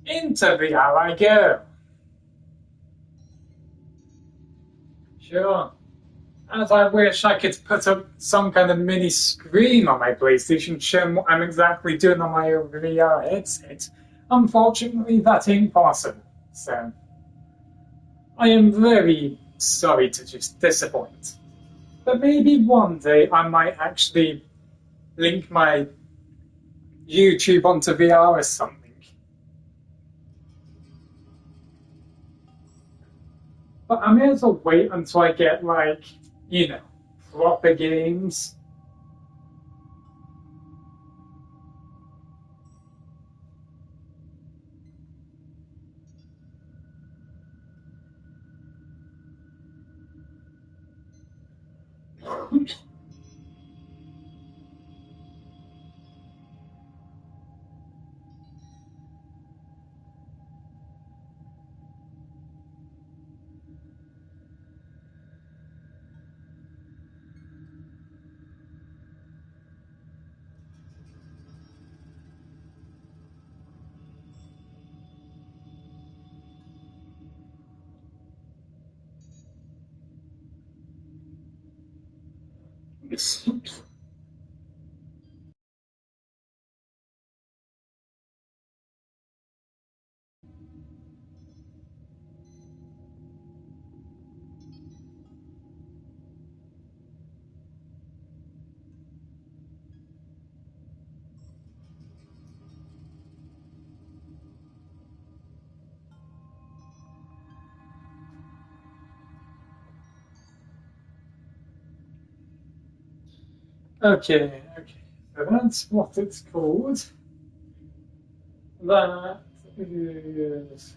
Into VR I go. Sure. As I wish I could put up some kind of mini screen on my PlayStation showing what I'm exactly doing on my VR headset. Unfortunately, that ain't possible. So, I am very sorry to just disappoint. But maybe one day I might actually link my YouTube onto VR or something. But I may as well wait until I get, like, you know, proper games. Okay, so that's what it's called. That is.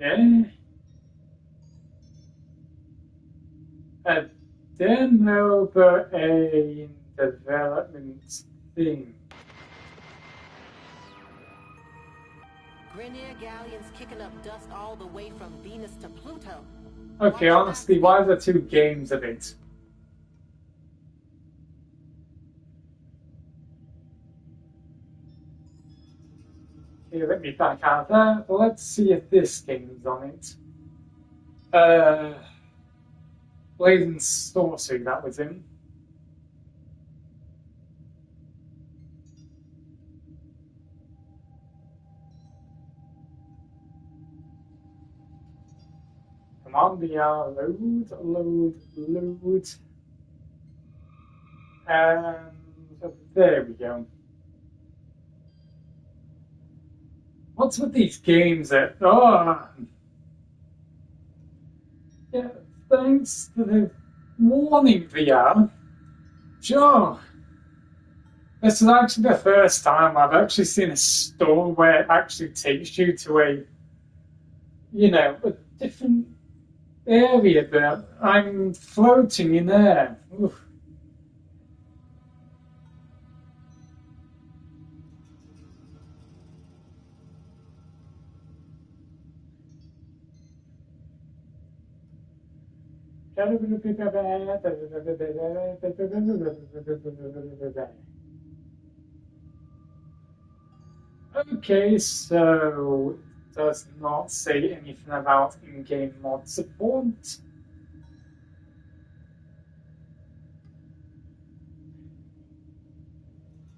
Yeah. A demo for a development thing. Grenier galleons kicking up dust all the way from Venus to Pluto. Okay, honestly, why are there two games of it? Okay, let me back out of that. Let's see if this game's on it. Blade and Sorcery, that was in. Come on, VR, load. And there we go. What's with these games that... Oh! Yeah, thanks to the warning VR. Sure. This is actually the first time I've actually seen a store where it actually takes you to a, you know, a different area there. I'm floating in air. Oof. Okay, so it does not say anything about in-game mod support.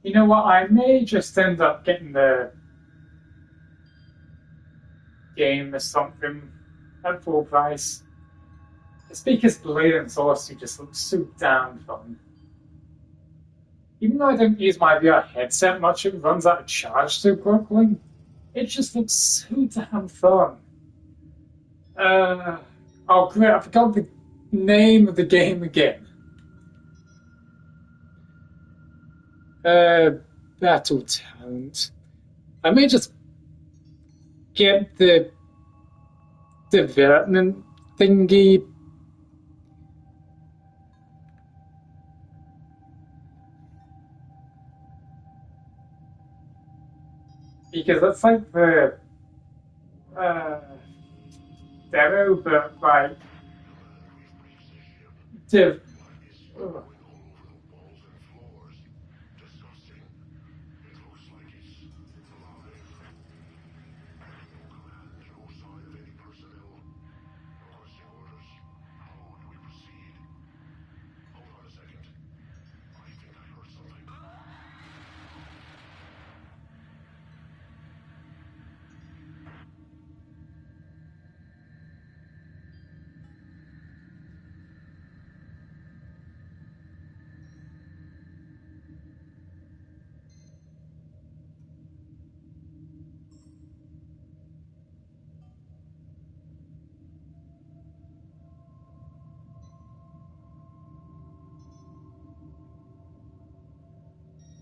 You know what, I may just end up getting the game or something at full price. It's because Blade and Sorcery just looks so damn fun. Even though I don't use my VR headset much, it runs out of charge so quickly. It just looks so damn fun. Oh great, I forgot the name of the game again. Battle Talent. I may just get the development thingy. Because it's like the demo, but like div. Ugh.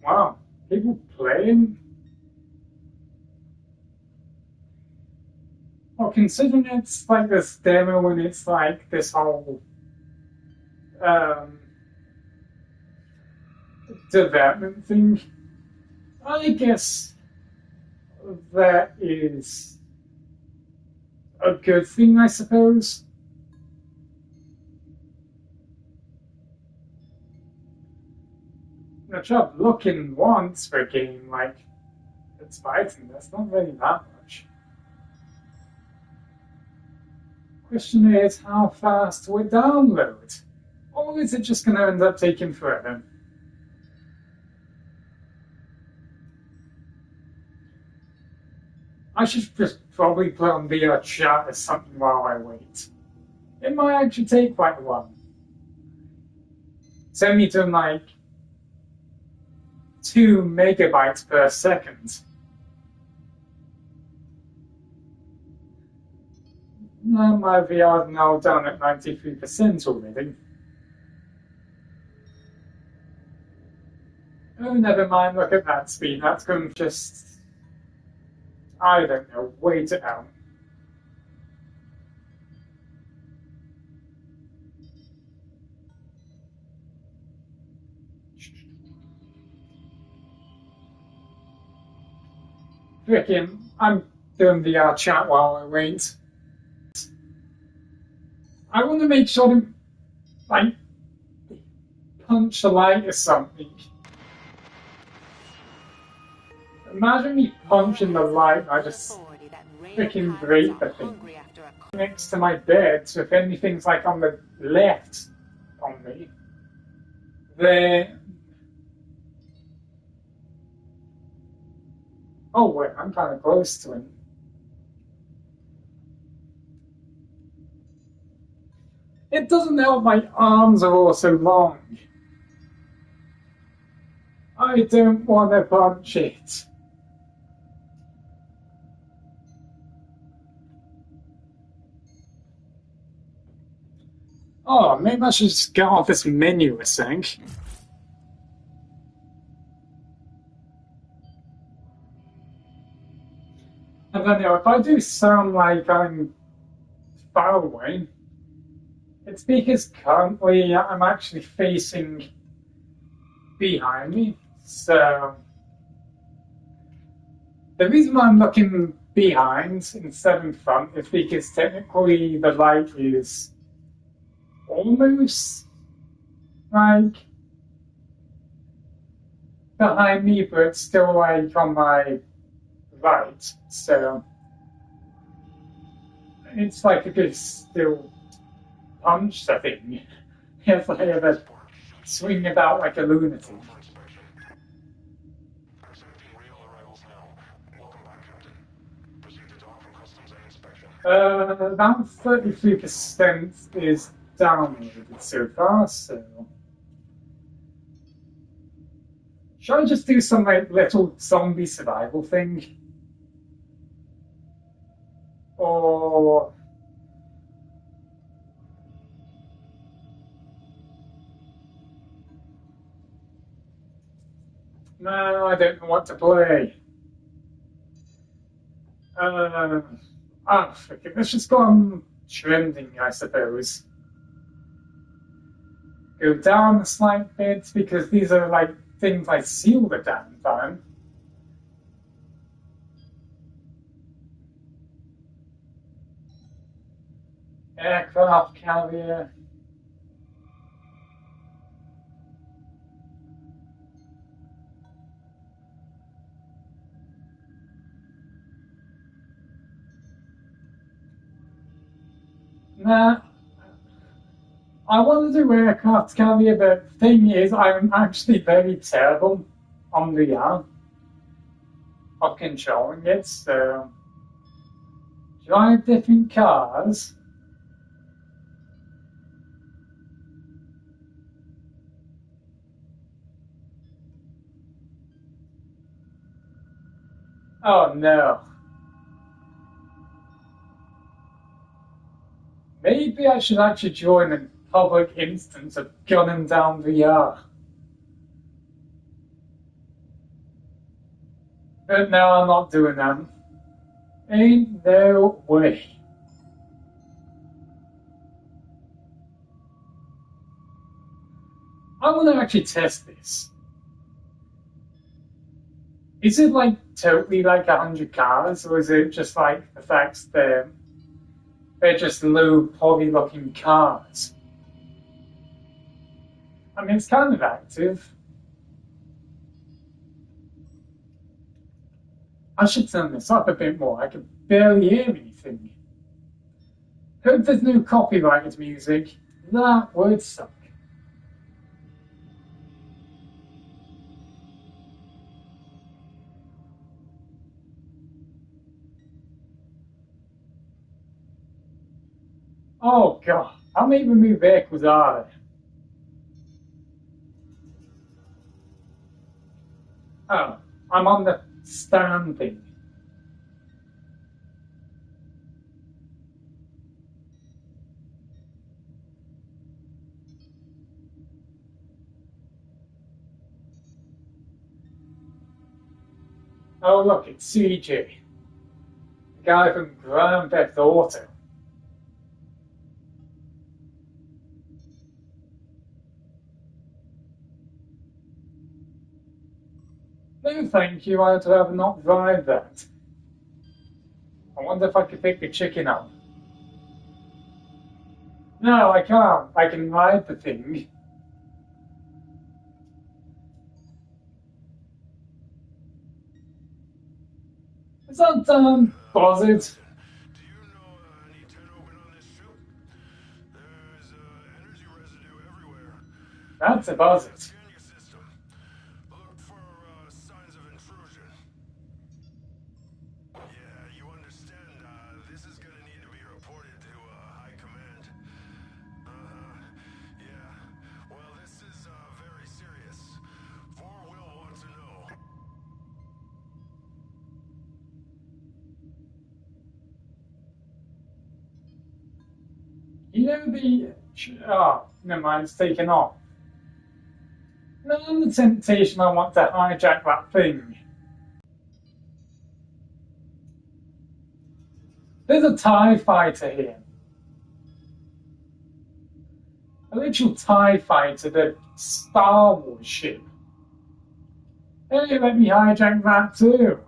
Wow, people playing? Well, considering it's like this demo and it's like this whole development thing, I guess that is a good thing, I suppose. I tried looking once for a game like it's fighting, that's not really that much. Question is, how fast will it download? Or is it just going to end up taking forever? I should just probably put on VR chat or something while I wait. It might actually take quite a while. It's only done like 2 megabytes per second. My VR is now down at 93% already. Oh, never mind, look at that speed. That's going to just, I don't know, wait it out. Frickin', I'm doing VR chat while I wait. I want to make sure to, like, punch a light or something. Imagine me punching the light and I just freaking break the thing. Next to my bed, so if anything's like on the left on me, then... Oh wait, I'm kind of close to him. It doesn't help my arms are all so long. I don't want to punch it. Oh, maybe I should just get off this menu or something. I don't know, if I do sound like I'm far away, it's because currently I'm actually facing behind me. So the reason why I'm looking behind instead of in front is because technically the light is almost like behind me, but still like on my right. So it's like a good still punch the thing if I ever swing about like a lunatic. About 33% is downloaded so far, so should I just do some like little zombie survival thing? Or no, I don't know what to play. Fuck it. Let's just go on trending, I suppose. Go down a slight bit because these are like things I see all the damn time. Aircraft carrier. Nah, I want to do aircraft carrier, but the thing is, I'm actually very terrible on the of controlling it, so drive different cars. Oh no. Maybe I should actually join a public instance of gunning down VR. But no, I'm not doing that. Ain't no way. I want to actually test this. Is it like totally like 100 cars, or is it just like the fact that they're just low poly looking cars? I mean, it's kind of active. I should turn this up a bit more. I can barely hear anything. Hope there's no copyrighted music. That would suck. Oh god, how many removed vehicles are there? Oh, I'm on the stand thing. Oh look, it's CJ. The guy from Grand Theft Auto. No thank you, I'd rather not ride that. I wonder if I could pick the chicken up. No, I can't. I can ride the thing. Is that buzzard? Do you know any tin open on this ship? There's energy residue everywhere. That's a buzzard. Scan your system. Look for signs of intrusion. Yeah, you understand. This is gonna need to be reported to high command. Yeah. Well, this is very serious. Four will want to know. You know the... Oh, never mind, it's taken off. No, the temptation I want to hijack that thing. There's a TIE fighter here. A literal TIE fighter, the Star Wars ship. Hey, let me hijack that too.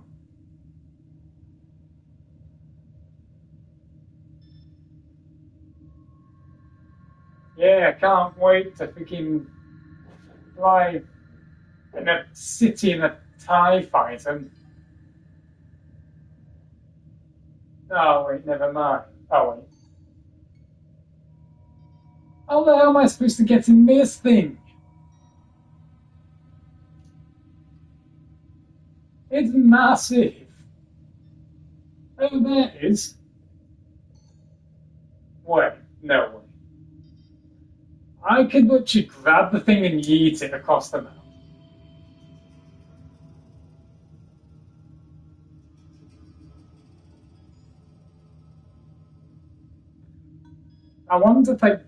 Yeah, say I can't wait to freaking fly in a city in a TIE fighter. Oh wait, never mind. Oh wait. How the hell am I supposed to get in this thing? It's massive. Oh, there it is. Wait, no way. I could literally grab the thing and yeet it across the map. I wonder if that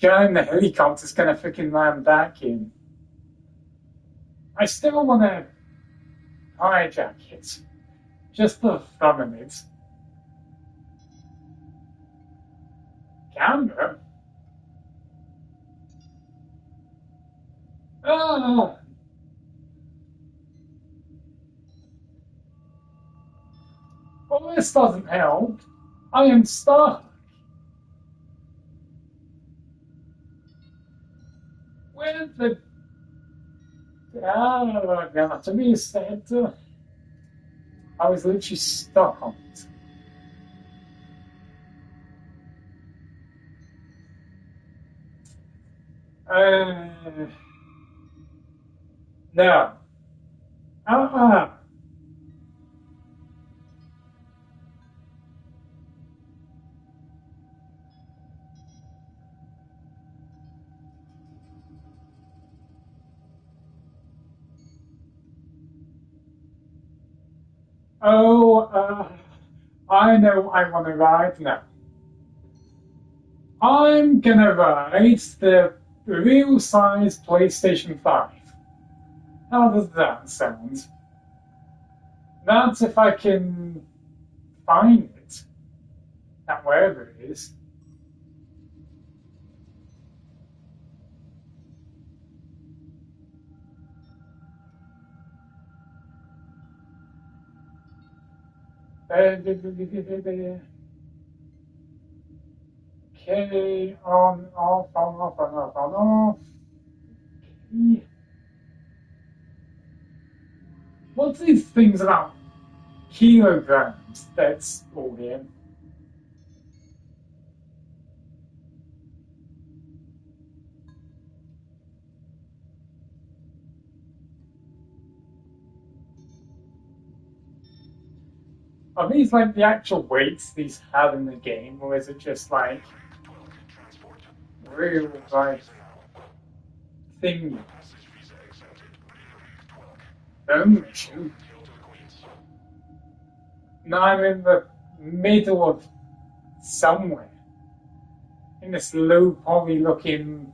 guy in the helicopter's gonna freaking land back in. I still wanna hijack it. Just for the fun of it. Camera? Ah! Well, this doesn't help. I am stuck. Where the... Ah, got to be said. I was literally stuck on it. No. Uh-uh. Oh, I know I want to ride now. I'm gonna ride the real-size PlayStation 5. How does that sound? That's if I can find it, at wherever it is. Okay, on, off, on, off, on, off, on, off. Okay. What's these things about kilograms? That's all here. Are these like the actual weights these have in the game, or is it just like real life thingy? Oh, shoot. No, I'm in the middle of somewhere. In this low poly looking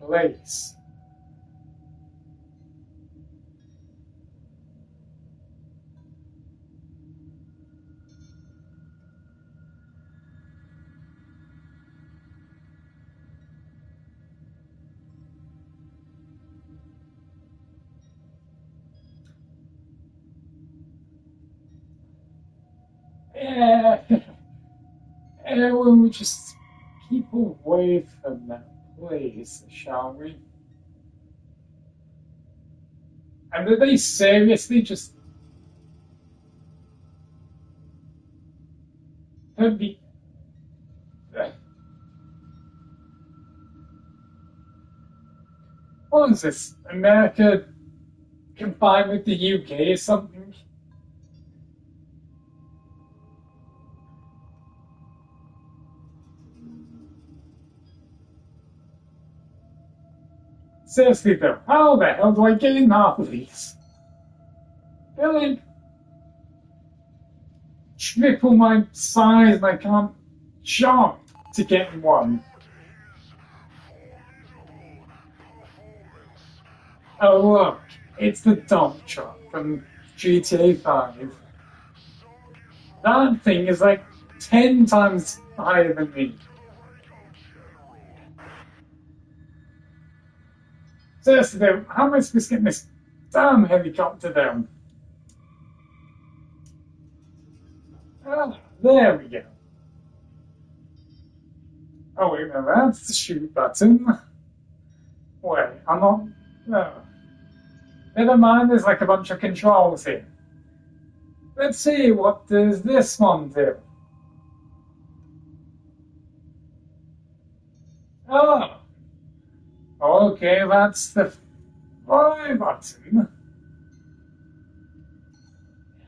place. Yeah, we'll just keep away from that place, shall we? And did they seriously just put the... What is this? America combined with the UK or something? Seriously though, how the hell do I get in half of these? They're like triple my size and I can't jump to get in one. Oh look, it's the dump truck from GTA 5. That thing is like 10 times higher than me. Seriously though, how am I supposed to get this damn helicopter down? Ah, there we go. Oh, wait a minute, that's the shoot button. Wait, I'm not... No. Never mind, there's like a bunch of controls here. Let's see, what does this one do? Oh! Okay, that's the fly button.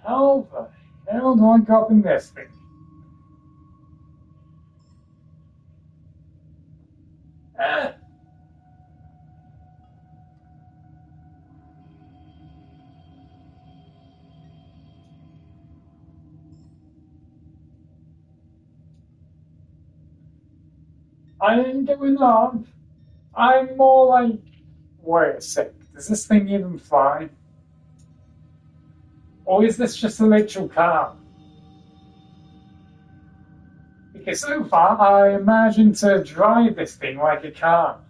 How the hell do I go up in this thing? Ah! I ain't going up. I'm more like... Wait a sec. Does this thing even fly? Or is this just a literal car? Because so far, I imagine to drive this thing like a car.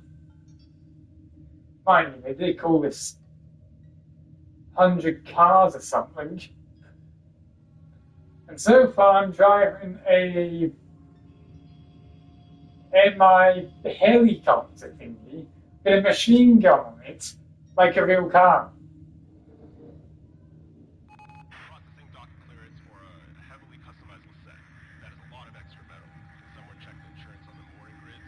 Mind you, they did call this 100 cars or something. And so far, I'm driving a helicopter thingy with a machine gun on it, like a real car. Processing dock clearance for a heavily customizable set. That is a lot of extra metal. Can someone check the insurance on the mooring grids?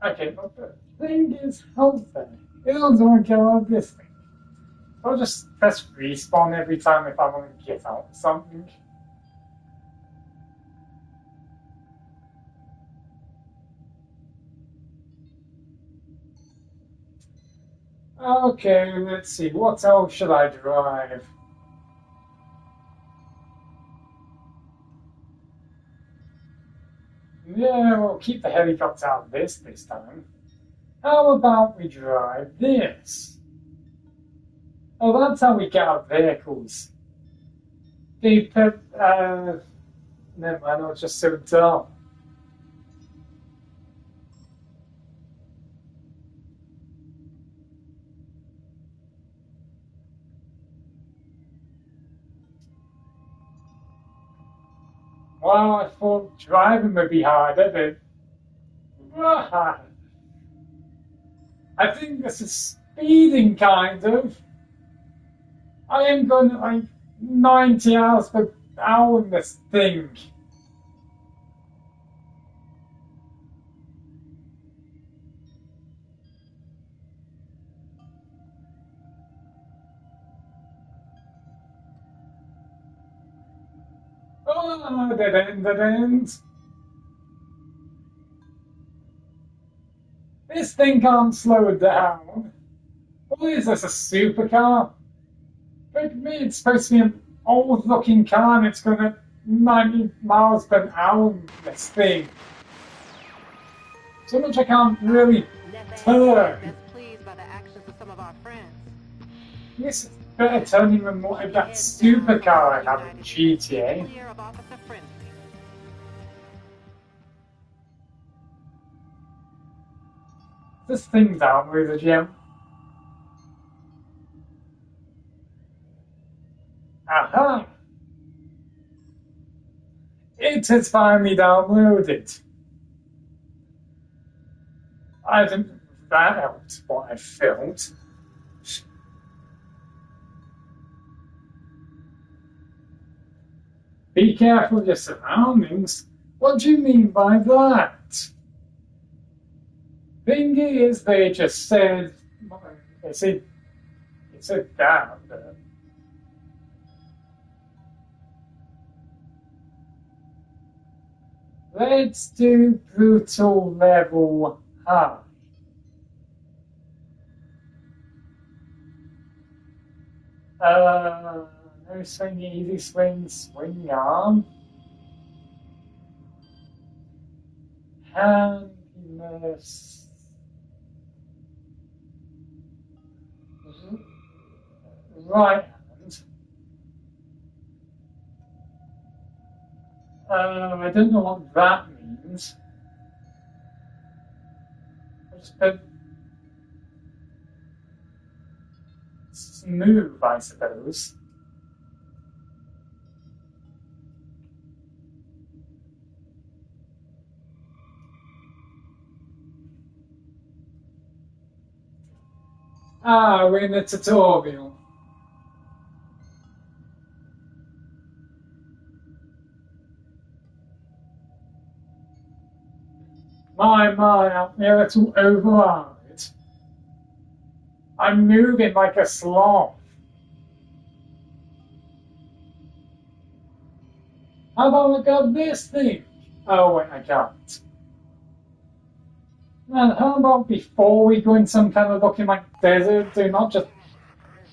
Okay, but the thing is healthy. It'll do go on this thing. I'll just press respawn every time if I want to get out of something. Okay, let's see. What else should I drive? Yeah, we'll keep the helicopter out of this time. How about we drive this? Oh, that's how we get our vehicles. They put, never mind, I was just so dumb. Well, I thought driving would be harder, but... I think this is speeding, kind of. I am going at like 90 hours per hour in this thing. Oh, dead end, dead end. This thing can't slow down. What is this, a supercar? Look at me, it's supposed to be an old-looking car and it's going at 90 miles per hour in this thing. So much I can't really turn. Best pleased by the actions of some of our friends. This is better turning than what of that supercar I have in GTA. Clear of Officer Friendly. This thing down with the gem. Aha! It has finally downloaded. I think that helped what I felt. Be careful of your surroundings. What do you mean by that? Thing is, they just said, it said down there. Let's do brutal level high. No swing, easy swing, swing arm. Handiness. Right hand. I don't know what that means. I'll just put move, I suppose. Ah, we're in the tutorial. My, out there, it's all override. I'm moving like a sloth. How about I got this thing? Oh, wait, I can't. Man, how about before we go in some kind of looking like desert, do not just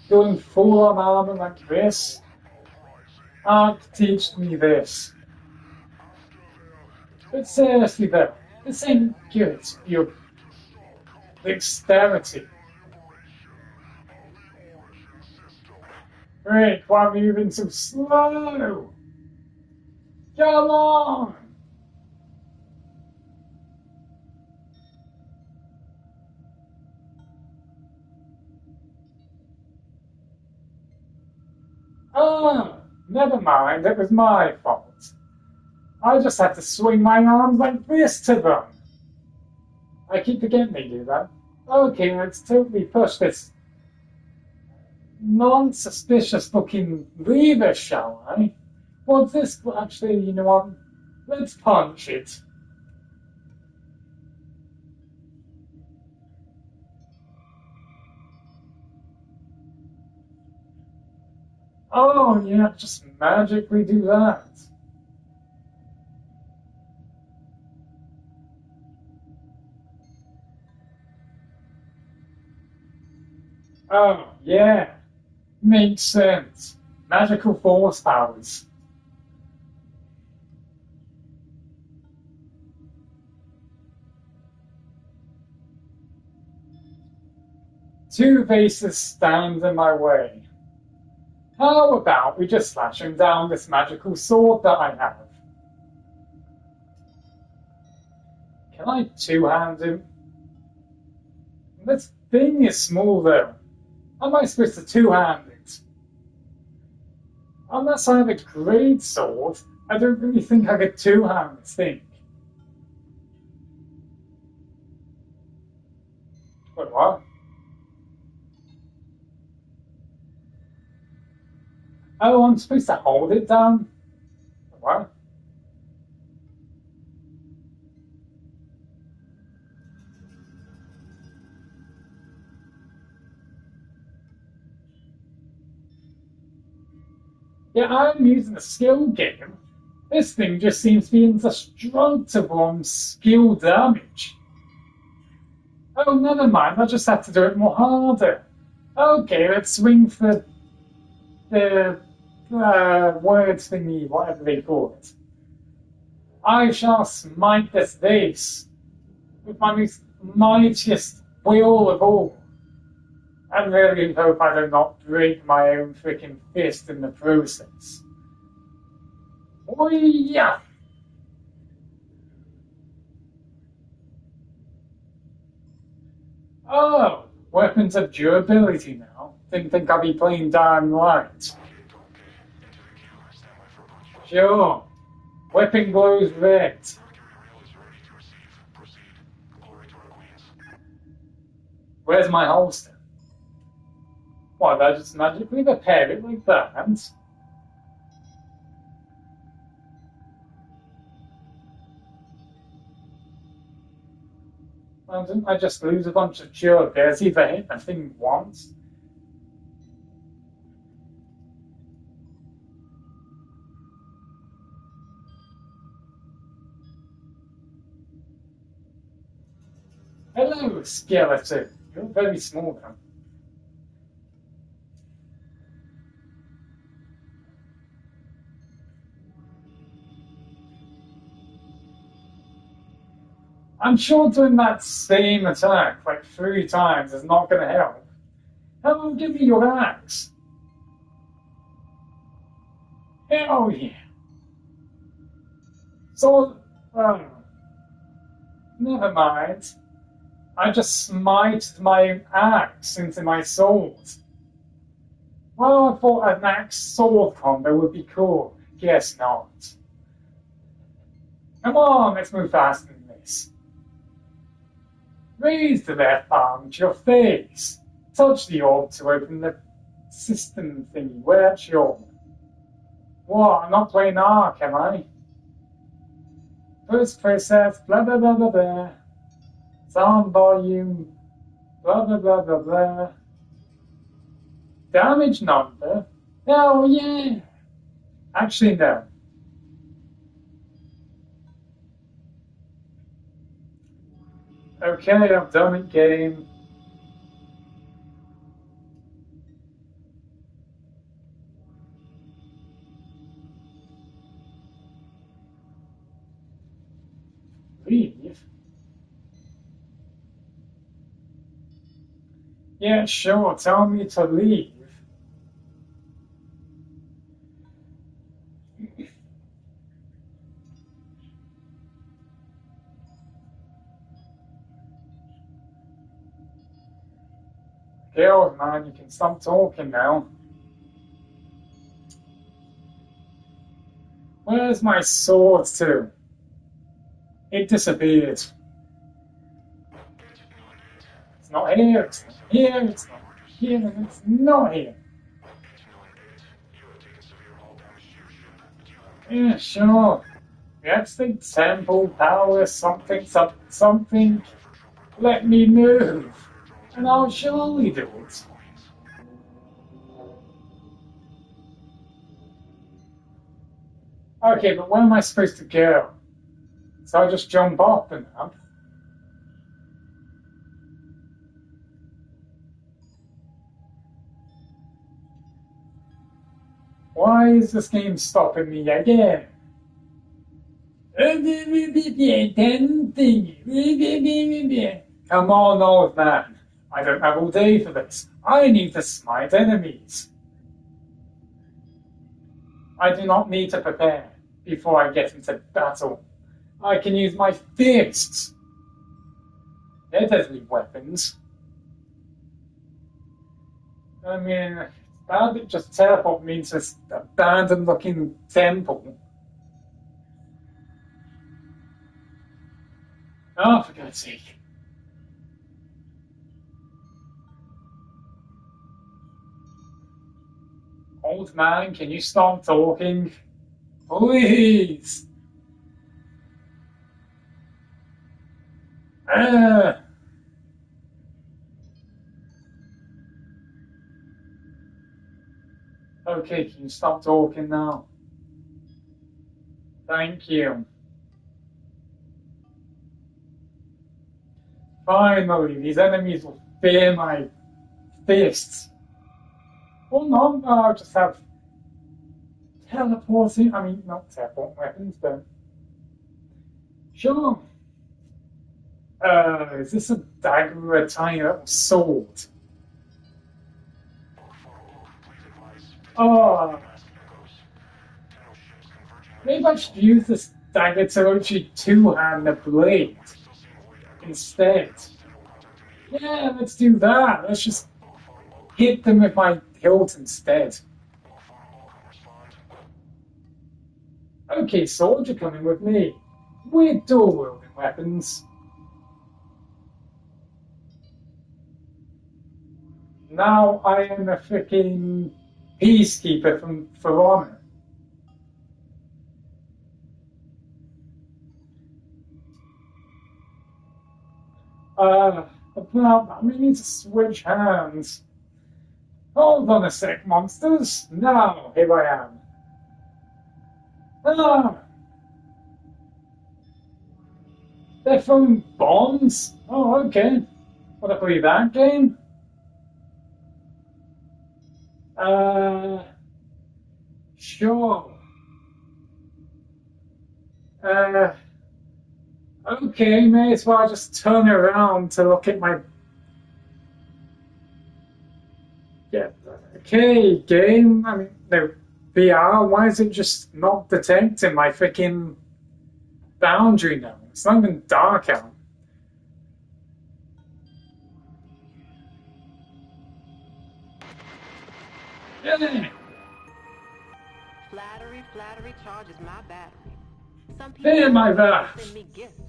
going full on armor like this? Ark teach me this. But seriously though, this ain't good for your dexterity. Rick, why are you moving so slow? Come on! Oh, never mind, it was my fault. I just had to swing my arms like this to them. I keep forgetting they do that. Okay, let's totally push this non-suspicious looking lever, shall I? What's this? Actually, you know what? Let's punch it. Oh, yeah, just magically do that. Oh, yeah. Makes sense. Magical force powers. Two vases stand in my way. How about we just slash him down this magical sword that I have? Can I two-hand him? This thing is small though. How am I supposed to two-hand it? Unless I have a great sword, I don't really think I could two-hand this thing. Wait, what? Oh, I'm supposed to hold it down? What? Yeah, I'm using a skill game. This thing just seems to be indestructible on skill damage. Oh, never mind, I just have to do it more harder. Okay, let's swing for the word thingy, whatever they call it. I shall smite this vase with my mightiest will of all. I really hope I do not break my own freaking fist in the process. Oh yeah! Oh, weapons of durability now. Didn't think I'd be playing Dying Light. Sure. Weapon glows red. Where's my holster? Why, did I just magically repair it like that? Well, didn't I just lose a bunch of durability if I hit the thing once? Hello, skeleton. You're very small now. I'm sure doing that same attack like 3 times is not going to help. How about give me your axe? Hell yeah. So, never mind. I just smited my axe into my sword. Well, I thought an axe sword combo would be cool. Guess not. Come on, let's move faster than this. Raise the left arm to your face. Touch the orb to open the system thingy. Where's your... What? I'm not playing Ark, am I? First process, blah blah blah blah blah. Sound volume, blah blah blah blah blah. Damage number? Oh yeah! Actually, no. Okay, I've done it, game. Leave? Yeah, sure, tell me to leave. Okay, old man, you can stop talking now. Where's my sword to? It disappeared. It's not here, it's not here, it's not here, and it's not here. Yeah, sure. That's the temple power, something. Let me move, and I'll surely do it. Okay, but where am I supposed to go? So I just jump off and up. Why is this game stopping me again? Come on, old man. I don't have all day for this. I need to smite enemies. I do not need to prepare before I get into battle. I can use my fists. They're deadly weapons. I mean, it's bad that just teleport means this abandoned looking temple. Oh, for God's sake. Old man, can you stop talking? Please! Okay, can you stop talking now? Thank you. Finally, these enemies will fear my fists. Well, no, I'll just have teleporting. I mean, not teleport weapons, but sure. Is this a dagger or a tiny little sword? Oh. Maybe I should use this dagger to actually two-hand the blade instead. Yeah, let's do that. Let's just hit them with my hilt instead. Okay, sword, you're coming with me. We're dual-wielding weapons. Now I am a freaking peacekeeper from For Honor. Well, we need to switch hands. Hold on a sec, monsters. Now, here I am. Ah! They're throwing bombs? Oh, okay. Wanna play that game? Sure. Okay, may as well just turn around to look at my... Yeah, okay, game. I mean, no, VR, why is it just not detecting my freaking boundary now? It's not even dark out. Yeah. Flattery charges my battery. Some Hey, people my want bath. to send me gifts.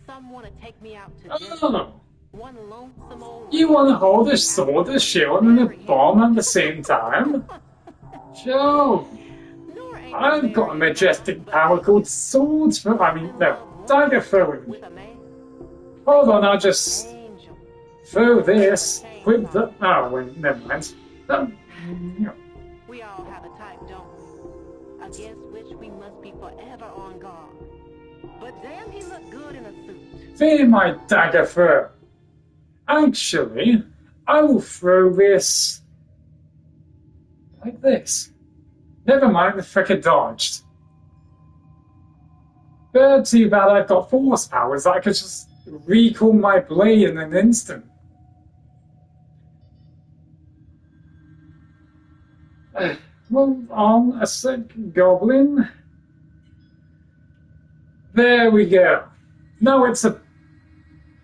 Some want to take me out to dinner. Oh. One lonesome old You want to lady hold a asked sword, for a shield, and a very bomb at the same time? Joe, Nor ain't I've got a very majestic fine, but power hey, called swords for, no, dagger throwing. with a man, Hold on, I'll just angel. throw this with the, oh wait, never mind. We all have a type, don't we? Against which we must be forever on guard. But damn, he looked good in a suit. Fear my dagger throw. Actually, I will throw this like this. Never mind, the frick dodged. But too bad I've got force powers. I could just recall my blade in an instant. Move on a sec, goblin. There we go. Now it's a...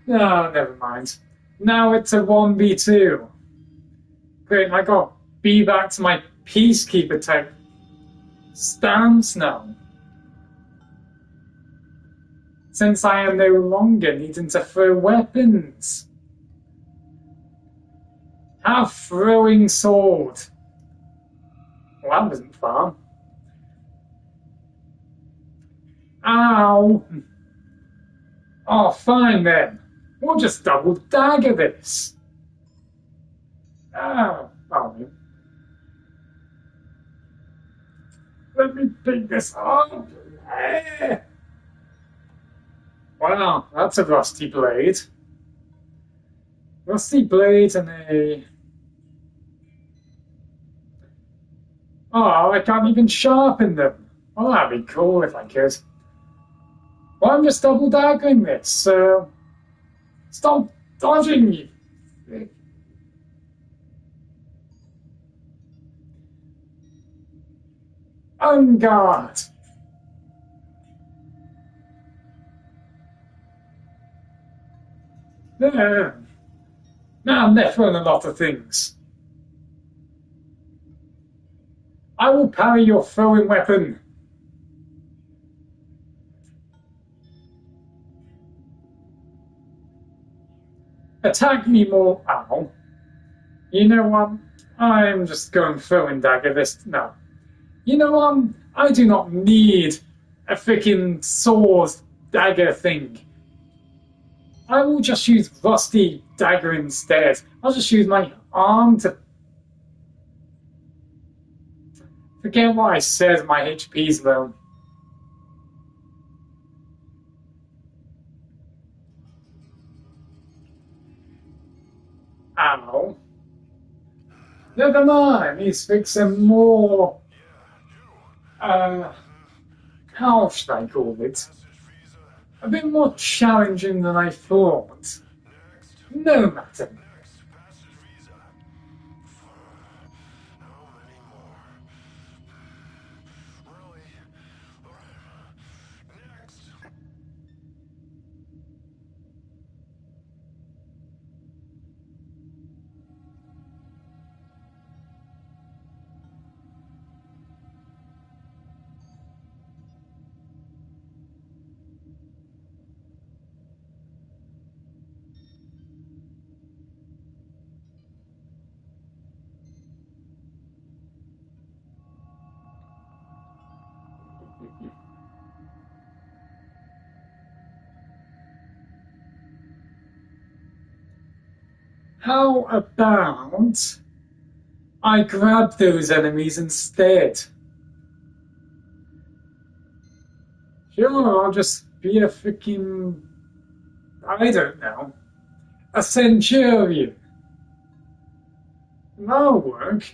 Oh, never mind. Now it's a 1v2. Great, I got be back to my peacekeeper type stance now. Since I am no longer needing to throw weapons. Have throwing sword. Well, that wasn't fun. Ow! Oh, fine then. We'll just double dagger this. Oh, let me pick this up. Wow, that's a rusty blade. Rusty blade and a... Oh, I can't even sharpen them. Oh, that'd be cool if I could. Well, I'm just double daggering this, so... Stop dodging me! On guard! There. Now I'm left on a lot of things. I will parry your throwing weapon. Attack me more. Ow. You know what? I'm just going throwing dagger this. No. You know what? I do not need a freaking sword dagger thing. I will just use rusty dagger instead. I'll just use my arm to... Forget what I said, my HP's low. Ow. Never mind, he's fixing more... how should I call it? A bit more challenging than I thought. No matter. How about I grab those enemies instead? Sure, I'll just be a freaking... I don't know. A centurion. That'll work.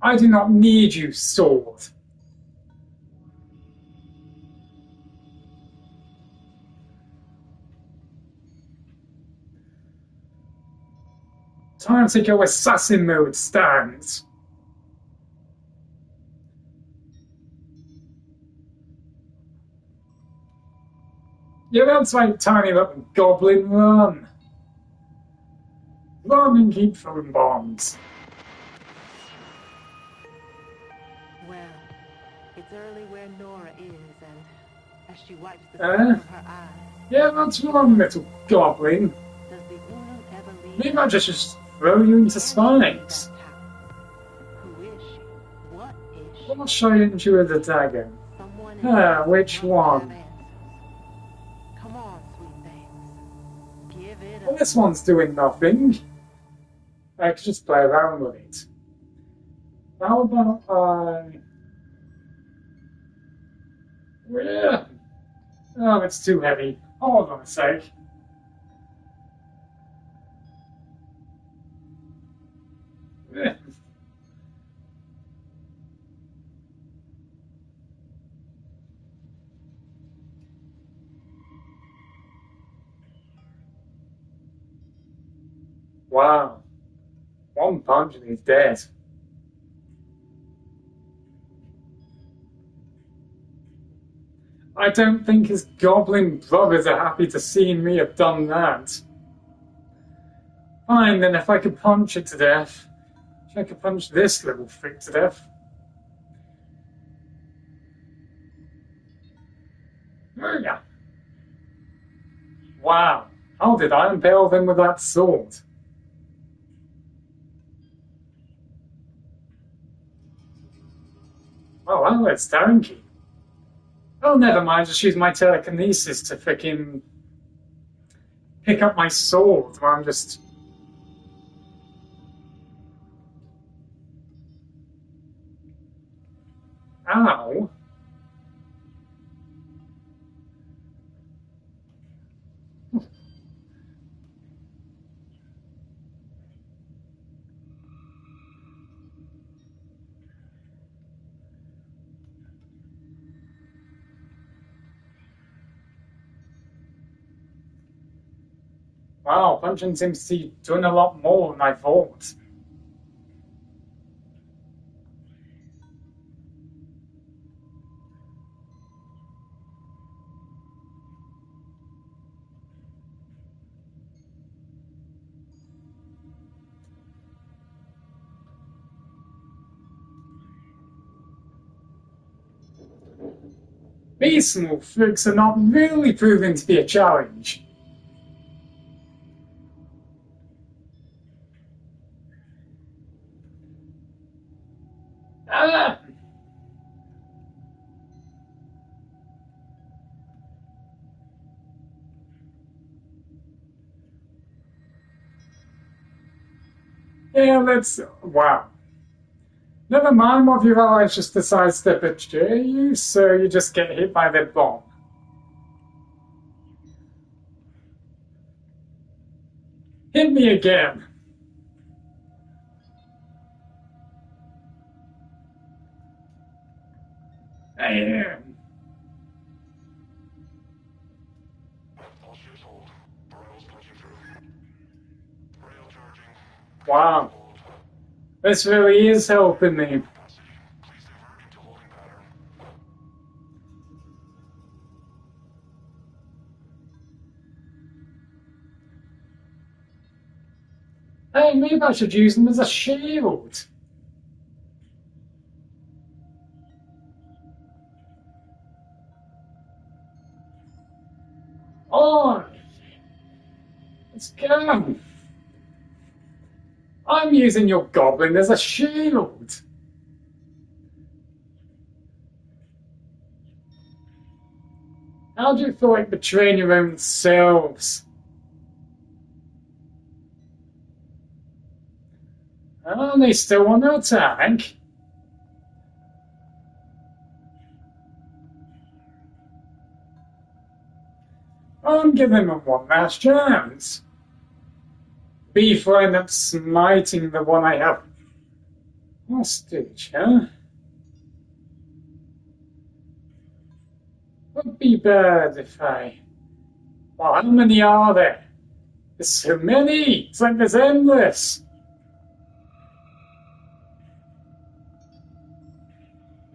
I do not need you, sword. Time to go assassin mode stance. Yeah, that's right, tiny little goblin, run. Run and keep throwing bombs. Well, it's early where Nora is, and as she wipes the sweat from her eyes... Yeah, that's wrong, little goblin. Does the Unum ever leave? Maybe I'll just throw you into spikes. Who is she? What is she? I'll show you with the dagger. Which one? Come on, sweet things. Give it Well, up. this one's doing nothing. I could just play around with it. How about I... Yeah. Oh, it's too heavy. Hold on a sec. Wow. One punch and he's dead. I don't think his goblin brothers are happy to see me have done that. Fine, then if I could punch it to death, I could punch this little freak to death. There we go. Wow, how did I impale them with that sword? Oh, well, it's tanky. Oh, never mind, just use my telekinesis to freaking pick up my sword while I'm just... Ow. Wow, punching seems to be doing a lot more than I thought. These small freaks are not really proving to be a challenge. Ah! Yeah, let's... Wow. Never mind what your allies just decides to betray you, so you just get hit by their bomb. Hit me again. Damn. Wow. This really is helping me. Hey, maybe I should use them as a shield. On! Let's go! I'm using your goblin as a shield! How do you feel like betraying your own selves? Oh, they still want to attack? I'm giving them one last chance. Before I end up smiting the one I have hostage, huh? Would be bad if I... Well, how many are there? There's so many! It's like there's endless!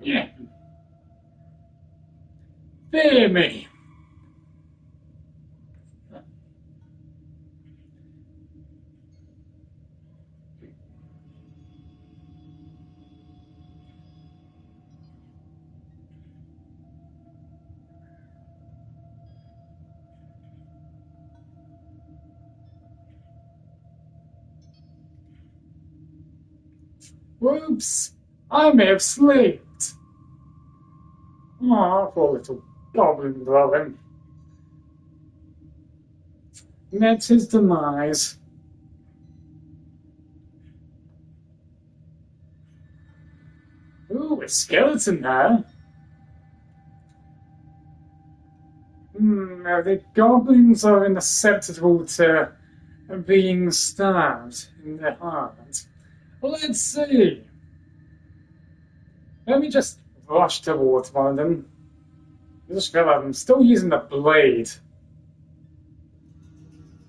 Yeah. Fear me! Whoops! I may have slipped. Oh, poor little goblin brother. Met his demise. Ooh, a skeleton there. The goblins are susceptible to being stabbed in the heart. Well, let's see. Let me just rush towards one of them. I just realized I'm still using the blade.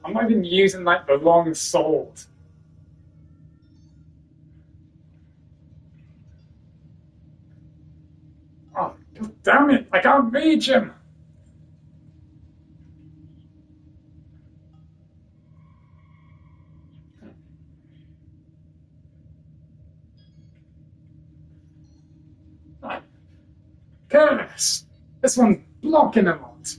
I'm not even using, like, the long sword. Oh, god damn it! I can't reach him! Curtis! This one's blocking a lot.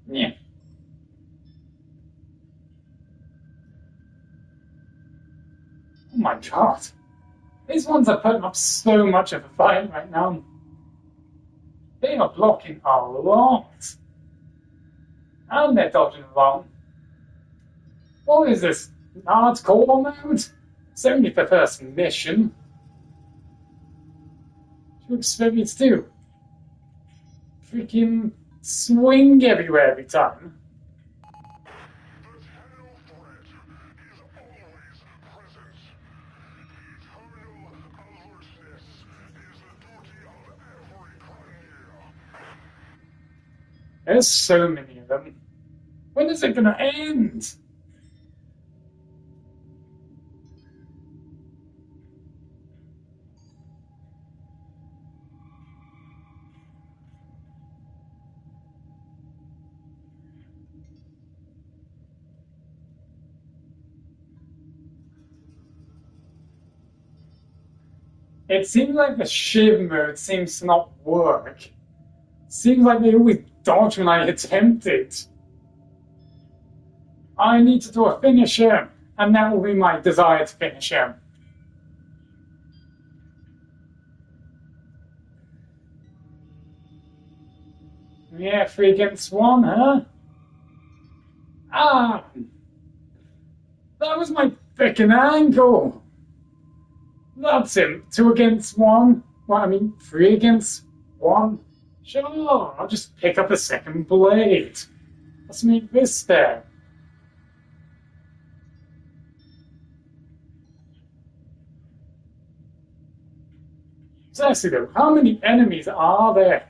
Yeah. Oh my god. These ones are putting up so much of a fight right now. They are blocking a lot. And they're dodging along. What is this? Hardcore mode? It's only the first mission. What do you expect me to do? Freaking swing everywhere every time. There's so many of them. When is it gonna end? It seems like the shiv mode seems to not work. Seems like they always dodge when I attempt it. I need to do a finisher, and that will be my desired finisher. Yeah, 3 against 1, huh? Ah! That was my frickin' ankle! That's him. 2 against 1. Well, I mean, 3 against 1. Sure, I'll just pick up a second blade. Let's make this fair. Seriously though, how many enemies are there?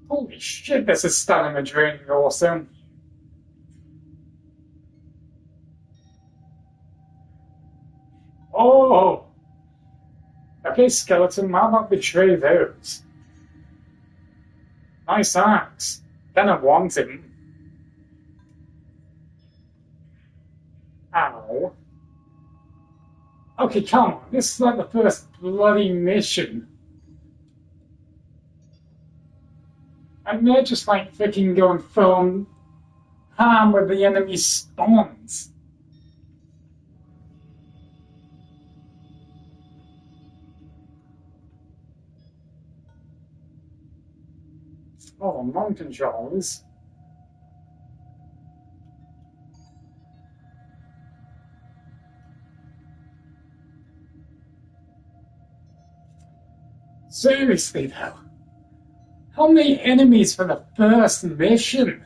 Holy shit, this is stamina draining awesome. Oh! Okay, skeleton, how about betray those? Nice axe. Kinda want him. Ow. Okay, come on, this is like the first bloody mission. And they're just like freaking going full ham with the enemy spawns. Oh, non controls. Seriously though, how many enemies for the first mission?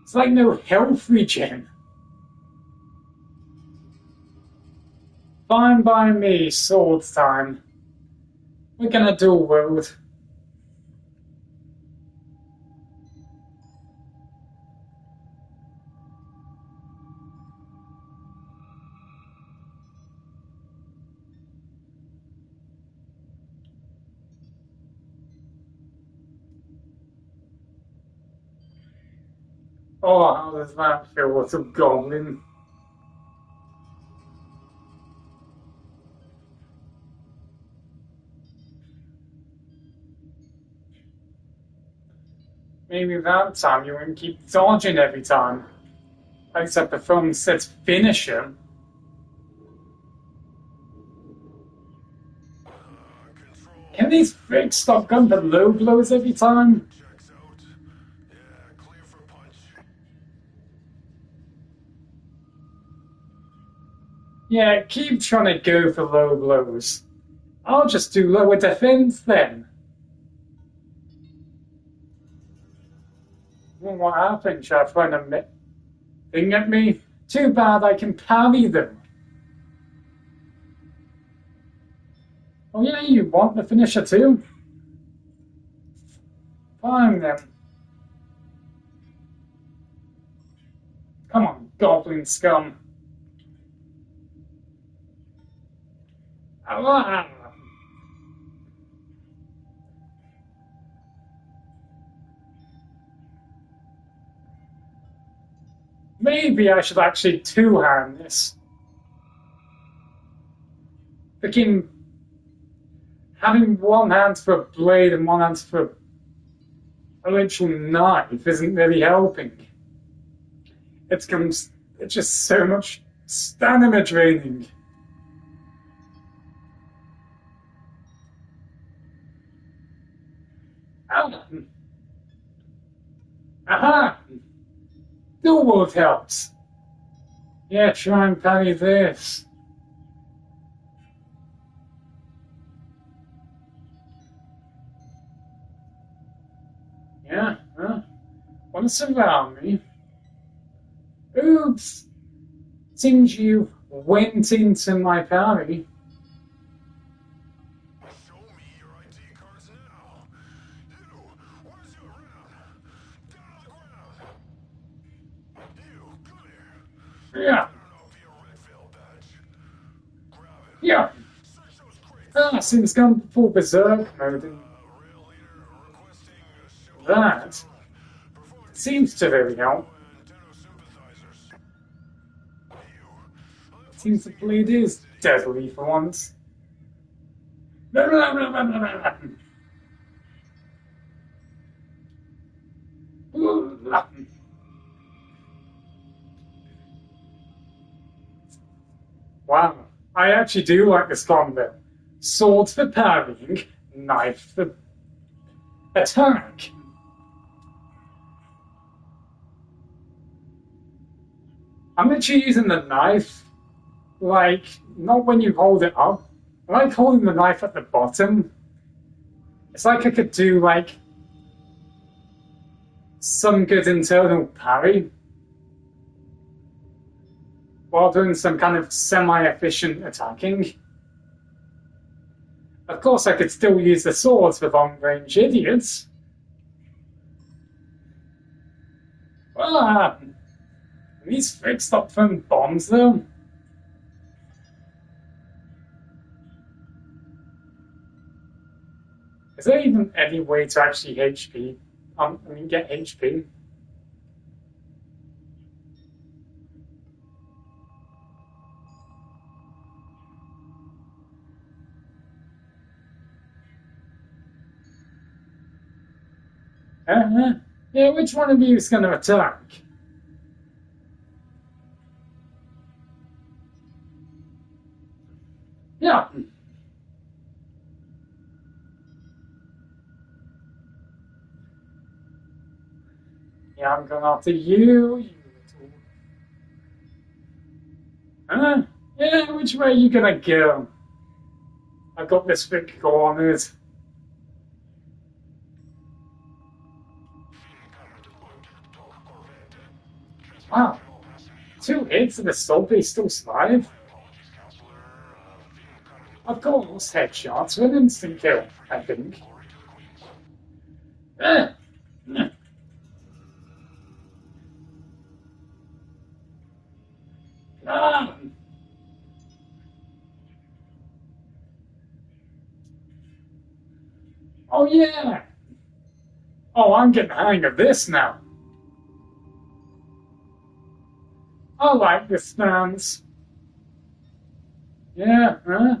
It's like no health regen. Fine by me, sword time. We're gonna dual wield. Oh, how does that feel? What a goblin. Maybe that time you won't keep dodging every time. Except the film says finish him. Can these freaks stop going for low blows every time? Checks out. Yeah, clear for punch. Yeah, keep trying to go for low blows. I'll just do lower defense then. Well, what happened? Should I throw a thing at me? Too bad I can parry them. Oh yeah, you want the finisher too? Fine then. Come on, goblin scum. Ah. Maybe I should actually two-hand this. Freaking having one hand for a blade and one hand for a literal knife isn't really helping. It's just so much stamina draining. Oh. Aha! Dual wolf helps. Yeah, try and parry this. Yeah, huh? Want to surround me? Oops! Seems you went into my parry. Show me your ID cards now. You, where's your round? Down on the ground. You, come here. Yeah, I don't know if you're a red veil badge. Grab it. yeah. Search those crates. Since gone full berserk mode, and Rail leader requesting a show. that seems to really help. Nintendo sympathizers. You. Seems the blade is deadly for once. Wow, I actually do like this combo. Sword for parrying, knife for attack. I'm literally using the knife, like, not when you hold it up. I like holding the knife at the bottom. It's like I could do, like, some good internal parry while doing some kind of semi-efficient attacking. Of course, I could still use the swords for long-range idiots. Ah, these freaks stop throwing bombs, though. Is there even any way to actually HP? Get HP? Yeah, which one of you is going to attack? Yeah. Yeah, I'm going after you, you little... Yeah, which way are you gonna go? I've got this big cornered. Wow. 2 hits and the subby still alive? Of course, headshots with instant kill, I think. Ah. Oh yeah! Oh, I'm getting the hang of this now. I like this stance. Yeah, huh?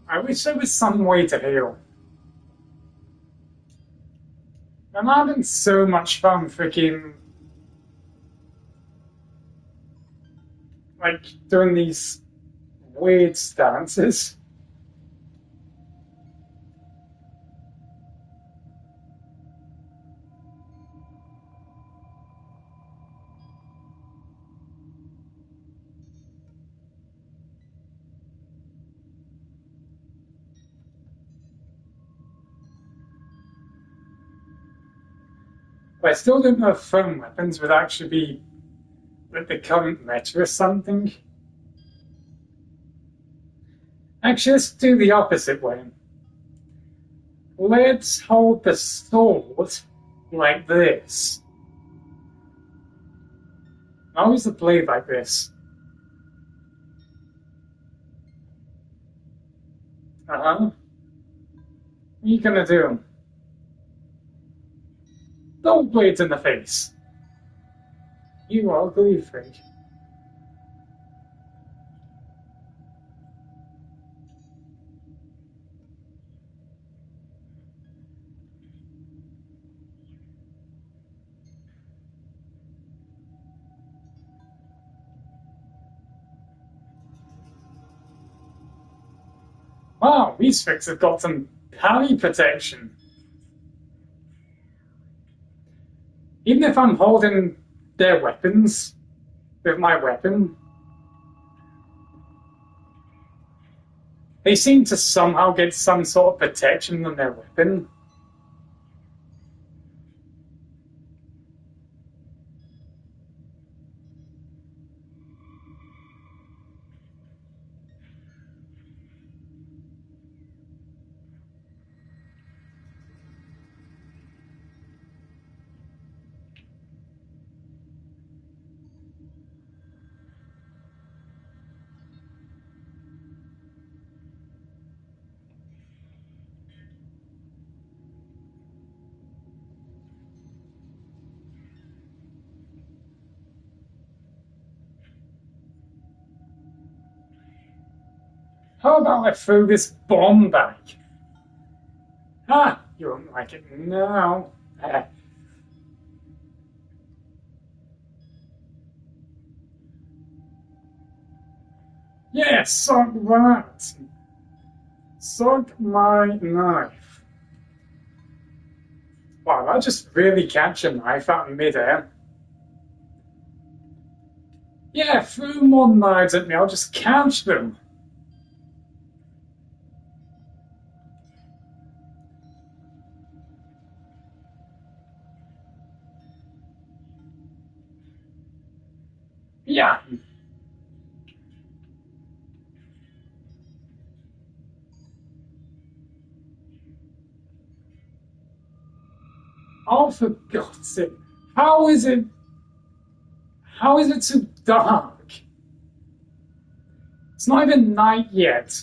I wish there was some way to heal. I'm having so much fun freaking like doing these weird stances. But I still don't know if foam weapons would actually be with the current meta or something. Actually, let's do the opposite way. Let's hold the sword like this. I'll use the blade like this. What are you gonna do? Don't blades in the face. You ugly freak. Wow, these freaks have got some parry protection. Even if I'm holding their weapons with my weapon, they seem to somehow get some sort of protection on their weapon. How about I throw this bomb back? Ah, you won't like it now. Yeah, suck that. Suck my knife. Wow, I just really catch a knife out in midair. Yeah, throw more knives at me, I'll just catch them. Yeah. Oh, for God's sake. How is it so dark? It's not even night yet.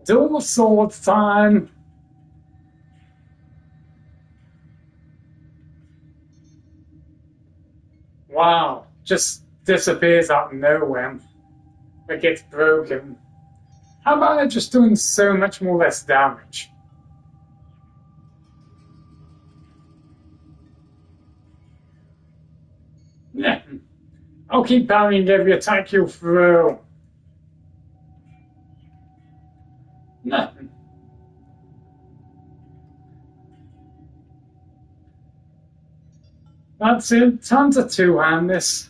Dual sword time. Wow, just disappears out of nowhere. It gets broken. How about it just doing so much more less damage? Yeah. I'll keep parrying every attack you throw. Nothing. That's it. Time to two-hand this.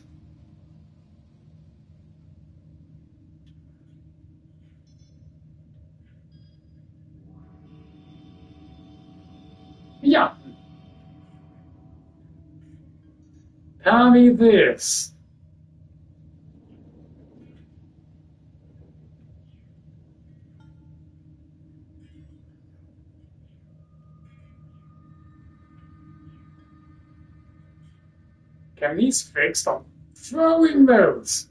Yeah. Parry this. Can these freaks stop throwing those?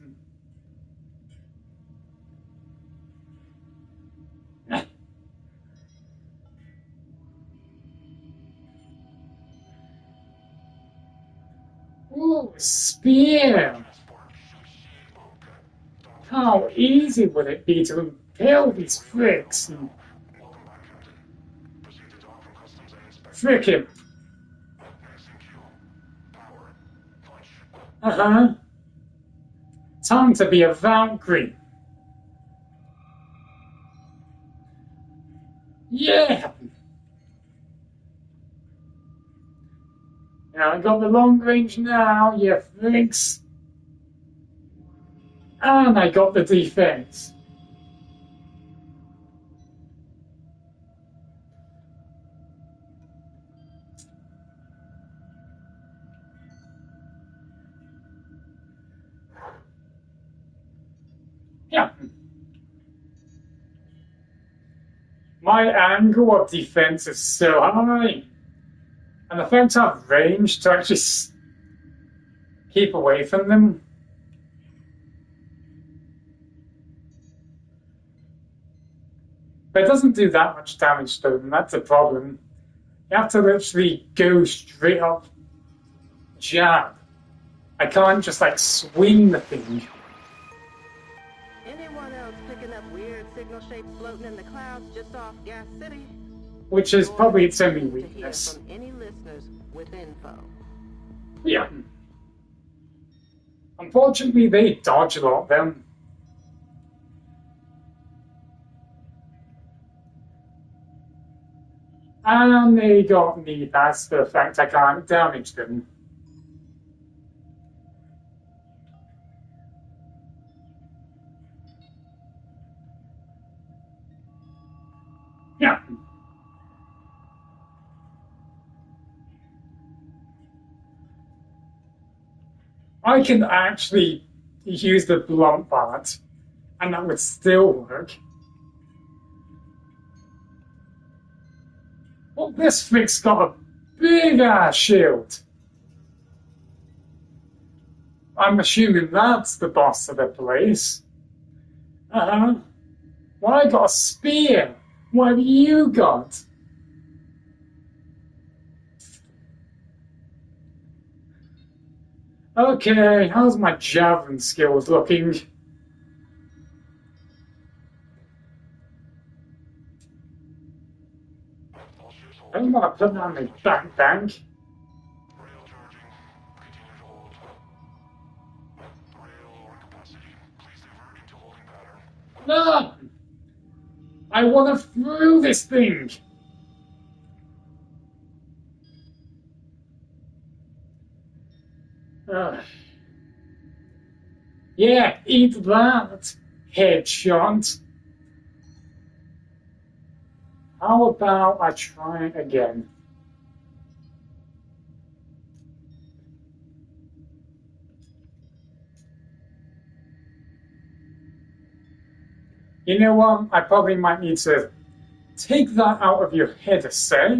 Ooh, spear! How easy would it be to impale these fricks? Frick him! Uh-huh. Time to be a Valkyrie. Yeah! Now I got the long range now, you freaks. And I got the defense. Yeah. My angle of defense is so high. And the fact I have range to actually keep away from them. But it doesn't do that much damage to them, that's a problem. You have to literally go straight up jab. I can't just like swing the thing. Anyone else picking up weird signal shapes floating in the clouds just off Gas City? Which is probably its only To hear weakness. from any listeners with info. Yeah. Unfortunately, they dodge a lot of them. And they got me past the fact I can't damage them. Yeah. I can actually use the blunt part, and that would still work. Well, this freak's got a big ass shield. I'm assuming that's the boss of the place. Uh-huh. Well, I got a spear. What have you got? Okay, how's my javelin skills looking? I don't want to put that on my back bank. Rail charging. Continue to hold. Rail lower capacity. Please divert into holding pattern. No! I want to through this thing. Yeah, eat that, headshot. How about I try again? You know what? I probably might need to take that out of your head a sec.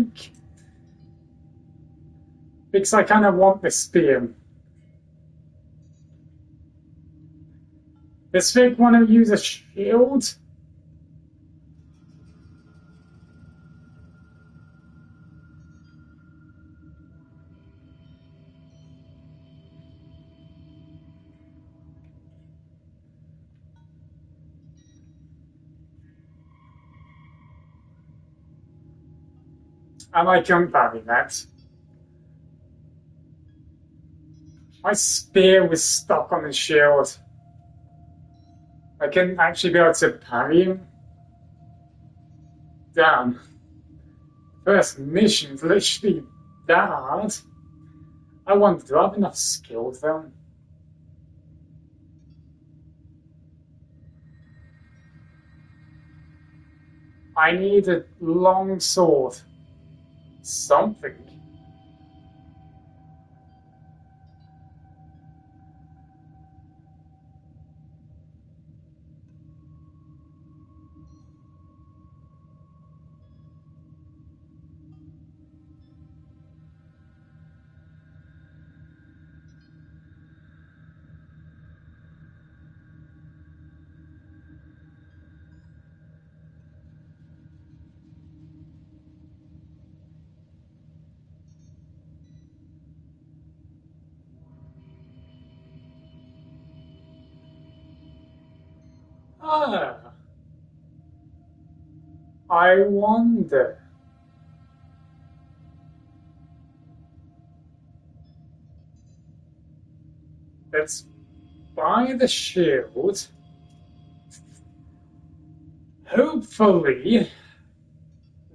Because I kind of want this spear. Does Vic want to use a shield? I like unparry that. My spear was stuck on his shield. I couldn't actually be able to parry him. Damn. First mission's literally that hard. I wonder, do I have enough skills though? I need a long sword. Something. Ah, I wonder. Let's buy the shield. Hopefully,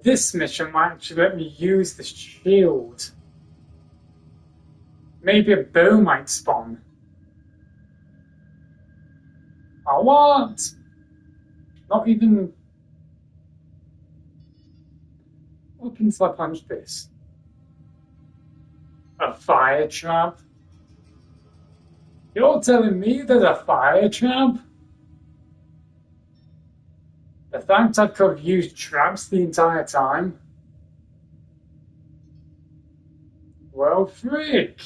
this mission might actually let me use the shield. Maybe a bow might spawn. Oh, what? Not even... What can I punch this? A fire trap? You're telling me there's a fire trap? The fact I could have used traps the entire time? Well, frick!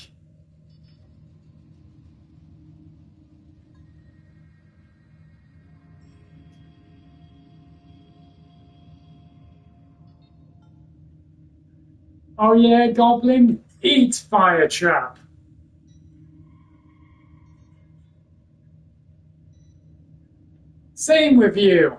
Oh yeah, Goblin, eat fire trap! Same with you!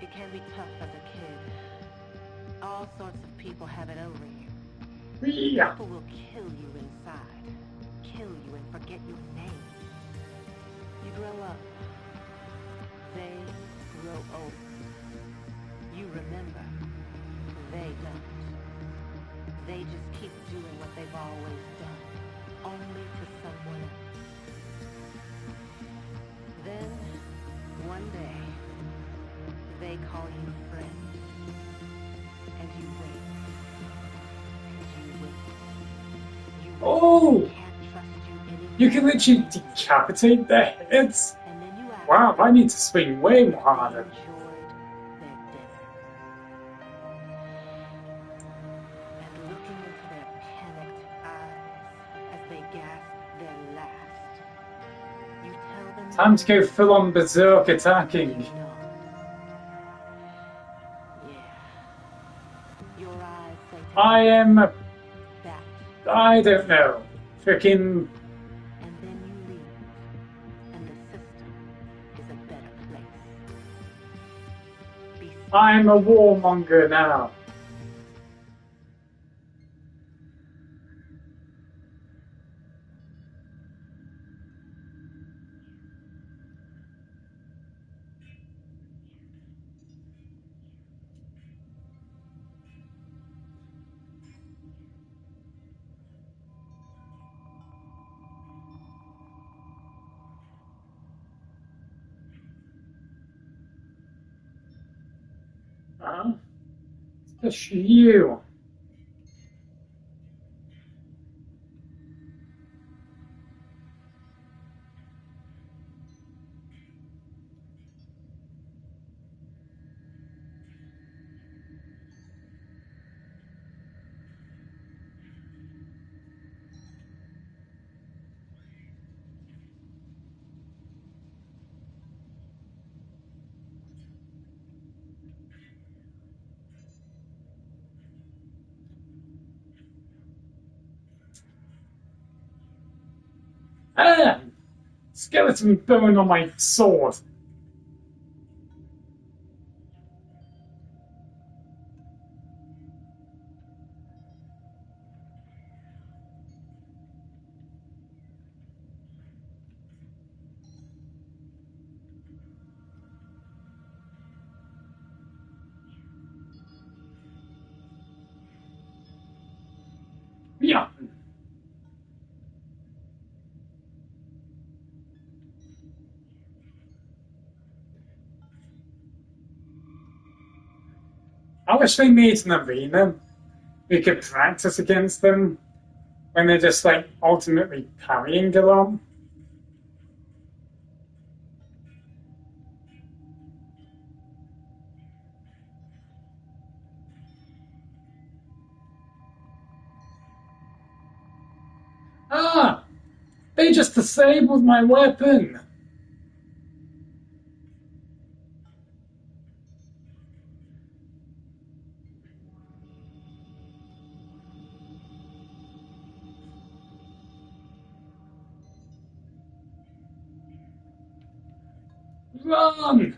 It can be tough as a kid. All sorts of people have it over you. Yeah. People will kill you inside. Kill you and forget your name. You grow up. They grow old. You remember. They don't. They just keep doing what they've always done. Only to someone else. Then, one day, they call you friend. And you wait. You wait. You wait. Oh! They can't trust you anymore. You can literally decapitate their heads? And then you act Wow, I need to swing way more harder. enjoyed their dinner. And looking into their panicked eyes as they gasp their last, you tell them Time to go full on berserk attacking. no. Yeah. Your eyes say to I am... that, I don't know. Freaking... and then you leave, and the system is a better place. Be I'm a warmonger now. Huh? It's you. Ah! Skeleton bone on my sword. Yeah. I wish they made an arena we could practice against them when they're just like ultimately parrying along. Ah! They just disabled my weapon! Run!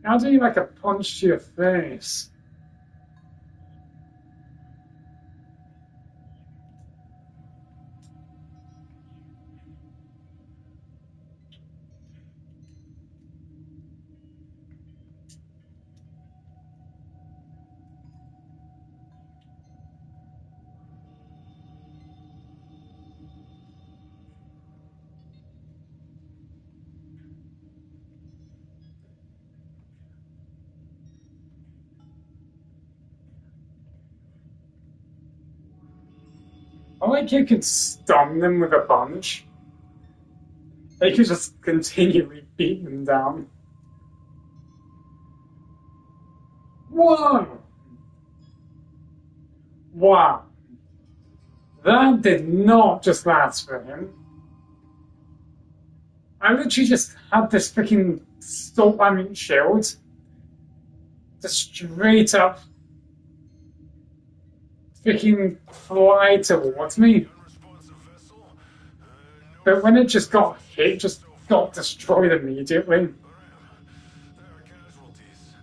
How do you like a punch to your face? I like you could stun them with a punch. They could just continually beat them down. Whoa! Wow. That did not just last for him. I literally just had this freaking stop spamming shield. Just straight up freaking fly towards me. But when it just got hit, just got destroyed immediately. There are casualties.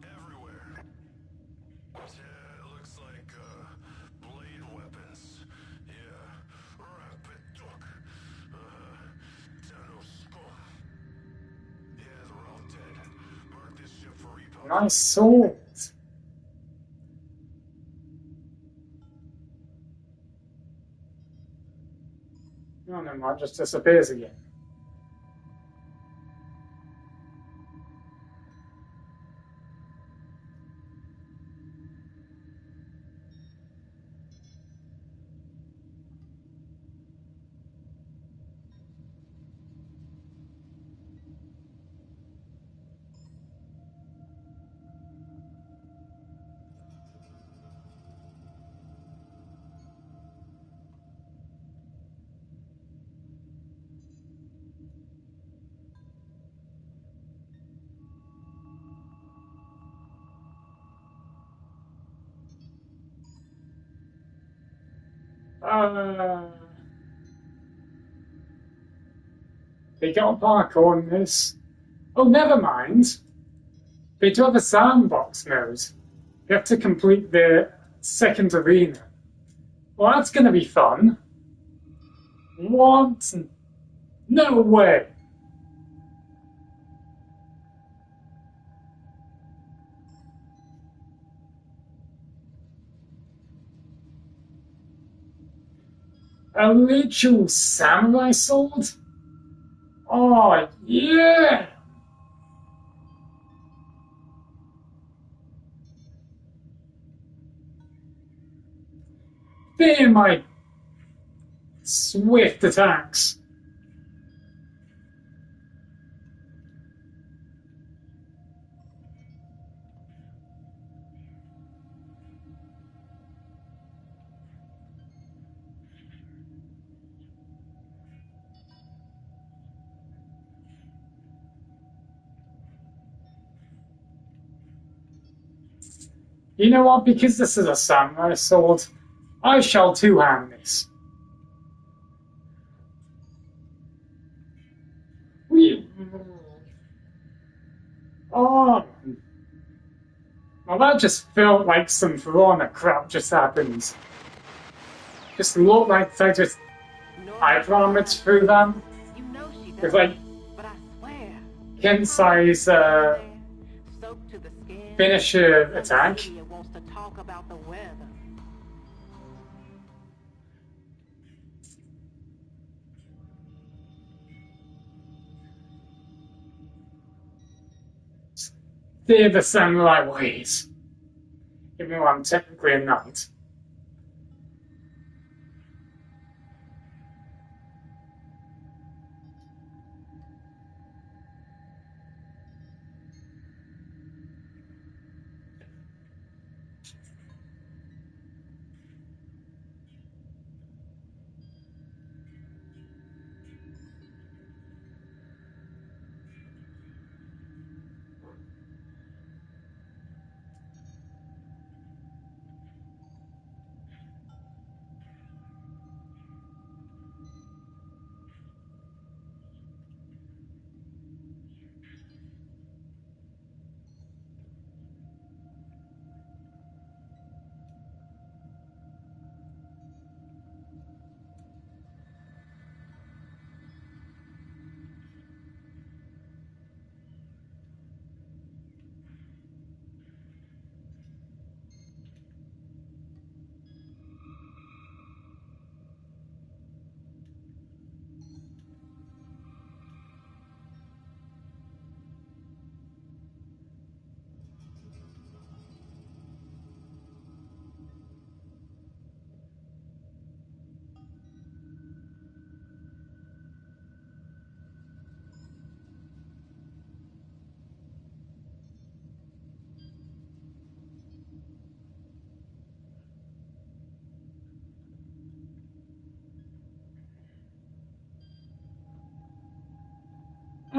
Everywhere. Yeah, it looks like blade weapons. Yeah. Rapid duck. Tenoscope. Yeah, they're all dead. Mark this ship for repo. Nice sword. Oh, never mind, just disappears again. They got parkour on this. Oh, never mind. They do have a sandbox mode. You have to complete the second arena. Well, that's going to be fun. What? No way. A literal samurai sword? Oh, yeah! Fear my swift attacks. You know what? Because this is a samurai sword, I shall two-hand this. Oh, well, that just felt like some Verona crap just happened. Just looked like they just eyebrows through them. You know she With does, like but I swear. Kensai's Soaked to the skin. finisher attack. Some idiot wants to talk about the weather. They're the samurai ways. Even though I'm technically a knight.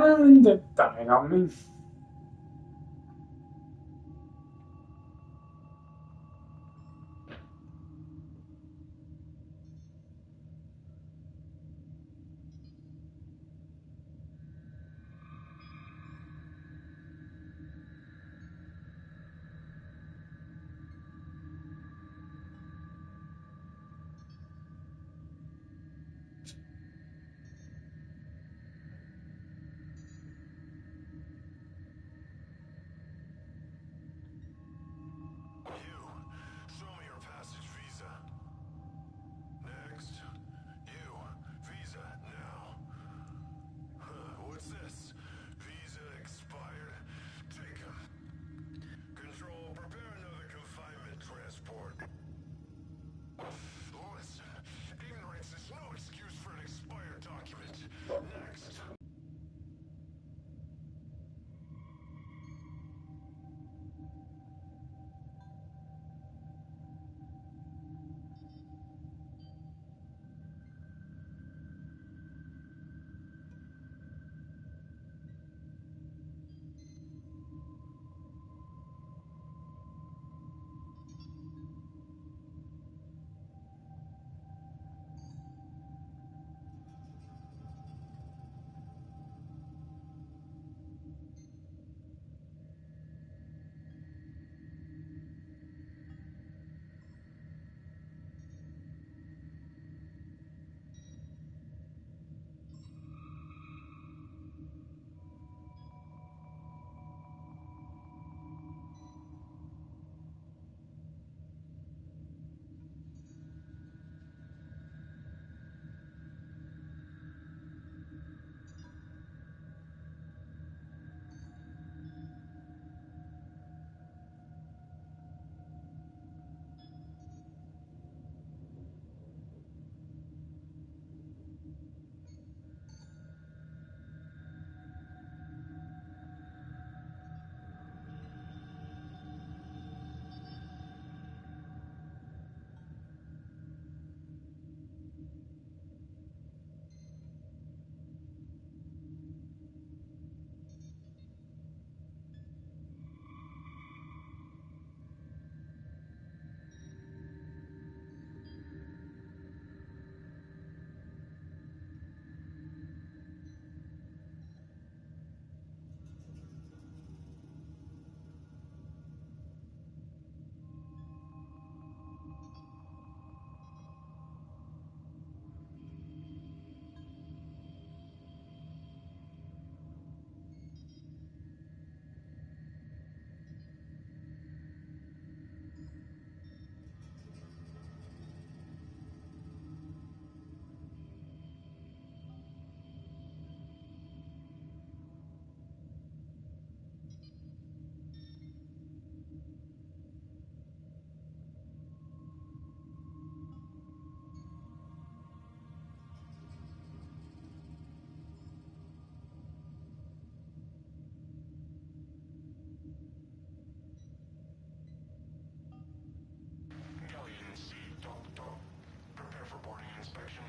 And it died on me. You, show me your passage visa. Next. You, visa now. What's this? Visa expired. Take him. Control, prepare another confinement transport. Listen, ignorance is no excuse for an expired document. Next. Galleon C. Doctor. Prepare for boarding inspection.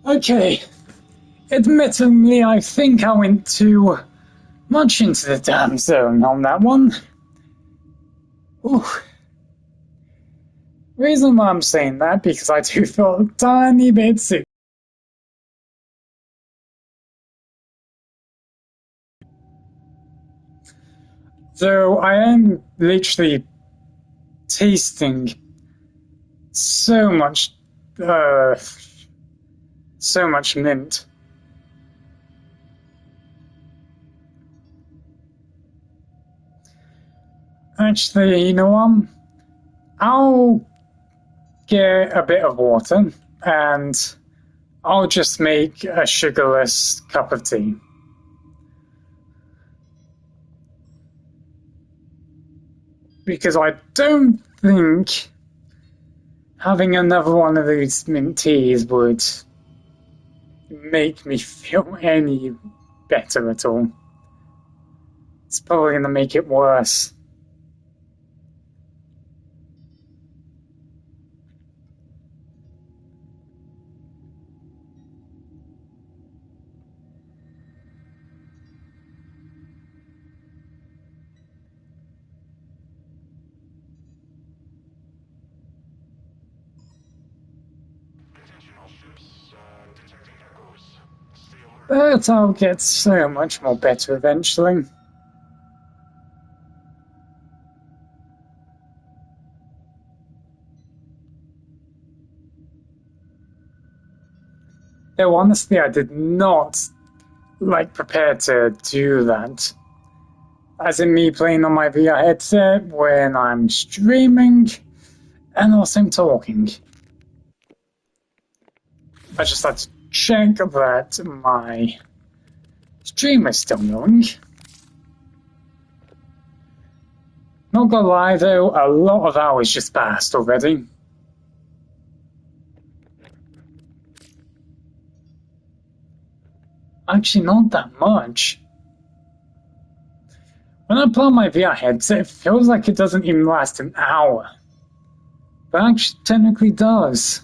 Okay, admittedly, I think I went too much into the damn zone on that one. Ooh. Reason why I'm saying that, because I do feel a tiny bit sick. So I am literally tasting so much, uh, so much mint. Actually, you know what? I'll get a bit of water and I'll just make a sugarless cup of tea. Because I don't think having another one of these mint teas would make me feel any better at all. It's probably going to make it worse. But I'll get so much more better eventually. Though honestly, I did not prepare to do that. As in me playing on my VR headset when I'm streaming and also I'm talking. I just had to check that my stream is still going. Not gonna lie though, a lot of hours just passed already. Actually, not that much. When I play on my VR headset, it feels like it doesn't even last an hour. But actually, technically does.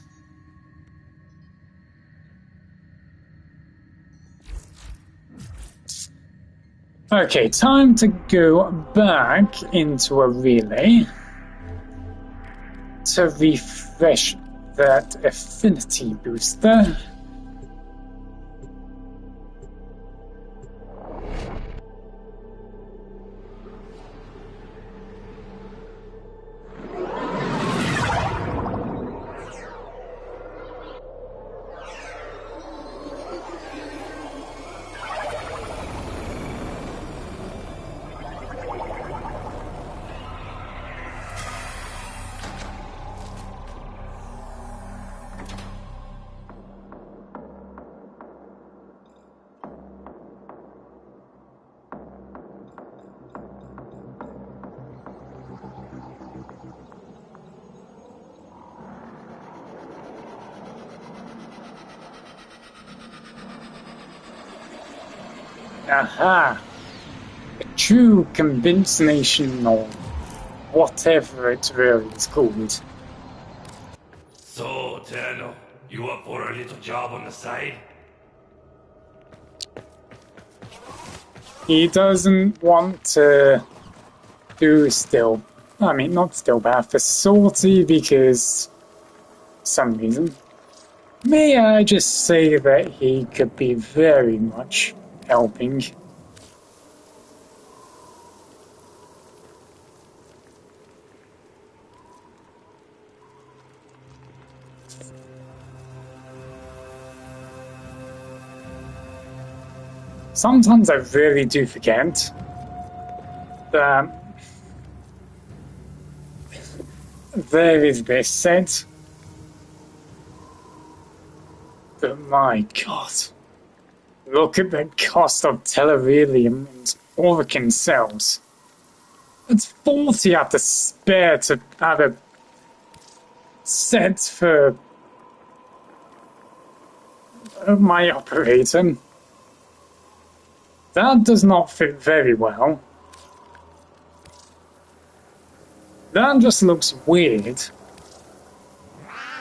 Okay, time to go back into a relay to refresh that affinity booster. Aha! A true convincing or whatever it really is called. So, Tenno, you up for a little job on the side? He doesn't want to do still. I mean, not still bad for salty because some reason. May I just say that he could be very much helping. Sometimes I really do forget that there is this set. But my god, look at the cost of Tellurium and Aurican cells. It's 40 I have to spare to have a set for my operator. That does not fit very well. That just looks weird.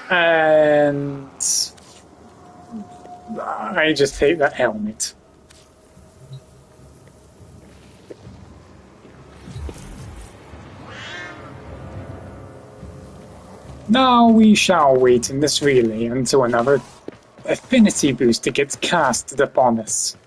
And I just hate that helmet. Now we shall wait in this relay until another affinity booster gets casted upon us.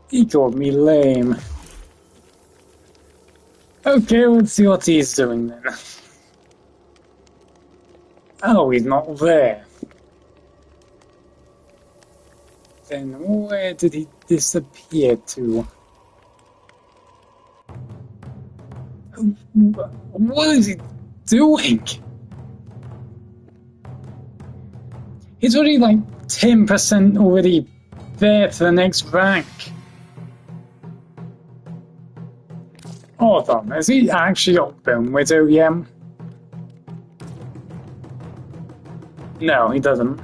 He called me lame. Okay, let's see what he's doing then. Oh, he's not there. Then where did he disappear to? What is he doing? He's already like 10% already there to the next rank. Hold on, has he actually got Bone Widow yet? No, he doesn't.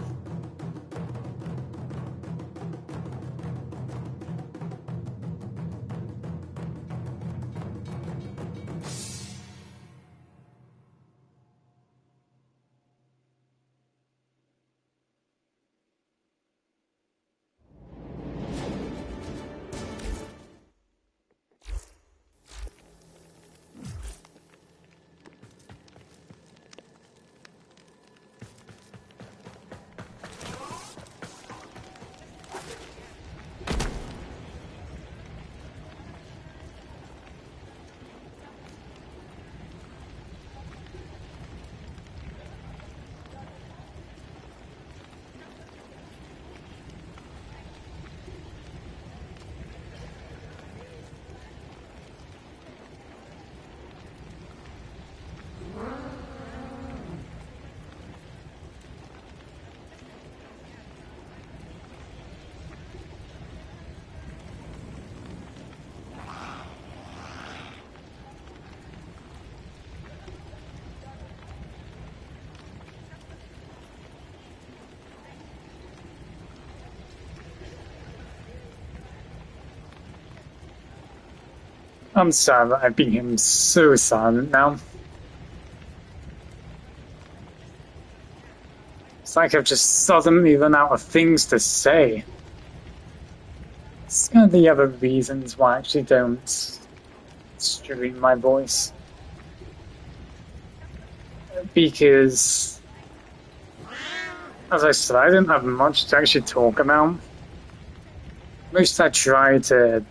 I'm sorry that I've been so silent now. It's like I've just suddenly run out of things to say. It's kind of the other reasons why I actually don't stream my voice. Because, as I said, I didn't have much to actually talk about. Most I try to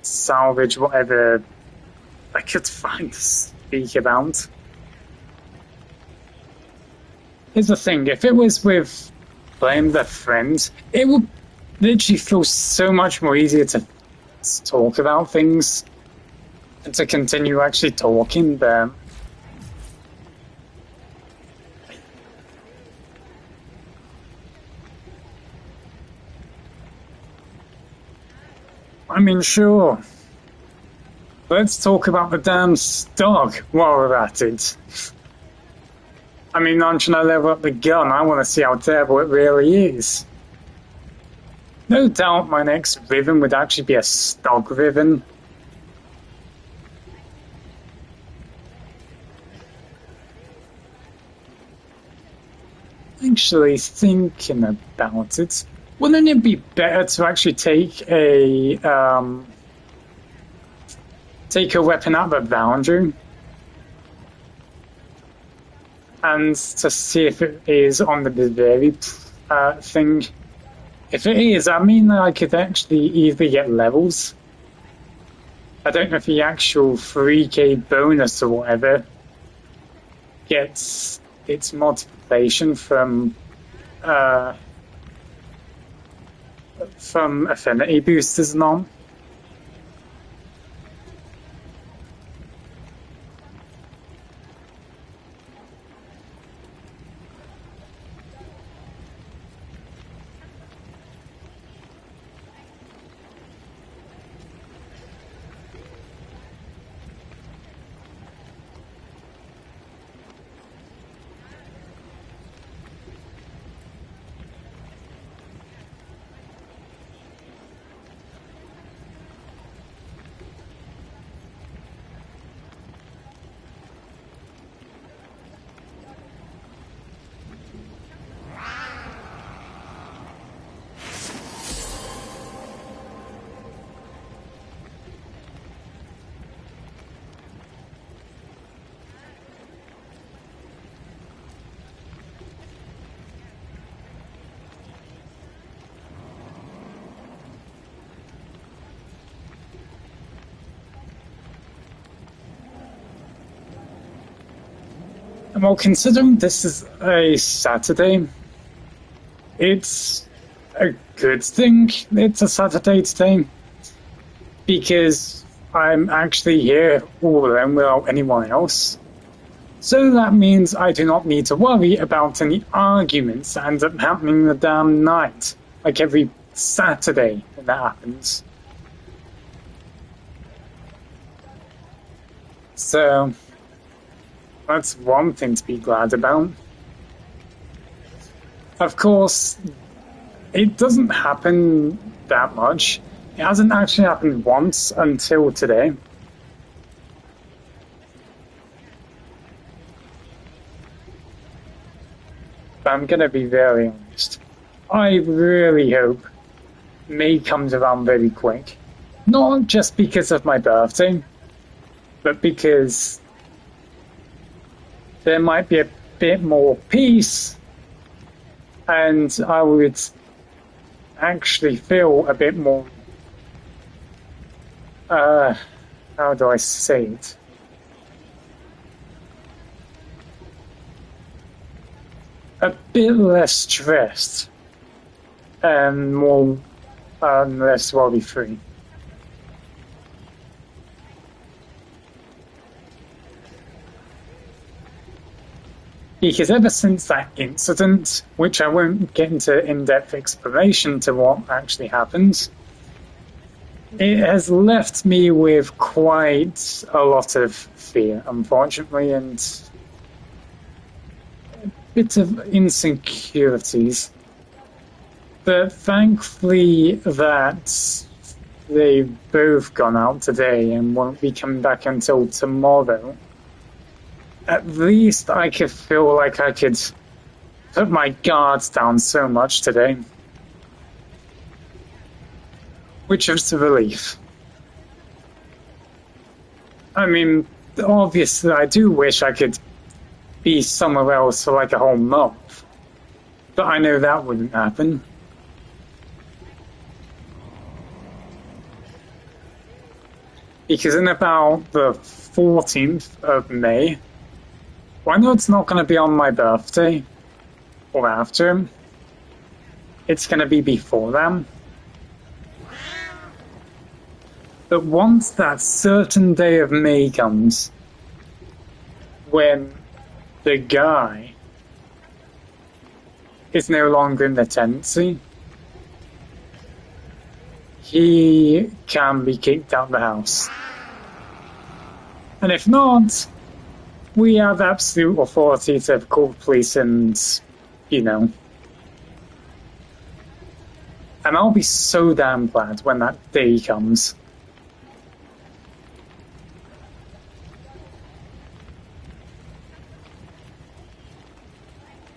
salvage whatever I could find to speak about. Here's the thing, if it was with playing with friends, it would literally feel so much more easier to talk about things and to continue actually talking, but I mean, sure. Let's talk about the damn dog while we're at it. I mean, aren't you gonna level up the gun? I want to see how terrible it really is. No doubt my next Riven would actually be a stock Riven. Actually thinking about it, wouldn't it be better to actually take a weapon out of the boundary and to see if it is on the very thing? If it is, I mean, I could actually either get levels. I don't know if the actual 3k bonus or whatever gets its multiplication from affinity boosters and on. Well, considering this is a Saturday, it's a good thing it's a Saturday today, because I'm actually here all alone without anyone else. So that means I do not need to worry about any arguments that end up happening the damn night, like every Saturday that happens. So that's one thing to be glad about. Of course, it doesn't happen that much. It hasn't actually happened once until today. But I'm gonna be very honest. I really hope May comes around very quick. Not just because of my birthday, but because there might be a bit more peace, and I would actually feel a bit more, how do I say it? A bit less stressed and more, less worry-free. Because ever since that incident, which I won't get into in-depth explanation to what actually happened, it has left me with quite a lot of fear, unfortunately, and a bit of insecurities. But thankfully that they've both gone out today and won't be coming back until tomorrow. At least I could feel like I could put my guards down so much today. Which is a relief. I mean, obviously I do wish I could be somewhere else for like a whole month. But I know that wouldn't happen. Because in about the 14th of May, well, I know it's not going to be on my birthday or after. It's going to be before them. But once that certain day of May comes, when the guy is no longer in the tenancy, he can be kicked out of the house. And if not, we have absolute authority to call the police and, you know. And I'll be so damn glad when that day comes.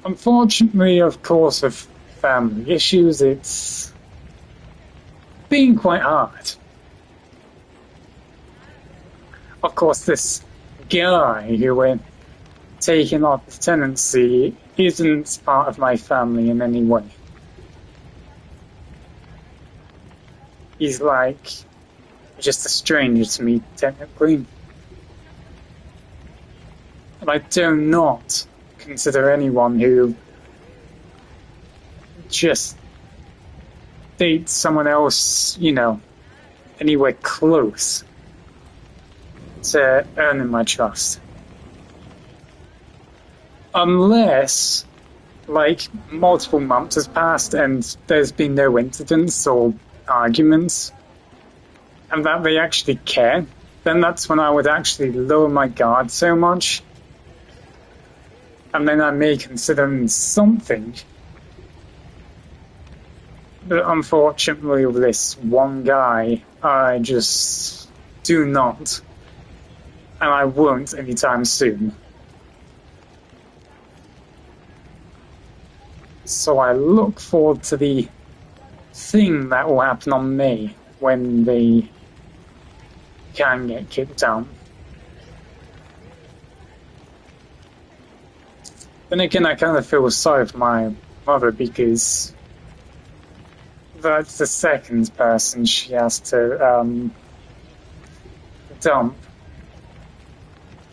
Unfortunately, of course, with family issues, it's been quite hard. Of course, this guy who we're taking off the tenancy isn't part of my family in any way. He's like just a stranger to me, technically. And I do not consider anyone who just dates someone else, you know, anywhere close to earning my trust. Unless, like, multiple months has passed and there's been no incidents or arguments, and that they actually care, then that's when I would actually lower my guard so much. And then I may consider something. But unfortunately with this one guy, I just do not. And I won't anytime soon. So I look forward to the thing that will happen on May when they can get kicked out. Then again, I kind of feel sorry for my mother because that's the second person she has to dump.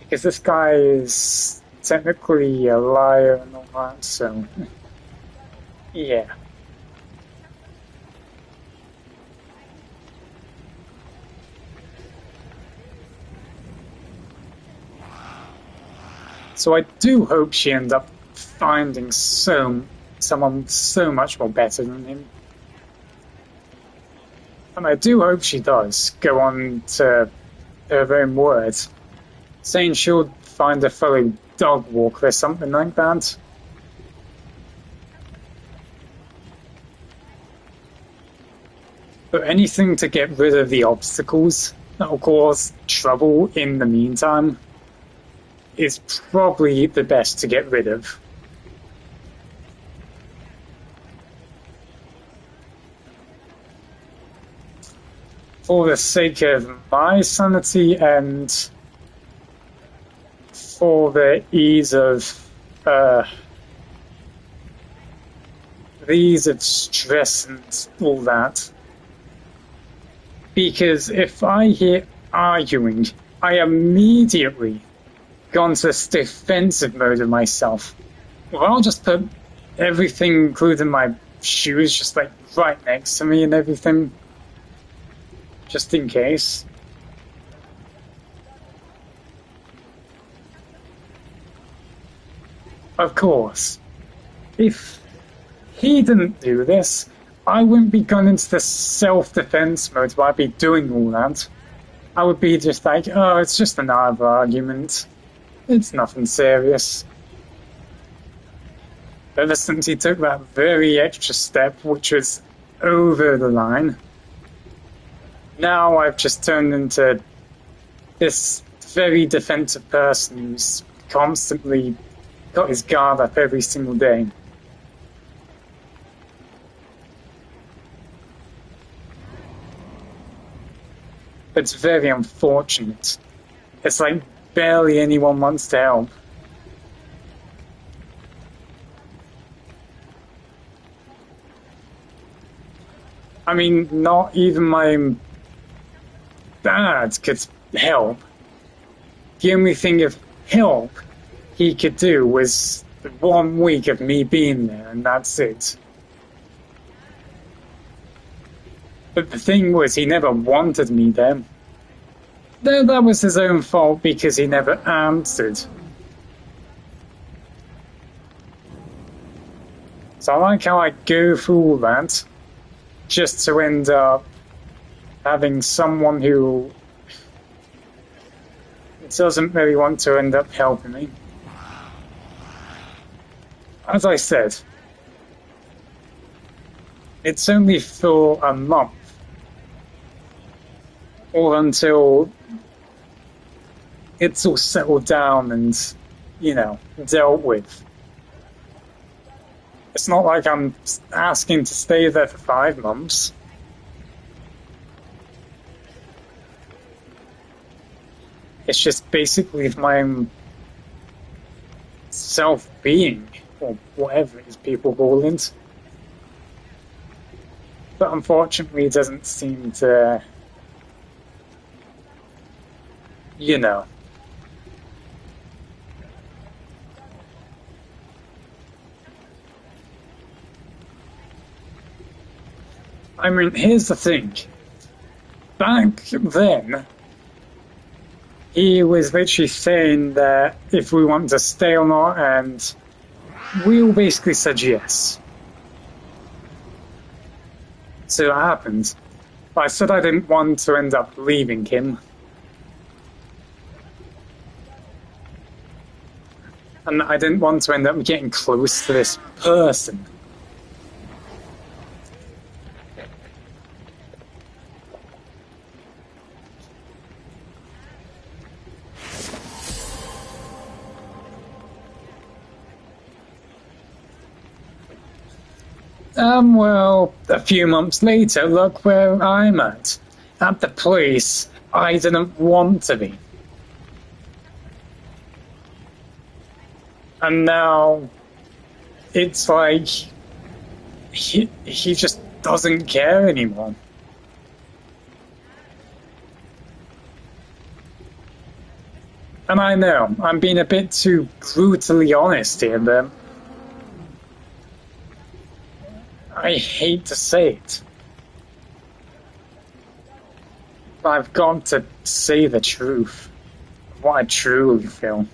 Because this guy is technically a liar and all that, so yeah. So I do hope she ends up finding someone so much more better than him. And I do hope she does go on to her own words, saying she'll find a fellow dog walker or something like that. But anything to get rid of the obstacles that'll cause trouble in the meantime is probably the best to get rid of. For the sake of my sanity and for the ease of stress and all that. Because if I hear arguing, I immediately go into this defensive mode of myself. Well, I'll just put everything, including my shoes, just like right next to me and everything. Just in case. Of course, if he didn't do this, I wouldn't be going into the self-defense mode where I'd be doing all that. I would be just like, oh, it's just another argument. It's nothing serious. Ever since he took that very extra step, which was over the line, now I've just turned into this very defensive person who's constantly got his guard up every single day. It's very unfortunate. It's like barely anyone wants to help. I mean, not even my own dad could help. The only thing of help he could do was 1 week of me being there, and that's it. But the thing was, he never wanted me there. Though that was his own fault because he never answered. So I like how I go through all that just to end up having someone who doesn't really want to end up helping me. As I said, it's only for a month, or until it's all settled down and, you know, dealt with. It's not like I'm asking to stay there for 5 months. It's just basically my own self-being, or whatever it is people call it. But unfortunately it doesn't seem to, you know. I mean, here's the thing. Back then, he was literally saying that if we want to stay or not, and we all basically said yes. So it happened. I said I didn't want to end up leaving him. And I didn't want to end up getting close to this person. Well, a few months later, look where I'm at. At the place I didn't want to be. And now, it's like, he just doesn't care anymore. And I know, I'm being a bit too brutally honest here, but I hate to say it. But I've got to say the truth. What I truly feel.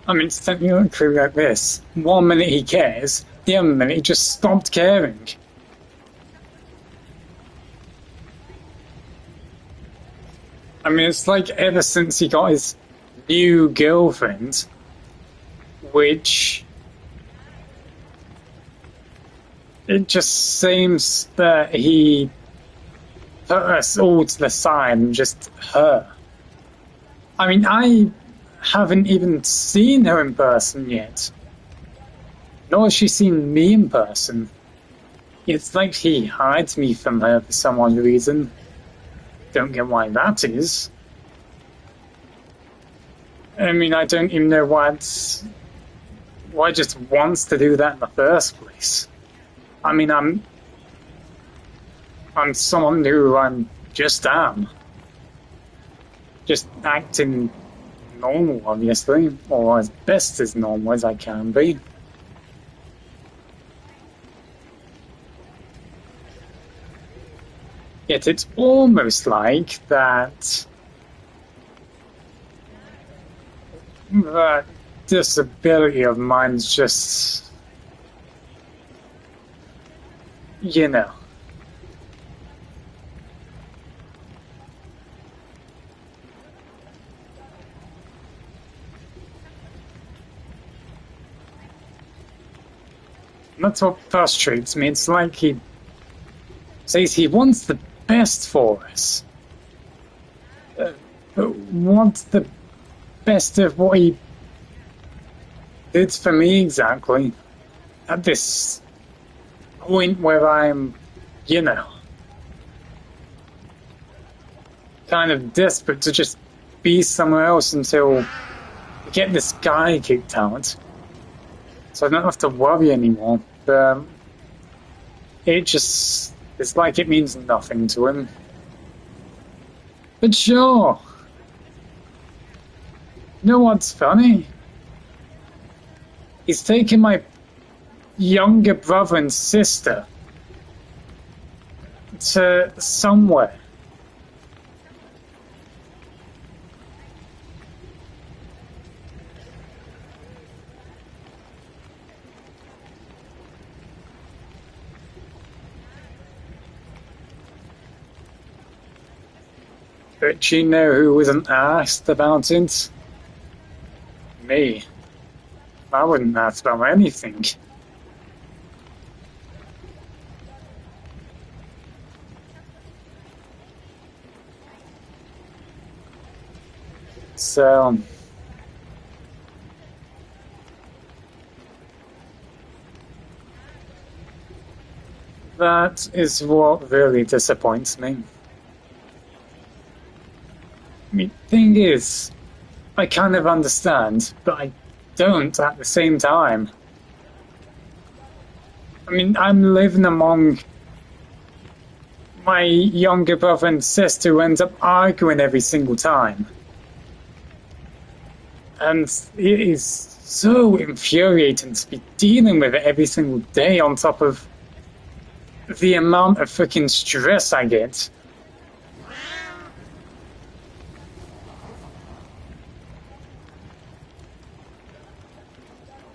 I mean, it's technically like this. 1 minute he cares, the other minute he just stopped caring. I mean, it's like ever since he got his new girlfriend, which it just seems that he put us all to the side and just her. I mean, I haven't even seen her in person yet. Nor has she seen me in person. It's like he hides me from her for some odd reason. Don't get why that is. I mean, I don't even know why he just wants to do that in the first place. I mean, I'm someone who I'm just am. Just acting normal, obviously, or as best as normal as I can be. Yet it's almost like that disability of mine's just, you know. That's what frustrates me. It's like he says he wants the best for us. But wants the best of what he did for me exactly. At this point where I'm, you know, kind of desperate to just be somewhere else until we get this guy kicked out. So I don't have to worry anymore. It's like it means nothing to him. But sure. You know what's funny? He's taken my younger brother and sister to somewhere. But you know who wasn't asked about it? Me. I wouldn't ask about anything. So that is what really disappoints me. I mean, thing is, I kind of understand, but I don't at the same time. I mean, I'm living among my younger brother and sister who ends up arguing every single time. And it is so infuriating to be dealing with it every single day on top of the amount of freaking stress I get.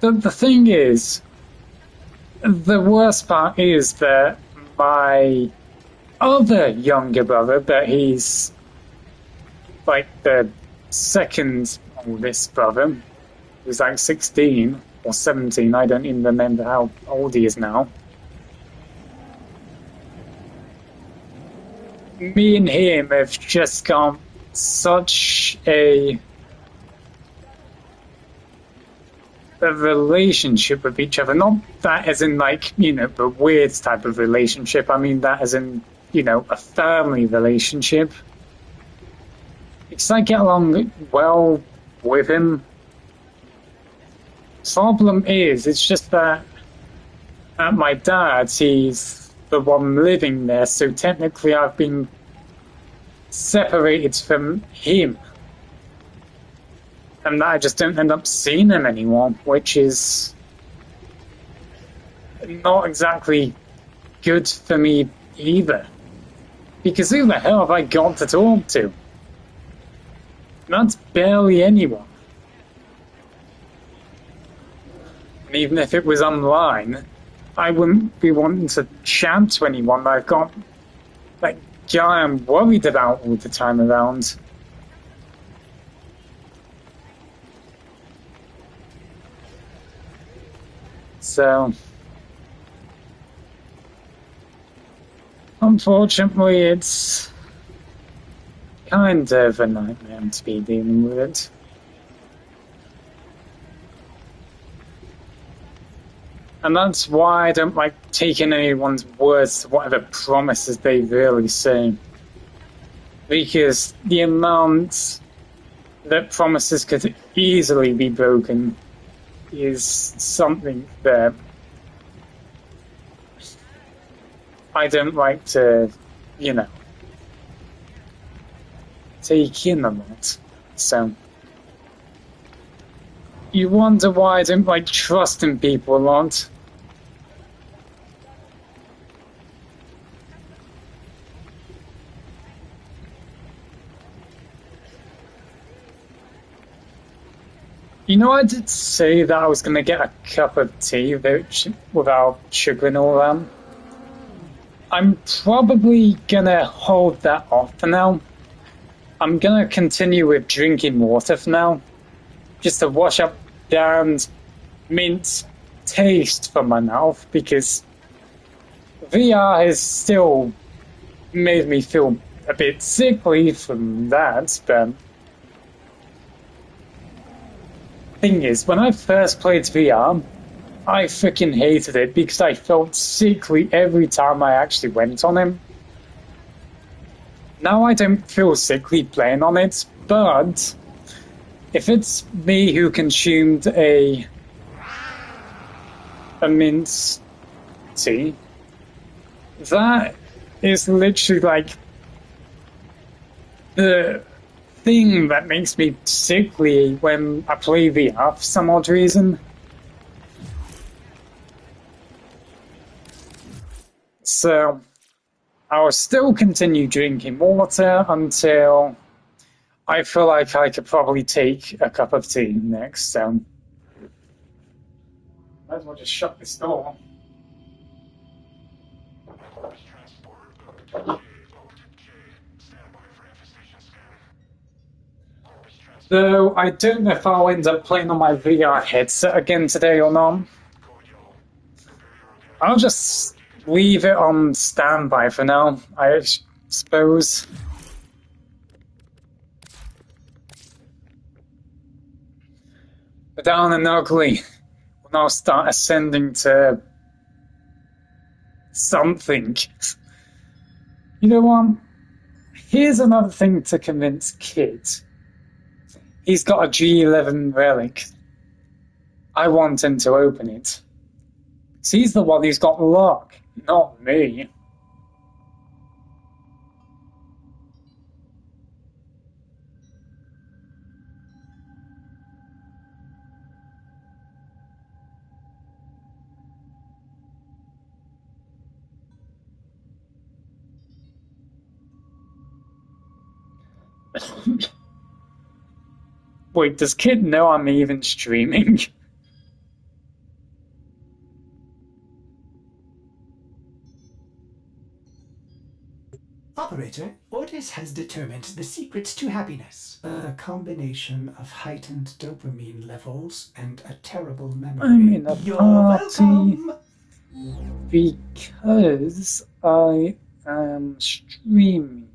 The thing is, the worst part is that my other younger brother, but he's like the second oldest brother, who's like 16 or 17, I don't even remember how old he is now. Me and him have just got such a relationship with each other. Not that as in like, you know, the weird type of relationship. I mean that as in, you know, a family relationship. because I get along well with him. Problem is, it's just that at my dad's, he's the one living there, so technically I've been separated from him. And I just don't end up seeing him anymore, which is not exactly good for me either. Because who the hell have I got to talk to? That's barely anyone. And even if it was online, I wouldn't be wanting to chat to anyone I've got that guy I'm worried about all the time around. So, unfortunately, it's kind of a nightmare to be dealing with it. And that's why I don't like taking anyone's words to whatever promises they really say. Because the amount that promises could easily be broken is something that I don't like to, you know, take in a lot. So, you wonder why I don't like trusting people a lot. You know, I did say that I was going to get a cup of tea without sugar and all that. I'm probably going to hold that off for now. I'm going to continue with drinking water for now, just to wash up the mint taste from my mouth, because VR has still made me feel a bit sickly from that, but thing is, when I first played VR, I freaking hated it because I felt sickly every time I actually went on him. Now I don't feel sickly playing on it, but if it's me who consumed a mint tea, that is literally like the thing that makes me sickly when I play VR for some odd reason. So I will still continue drinking water until I feel like I could probably take a cup of tea next. So might as well just shut this door. Though I don't know if I'll end up playing on my VR headset again today or not. I'll just leave it on standby for now, I suppose. But down and ugly will now start ascending to something. You know what? Here's another thing to convince Kit. He's got a G11 relic. I want him to open it. He's the one who's got luck, not me. Wait, does Kit know I'm even streaming? Operator, Ordis has determined the secrets to happiness. A combination of heightened dopamine levels and a terrible memory. I'm in a You're party welcome. because I am streaming.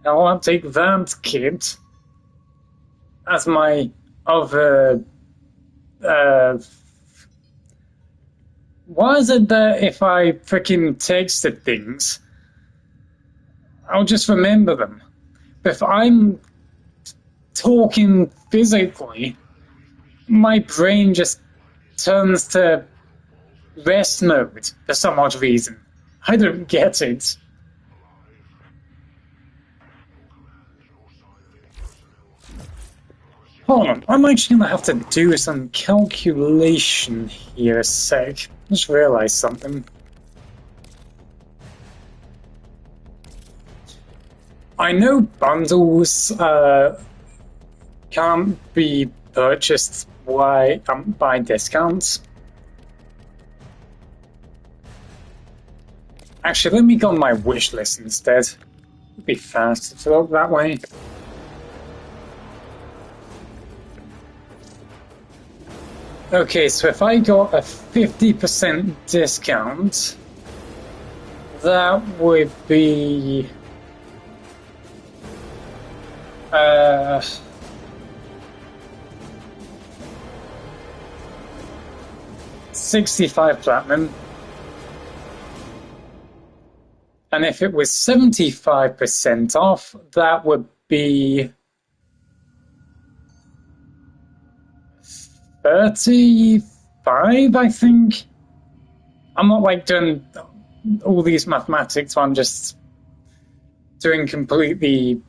Now I'll take that kit as my other... why is it that if I freaking texted things, I'll just remember them? But if I'm talking physically, my brain just turns to rest mode for some odd reason. I don't get it. Hold on, I'm actually gonna have to do some calculation here a sec. Just realized something. I know bundles can't be purchased by discounts. Actually, let me go on my wish list instead. It'd be faster to look that way. Okay, so if I got a 50% discount, that would be 65 platinum. And if it was 75% off, that would be 35, I think. I'm not like doing all these mathematics, I'm just doing completely,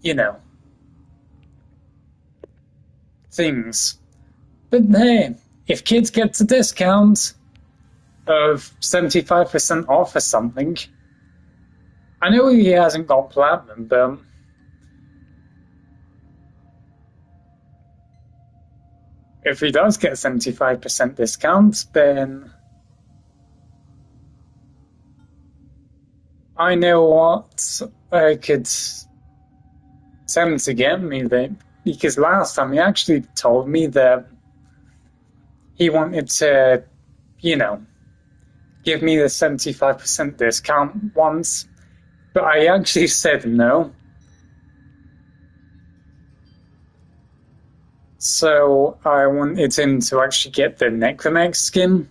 you know, things. But hey, if kids get a discount of 75% off or something, I know he hasn't got platinum, but if he does get a 75% discount, then I know what I could tell him to get me there. Because last time he actually told me that he wanted to, you know, give me the 75% discount once, but I actually said no. So I wanted him to actually get the Necromech skin.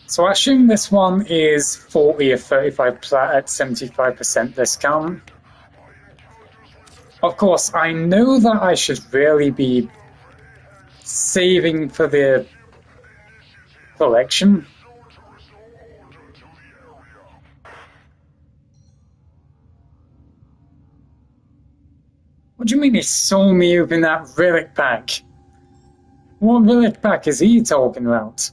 So I assume this one is 40 or 35 plat at 75% discount. Of course, I know that I should really be saving for the collection. What do you mean he saw me open that relic pack? What relic pack is he talking about?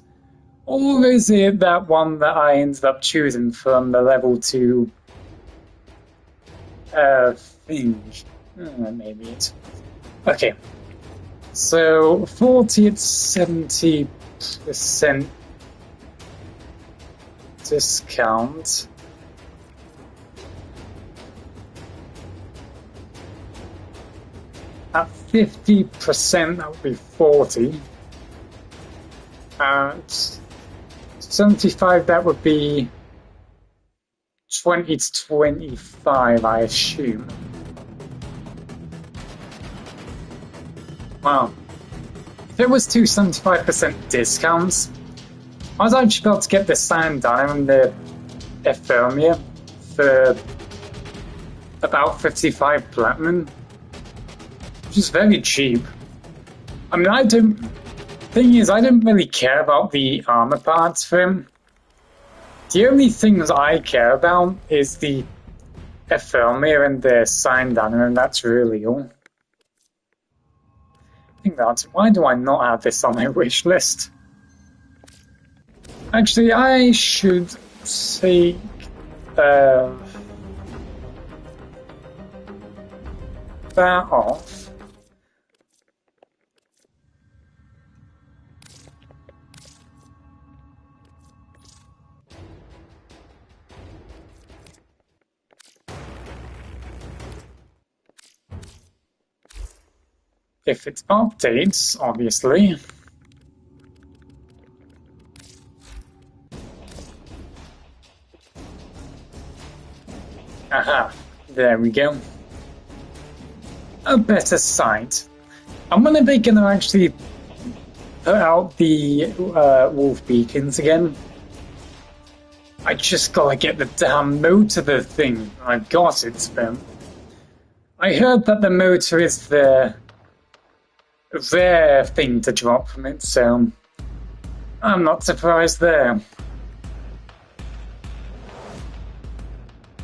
Or is it that one that I ended up choosing from the level 2 thing? Maybe it's... Okay. So 40 at 70% discount. At 50%, that would be 40. At 75, that would be 20 to 25, I assume. Wow. If it was 2 75% discounts, I was actually about to get the Sand Diamond, the Ephemia, for about 55 platinum, which is very cheap. I mean, thing is, I don't really care about the armor parts for him. The only things I care about is the Ephemia and the Sand Diamond, and that's really all. I think that's why do I not have this on my wish list? Actually, I should take that off. If it updates, obviously. Aha, there we go. A better sight. And when are they going to actually put out the wolf beacons again? I just gotta get the damn motor of the thing. I got it, but I heard that the motor is the rare thing to drop from it, so I'm not surprised there.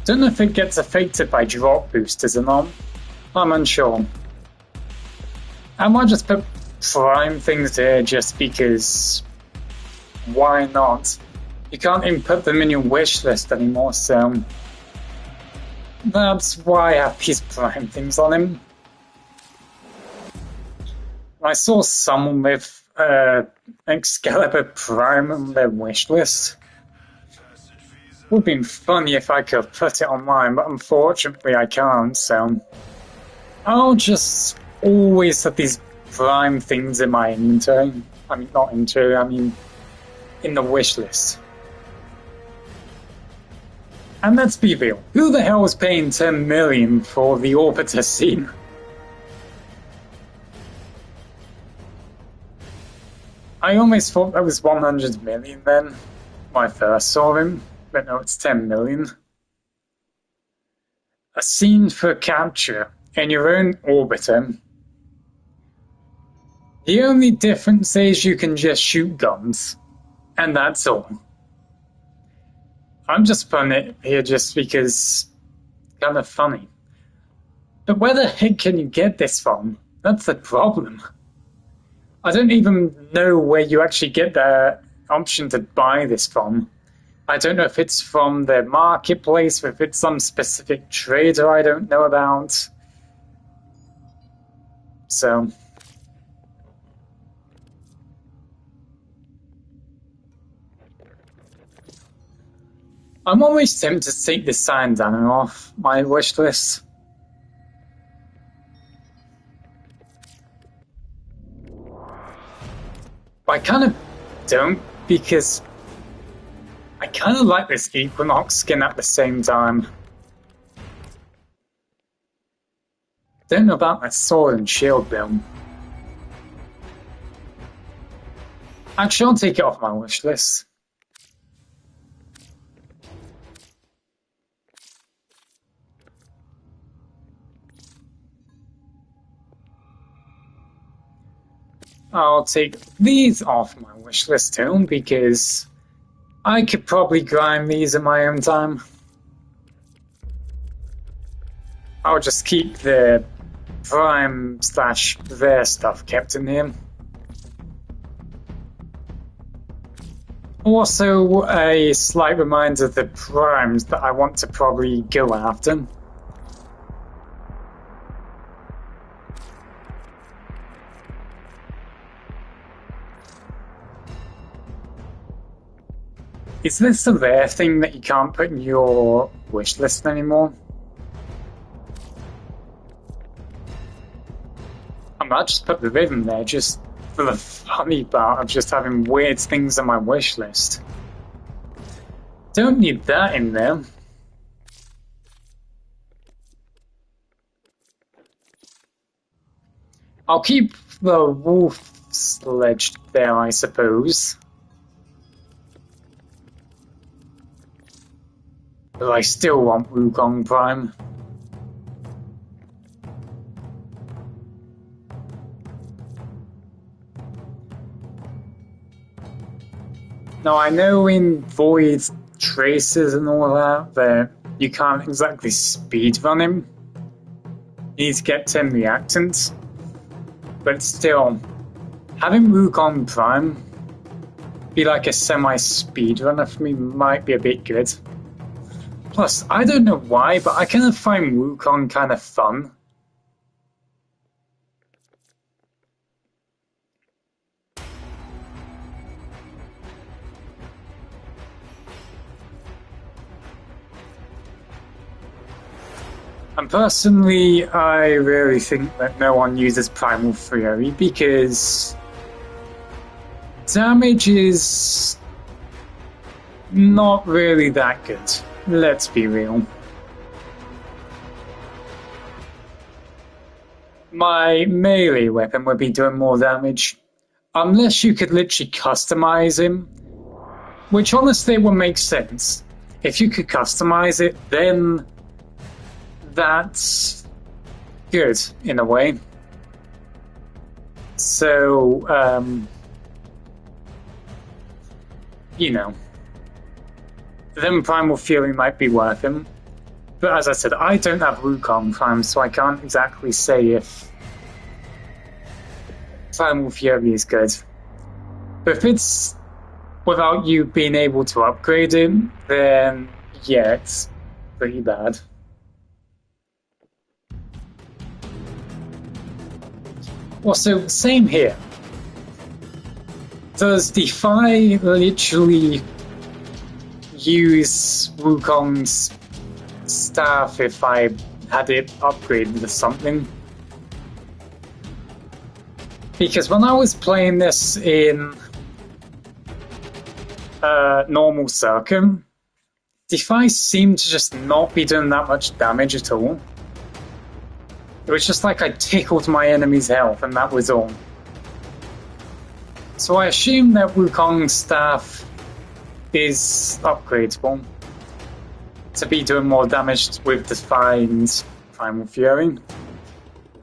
Don't know if it gets affected by drop boosters or not. I'm unsure. I might just put prime things here just because why not? You can't even put them in your wish list anymore, so that's why I have these prime things on him. I saw someone with Excalibur Prime on their wish list. Would have been funny if I could put it on mine, but unfortunately I can't, so I'll just always have these prime things in my inventory. I mean, not inventory, I mean in the wish list. And let's be real, who the hell is paying 10 million for the Orbiter scene? I almost thought that was 100 million then, when I first saw him, but no, it's 10 million. A scene for capture in your own Orbiter. The only difference is you can just shoot guns, and that's all. I'm just putting it here just because it's kind of funny. But where the heck can you get this from? That's the problem. I don't even know where you actually get the option to buy this from. I don't know if it's from the marketplace or if it's some specific trader I don't know about. So I'm always tempted to take the Sandana off my wish list. But I kind of don't, because I kind of like this Equinox skin at the same time. Don't know about my sword and shield build. Actually, I'll take it off my wish list. I'll take these off my wish list too, because I could probably grind these in my own time. I'll just keep the prime / their stuff kept in here. Also, a slight reminder of the primes that I want to probably go after. Is this a rare thing that you can't put in your wish list anymore? I might just put the rhythm there just for the funny part of just having weird things on my wish list. Don't need that in there. I'll keep the wolf sledge there, I suppose. But I still want Wukong Prime. Now I know in Void Traces and all that you can't exactly speedrun him. You need to get 10 reactants. But still, having Wukong Prime be like a semi-speedrunner for me might be a bit good. Plus, I don't know why, but I kind of find Wukong kind of fun. And personally, I really think that no one uses Primal Fury because damage is not really that good. Let's be real. my melee weapon would be doing more damage. Unless you could literally customize him, which honestly would make sense. If you could customize it, then that's good in a way. So, you know, then Primal Fury might be worth him. But as I said, I don't have Wukong Prime, so I can't exactly say if Primal Fury is good. But if it's without you being able to upgrade him, then yeah, it's pretty bad. Also, same here. Does Defy literally use Wukong's staff if I had it upgraded to something? Because when I was playing this in normal Circum, Defy seemed to just not be doing that much damage at all. It was just like I tickled my enemy's health and that was all. So I assume that Wukong's staff is upgradable to be doing more damage with Defy's Primal Fury.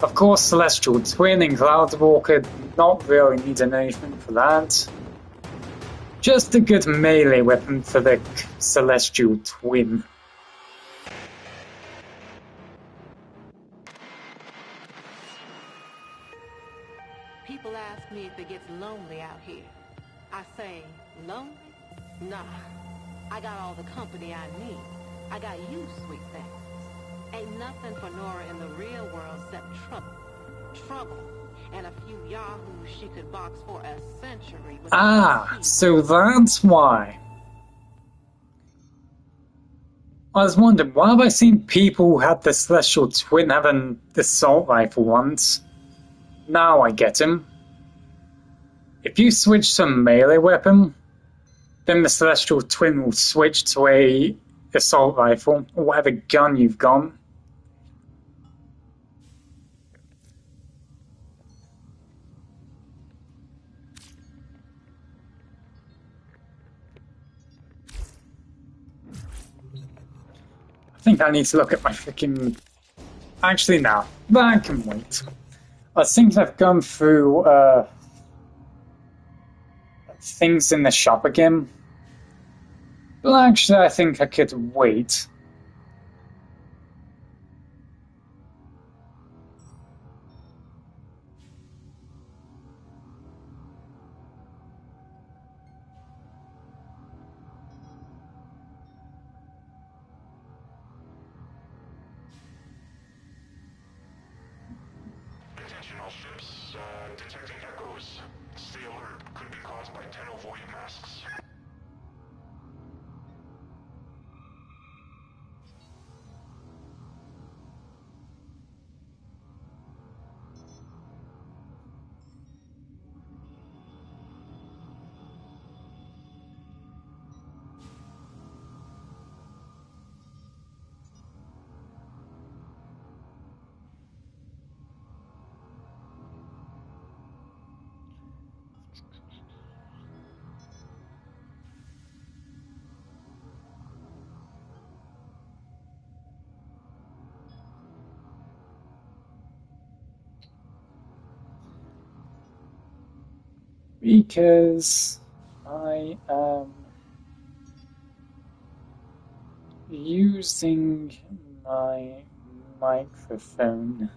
Of course, Celestial Twin and Cloudwalker not really needing anything for that. Just a good melee weapon for the Celestial Twin. People ask me if it gets lonely out here. I say, lonely? Nah. I got all the company I need. I got you, sweet thing. Ain't nothing for Nora in the real world except trouble. Trouble. And a few yahoos she could box for a century. Ah, so that's why. I was wondering, why have I seen people who had the Celestial Twin having the assault rifle once? Now I get him. If you switch to a melee weapon, then the Celestial Twin will switch to a assault rifle, or whatever gun you've got. I think I need to look at my freaking... Actually, no. That can wait. I think I've gone through things in the shop again. But actually, I think I could wait. Attention all ships, detecting echoes. Stay alert. Could be caused by 10 avoided masks. Because I am using my microphone.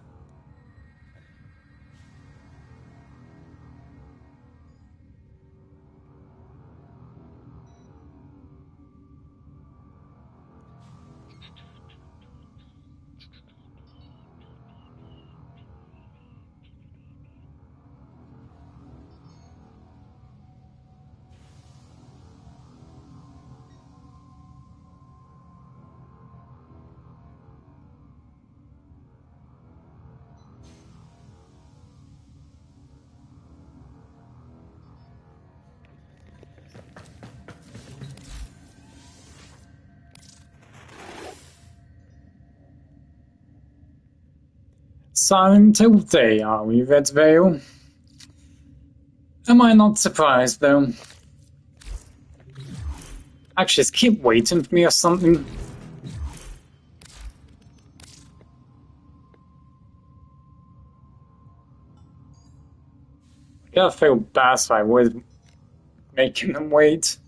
Silent till day, are we, Red Veil? Am I not surprised, though? Actually, just keep waiting for me or something. I gotta feel bad if I was making them wait.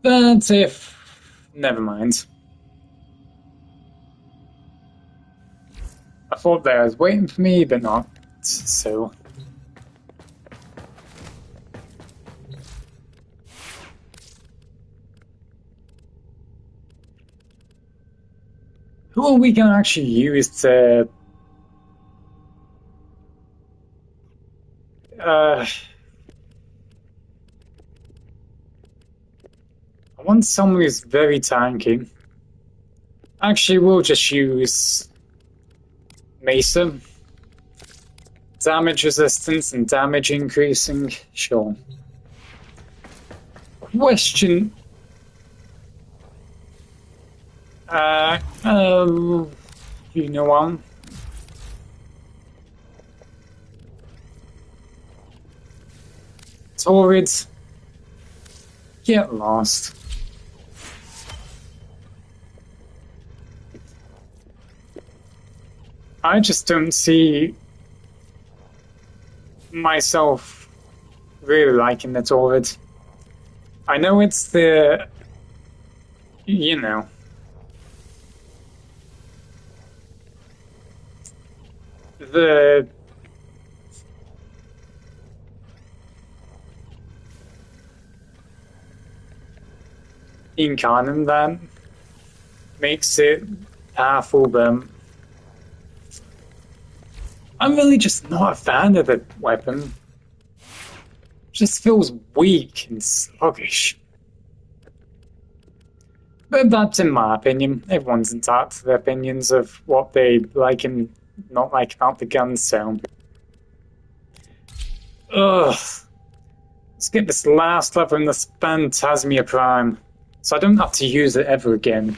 But if... never mind. I thought they was waiting for me, but not, so... Who are we gonna actually use to... I want someone who's very tanky. Actually, we'll just use... Mesa. Damage resistance and damage increasing, sure. Question... you know what? Torrid, get lost. I just don't see myself really liking the Torrid. I know it's the, you know, the incarnate that makes it powerful, but I'm really just not a fan of the weapon. It just feels weak and sluggish. But that's in my opinion. Everyone's entitled to their opinions of what they like and not like about the gun, so... Ugh. Let's get this last level in this Phantasmia Prime, so I don't have to use it ever again.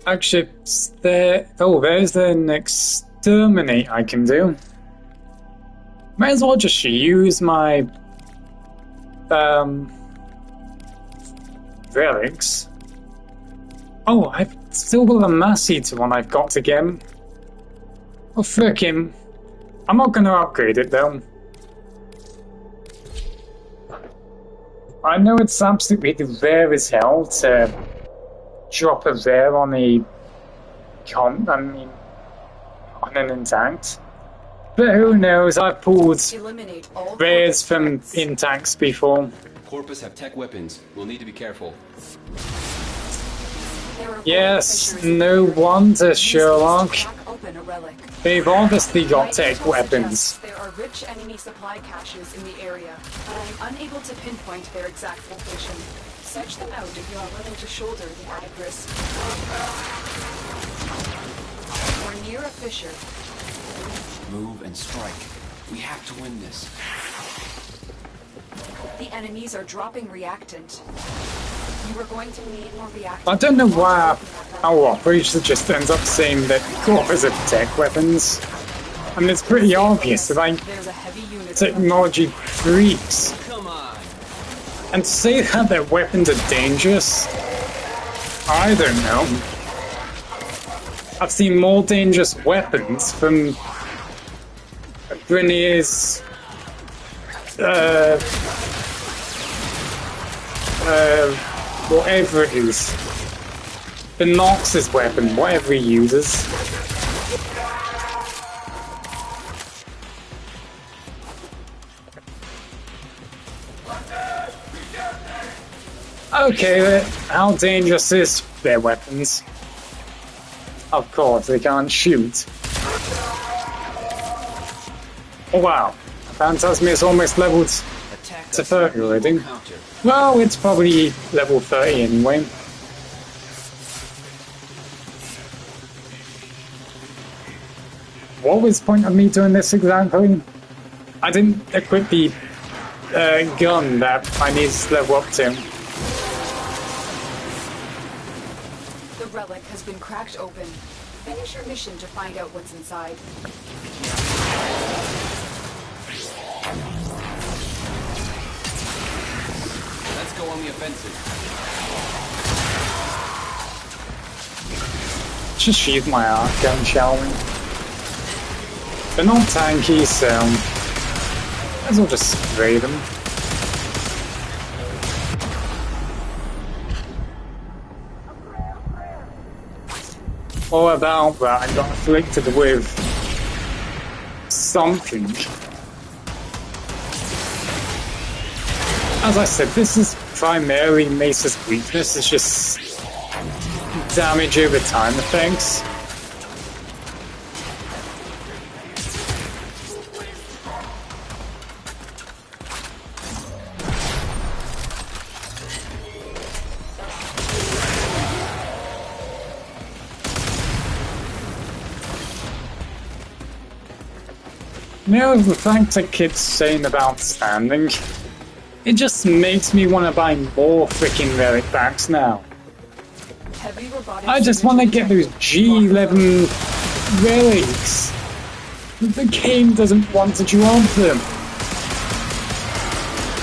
Actually, there's an exterminate I can do. Might as well just use my relics. Oh, I've still got a mass eater one I've got to get. Oh, frickin'. I'm not gonna upgrade it though. I know it's absolutely rare as hell to drop a rare on a on an intact. But who knows, I've pulled rares from intacts before. Corpus have tech weapons. We'll need to be careful. Yes, no wonder, Sherlock. They've obviously got tech weapons. There are rich enemy supply caches in the area, but I'm unable to pinpoint their exact location. Search them out if you are willing to shoulder the added risk. We're near a fissure. Move and strike. We have to win this. The enemies are dropping reactant. You are going to need more reactant. I don't know why our operator just ends up saying that Corpus have tech weapons. I mean, it's pretty obvious that I'm technology freaks. And to say that their weapons are dangerous, I don't know. I've seen more dangerous weapons from Grenier's whatever it is. The Nox's weapon, whatever he uses. Okay, how dangerous is their weapons? Of course, they can't shoot. Oh wow, Phantasmia is almost leveled to 30 already. Well, it's probably level 30 anyway. What was the point of me doing this exactly? I didn't equip the gun that I needed to level up to. The relic has been cracked open. Finish your mission to find out what's inside. Let's go on the offensive. Just shoot my arc gun, shall we? They're not tanky, so might as well just spray them. What about that? I got afflicted with something. As I said, this is primarily Mesa's weakness. It's just damage over time effects. Now, the fact that Kid's saying about standing, it just makes me want to buy more freaking relic packs now. I just want to get those G11 relics. The game doesn't want to drop them.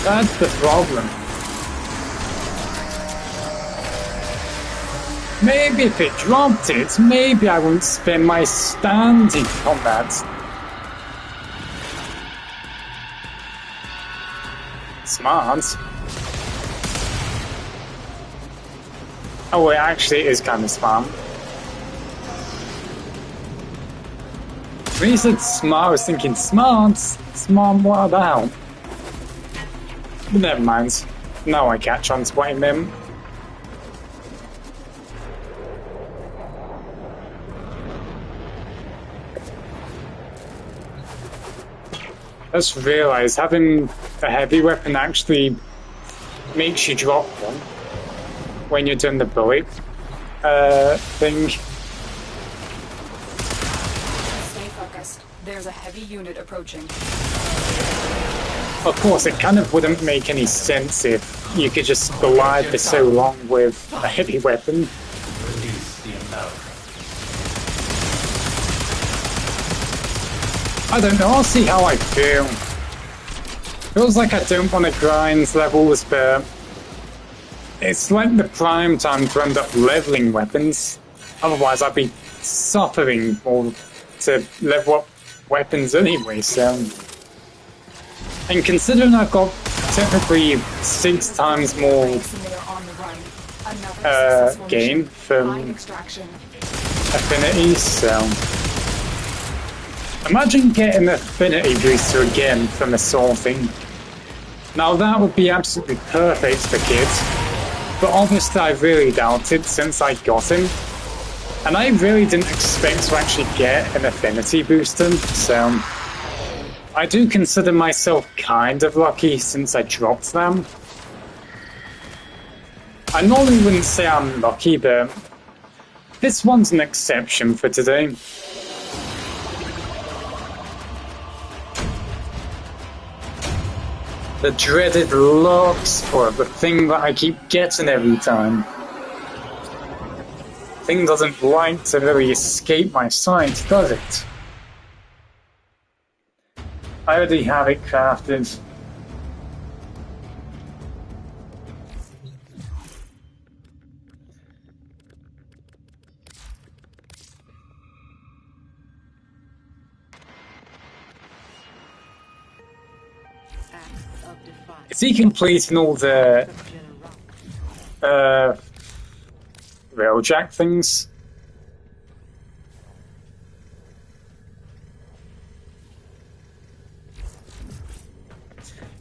That's the problem. Maybe if it dropped it, maybe I won't spend my standing on that. Smart. Oh, it actually is kind of smart. When you said smart, I was thinking smart. Smart, what about? But never mind. Now I catch on to what he meant. I just realised having a heavy weapon actually makes you drop one when you're doing the bullet thing. Stay focused. There's a heavy unit approaching. Of course, it kind of wouldn't make any sense if you could just glide for so long with a heavy weapon. Reduce the amount. I don't know, I'll see how I feel. Feels like I don't want to grind levels, but it's like the prime time to end up leveling weapons. Otherwise I'd be suffering more to level up weapons anyway, so... And considering I've got technically 6 times more gain from affinity, so... Imagine getting an affinity booster again from a sorting. Now that would be absolutely perfect for kids, but obviously I really doubt it since I got him. And I really didn't expect to actually get an affinity booster, so... I do consider myself kind of lucky since I dropped them. I normally wouldn't say I'm lucky, but this one's an exception for today. The dreaded locks, or the thing that I keep getting every time. Thing doesn't like to really escape my sight, does it? I already have it crafted. Is he completing all the railjack things?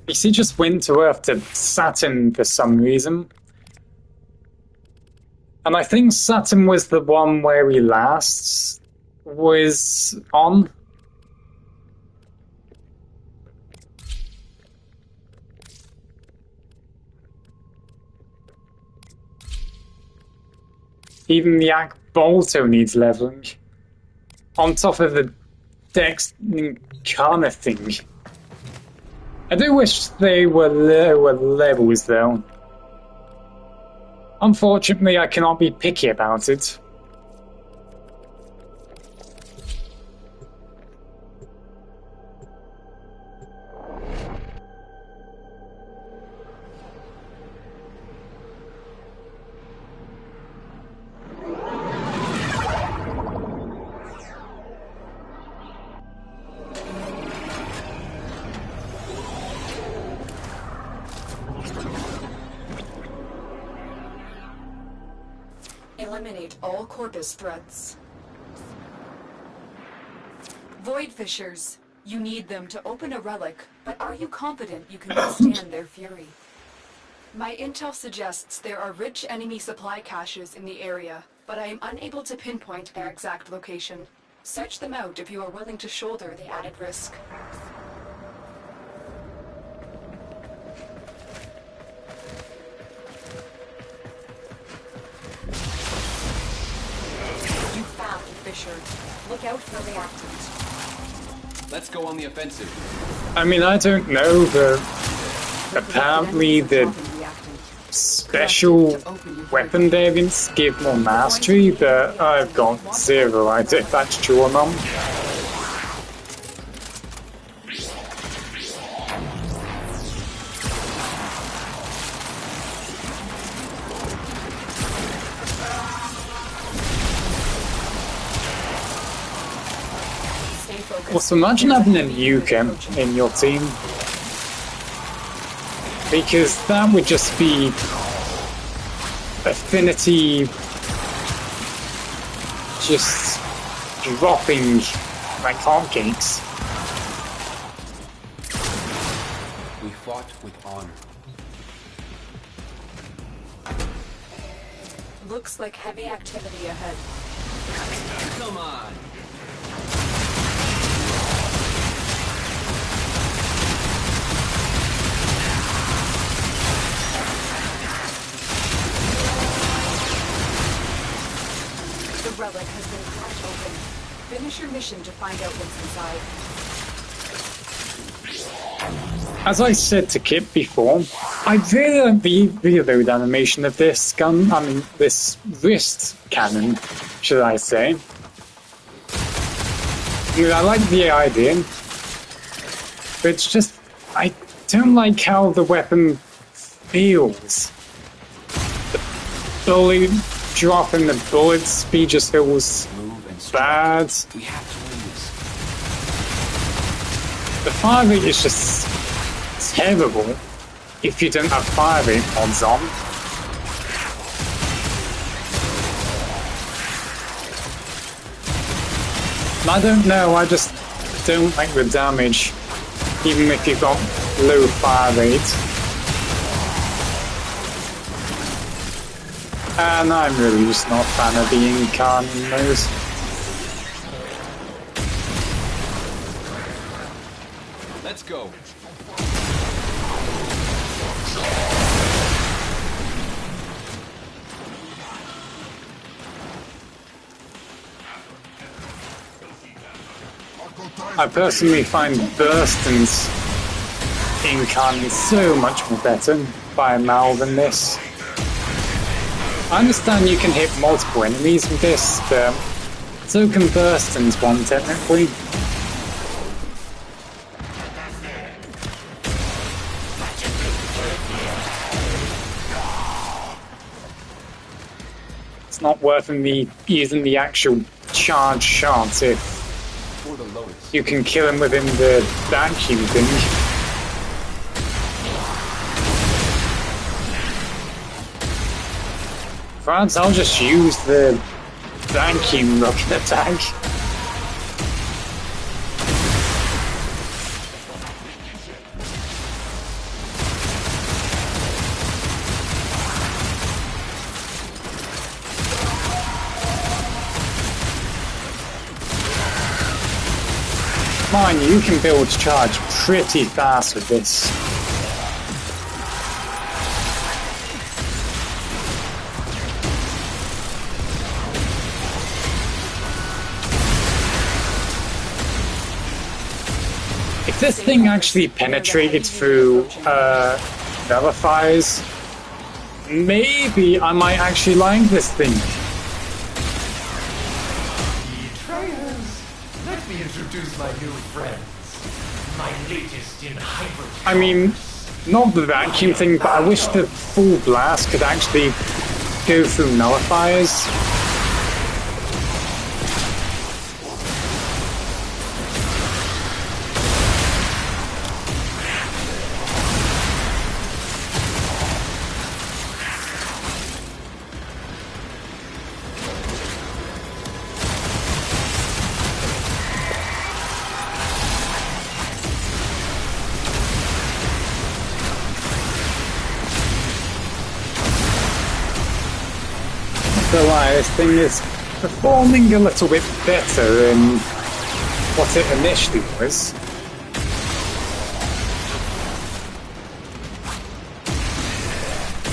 You see, just went to Earth to Saturn for some reason. And I think Saturn was the one where he last was on. Even the Bolto needs leveling. On top of the Dex Kana thing. I do wish they were lower levels though. Unfortunately, I cannot be picky about it. Eliminate all corpus threats. Void Fishers. You need them to open a relic, but are you confident you can withstand their fury? My intel suggests there are rich enemy supply caches in the area, but I am unable to pinpoint their exact location. Search them out if you are willing to shoulder the added risk. You found Fisher. Look out for reactant. Let's go on the offensive. I mean, I don't know, but apparently the special weapon variants give more mastery, but I've got zero idea if that's true or not. Also, imagine having a nuke in your team. Because that would just be affinity just dropping like hotcakes. We fought with honor. Looks like heavy activity ahead. Come on. The relic has been cracked open. Finish your mission to find out what's inside. As I said to Kip before, I really like the reload animation of this gun, I mean this wrist cannon, should I say. I mean, I like the idea, but it's just, I don't like how the weapon feels. The bullet drop and the bullet speed just feels bad. We have to win this. The fire rate is just terrible if you don't have fire rate mods on. I don't know, I just don't like the damage, even if you've got low fire rate. And I'm really just not a fan of the incarnate mode. Let's go. I personally find Burston's incarnate so much more better by a mile than this. I understand you can hit multiple enemies with this, but so can Burston's one technically. It's not worth me using the actual charge shot if you can kill him within the vacuum thing. France, I'll just use the vacuum rocket attack. Mind you, can build charge pretty fast with this. If this thing actually penetrated through nullifiers, maybe I might actually like this thing. Betrayers! Let me introduce my new friends. My latest in hyper. I mean, not the vacuum thing, but I wish the full blast could actually go through nullifiers. This thing is performing a little bit better than what it initially was.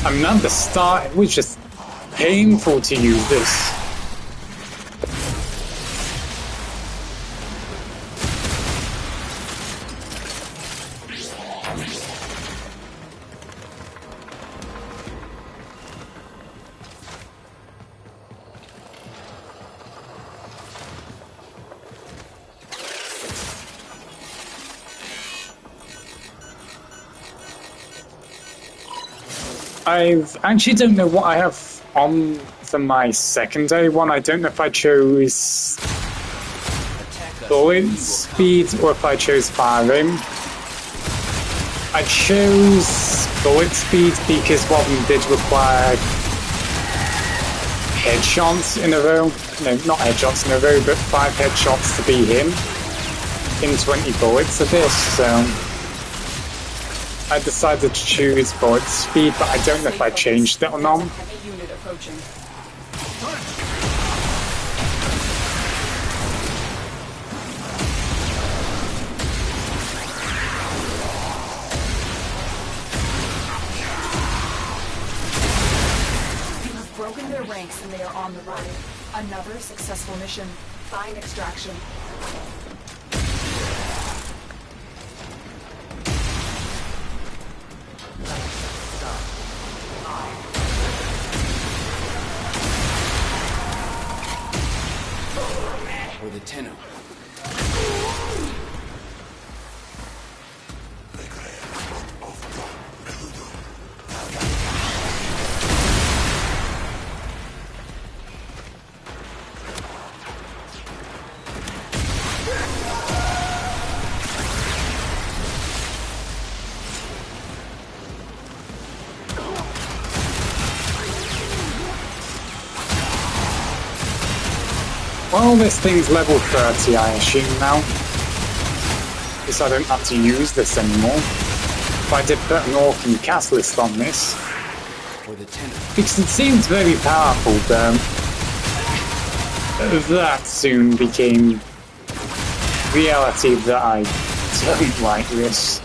I mean, at the start, it was just painful to use this. I actually don't know what I have on for my secondary one. I don't know if I chose bullet speed or if I chose firing. I chose bullet speed because one of them did require headshots in a row. No, not headshots in a row, but 5 headshots to be him in 20 bullets of this, so I decided to choose bullet speed, but I don't know if I changed it or not. Heavy unit approaching. You have broken their ranks and they are on the run. Another successful mission. Find extraction. Or the Tenno. Well, this thing's level 30, I assume now. Guess I don't have to use this anymore. If I did put an orc and catalyst on this. Because it seems very powerful, but that soon became reality that I don't like this.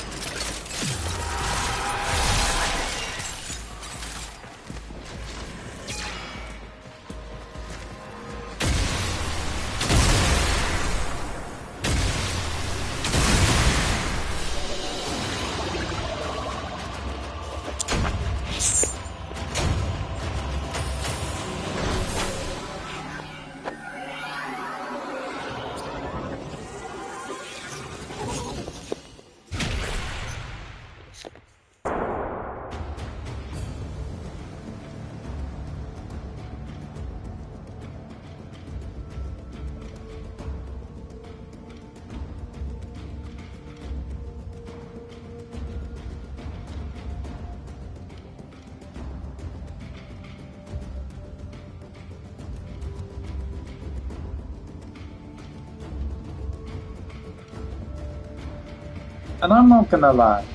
And I'm not gonna lie,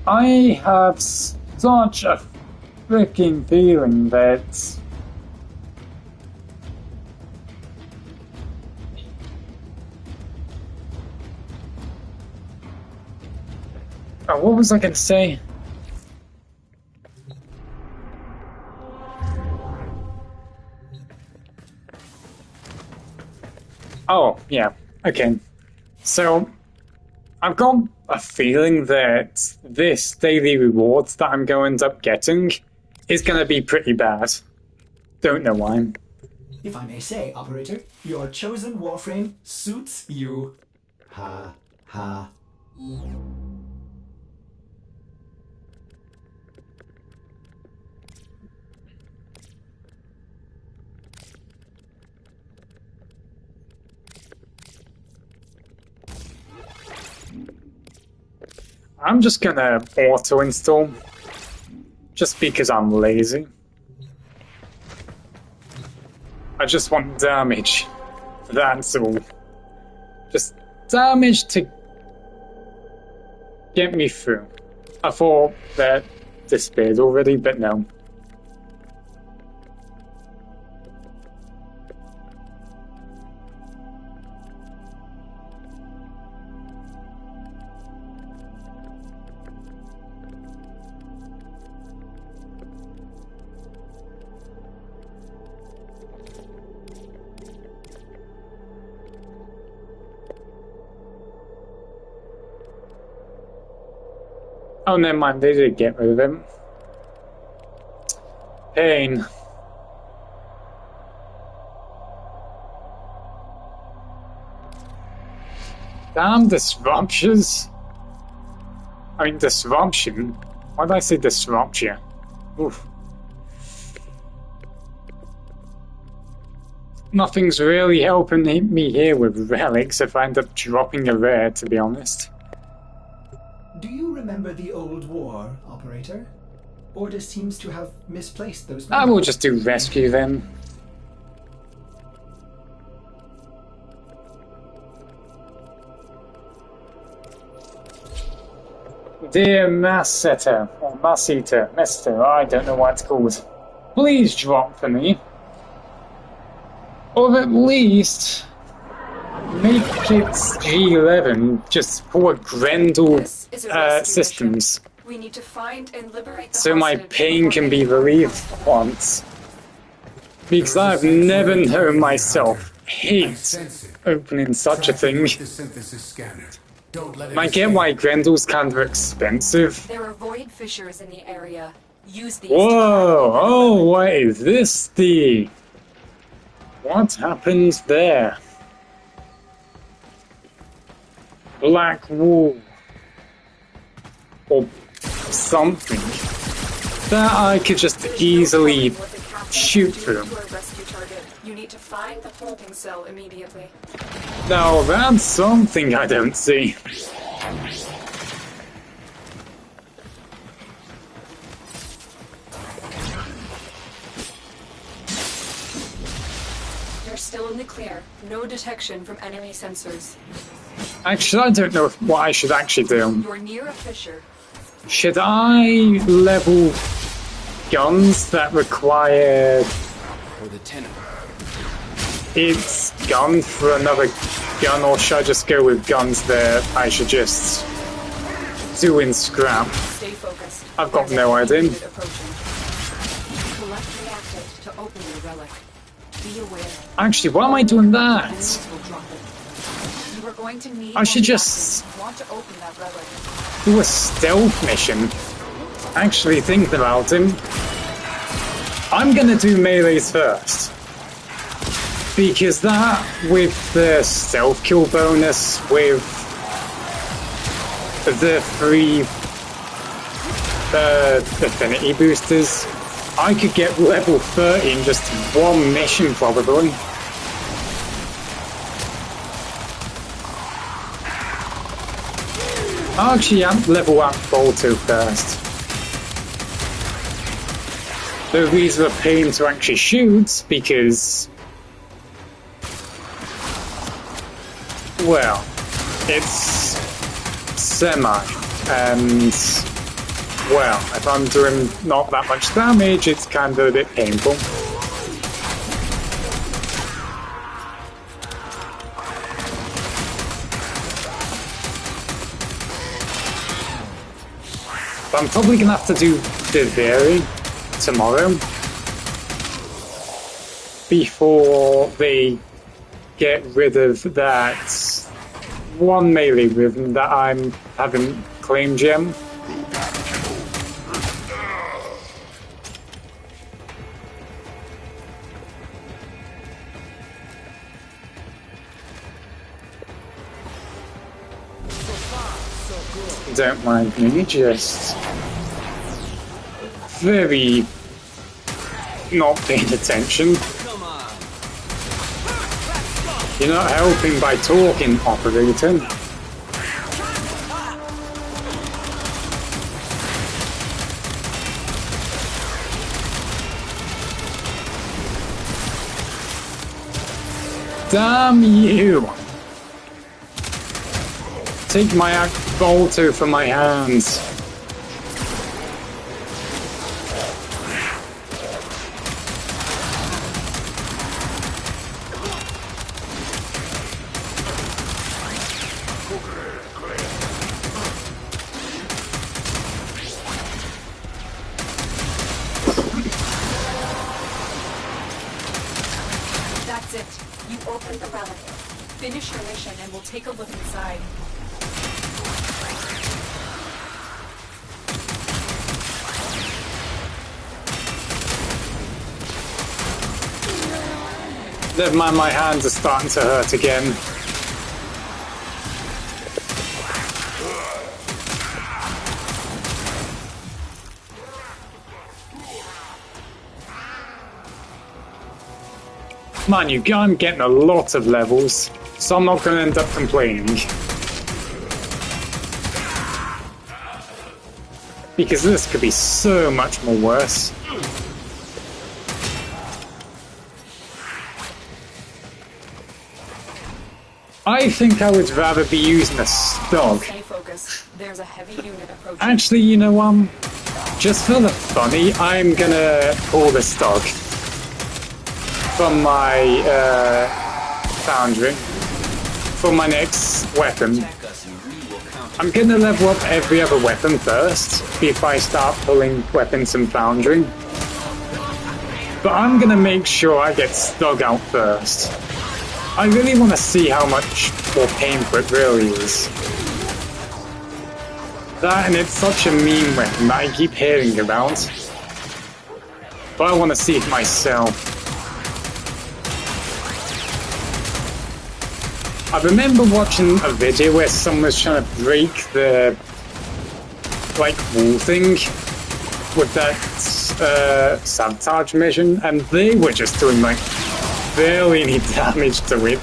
I have such a freaking feeling that what was I gonna say? Oh, yeah, okay. So, I've got a feeling that this daily reward that I'm going to end up getting is going to be pretty bad. Don't know why. If I may say, Operator, your chosen Warframe suits you. Ha ha. I'm just gonna auto-install, just because I'm lazy. I just want damage, that's all. Just damage to get me through. I thought that disappeared already, but no. Oh, never mind, they did get rid of him. Pain. Damn disruptions. I mean, disruption? Why did I say disruption? Oof. Nothing's really helping me here with relics if I end up dropping a rare, to be honest. Do you remember the old war, Operator? Order seems to have misplaced those I will just do rescue then. Dear Masseter, or Master, I don't know what it's called. Please drop for me. Or at least make it G11 just support Grendel systems. We need to find and liberate the so my hostage pain can be relieved once. Because I've never known myself hate opening such a thing. I get why Grendel's kind of expensive. There are void fissures in the area. Use these. Whoa! Oh, what is this? What happens there? Black wool. Or something. That I could just easily shoot through. You need to find the holding cell immediately. Now that's something I don't see. You're still in the clear. No detection from enemy sensors. Actually, I don't know what I should actually do. You're near a fissure. Should I level guns that require its gun for another gun, or should I just go with guns that I should just do in scrap? Stay focused. I've got no idea. Collect reactive to open your relic. Be aware. Actually, why am I doing that? You are going to need I should just want to open that relic. do a stealth mission. Actually, thinking about him, I'm gonna do melees first. Because that, with the stealth kill bonus, with the 3 affinity boosters, I could get level 30 in just one mission, probably. I'll actually level up Bolto first. Though these are a pain to actually shoot, because, well, it's semi, and, well, if I'm doing not that much damage, it's kind of a bit painful. But I'm probably gonna have to do the Vary tomorrow before they get rid of that one melee rhythm that I'm having claim gem. Don't mind me, just very not paying attention. You're not helping by talking, operator. Damn you! Take my bolter from my hands. That's it. You opened the relic. Finish your mission and we'll take a look inside. Never mind, my hands are starting to hurt again. Man, I'm getting a lot of levels, so I'm not going to end up complaining. Because this could be so much more worse. I think I would rather be using a stog. Stay focused. There's a heavy unit approaching. Actually, you know what? Just for the funny, I'm gonna pull the stog from my foundry for my next weapon. I'm gonna level up every other weapon first if I start pulling weapons from foundry. But I'm gonna make sure I get stog out first. I really want to see how much more painful it really is. That, and it's such a mean weapon that I keep hearing about. But I want to see it myself. I remember watching a video where someone was trying to break the like wall thing with that sabotage mission, and they were just doing like barely any damage to it.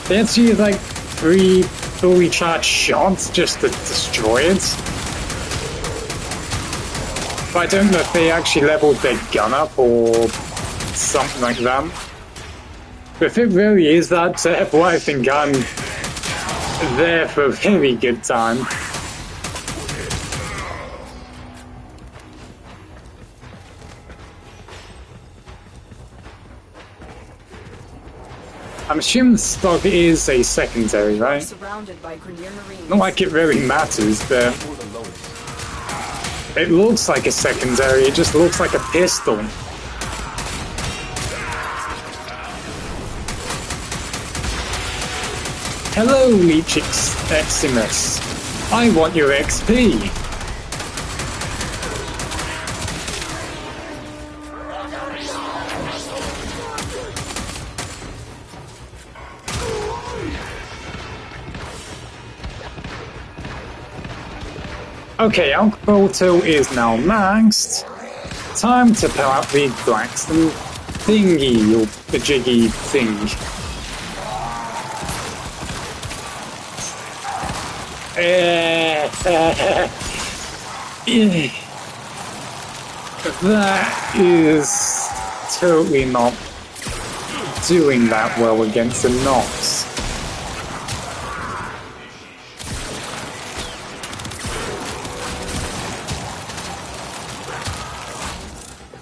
They had to use like 3 fully charged shots just to destroy it. But I don't know if they actually leveled their gun up or something like that. But if it really is that terrible, I think I'm there for a very good time. I'm assuming the stock is a secondary, right? Surrounded by Grenier Marines. Not like it really matters, but it looks like a secondary, it just looks like a pistol. Hello, Leech Eximus. I want your XP. Okay, Alcohol is now maxed. Time to pull out the Blackstone thingy, or the jiggy thing. That is totally not doing that well against the Nox.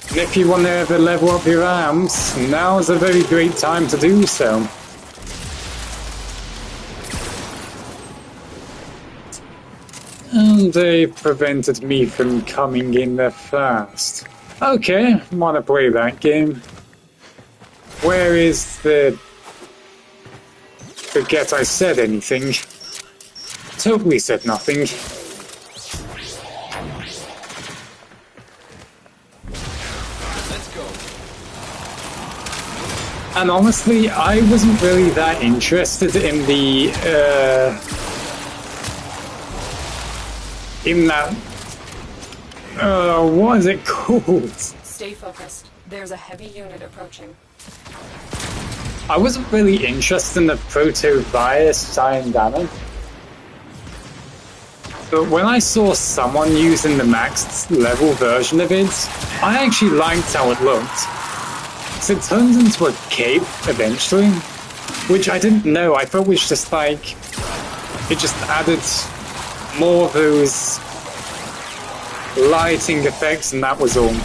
And if you want to ever level up your arms, now is a very great time to do so. And they prevented me from coming in there fast. Okay, wanna play that game. Where is the Forget I said anything. Totally said nothing. Let's go. And honestly, I wasn't really that interested in the, in that, what is it called? Stay focused. There's a heavy unit approaching. I wasn't really interested in the proto-virus Cyan Damage. But when I saw someone using the maxed level version of it, I actually liked how it looked. So it turns into a cape eventually, which I didn't know. I thought it was just like, it just added more of those lighting effects and that was all.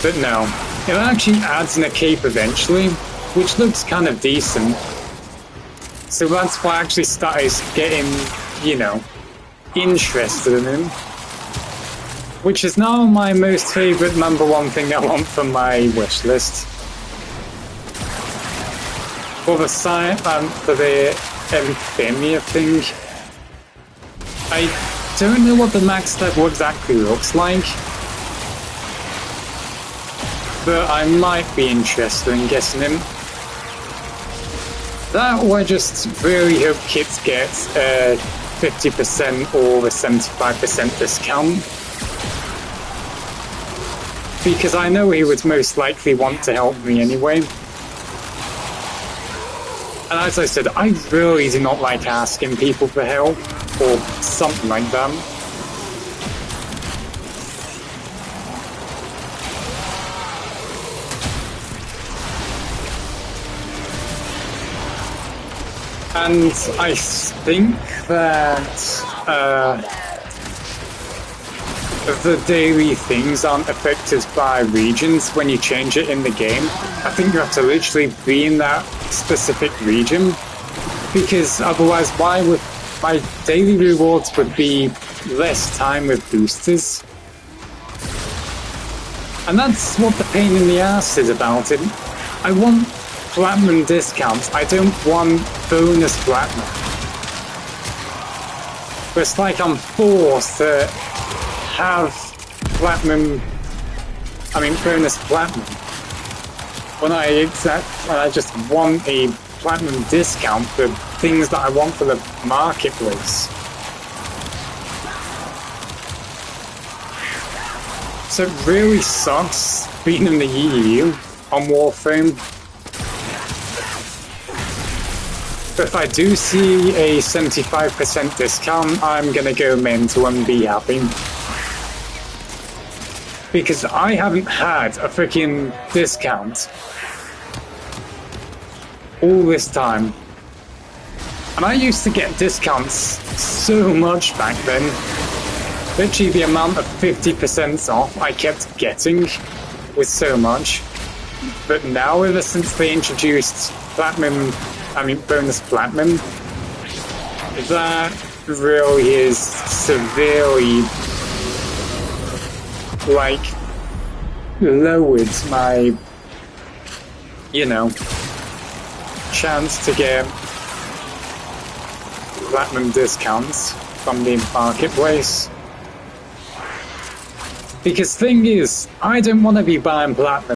But no, it actually adds in a cape eventually, which looks kind of decent. So that's why I actually started getting, you know, interested in him. Which is now my most favourite #1 thing I want from my wish list. For the Epithemia thing. I don't know what the max level exactly looks like. But I might be interested in getting him. That or I just really hope kids get a 50% or a 75% discount. Because I know he would most likely want to help me anyway. And as I said, I really do not like asking people for help or something like that. And I think that the daily things aren't affected by regions when you change it in the game. I think you have to literally be in that specific region, because otherwise why would my daily rewards would be less time with boosters? And that's what the pain in the ass is about it. I want platinum discounts, I don't want bonus platinum. But it's like I'm forced to have bonus platinum. When I just want a platinum discount for things that I want for the marketplace. So it really sucks being in the EU on Warframe. But if I do see a 75% discount, I'm gonna go mental and be happy. Because I haven't had a freaking discount all this time. And I used to get discounts so much back then. Literally the amount of 50% off I kept getting was so much. But now, ever since they introduced bonus platinum, that really is severely, like, lowered my, you know, chance to get platinum discounts from the marketplace. Because thing is, I don't want to be buying platinum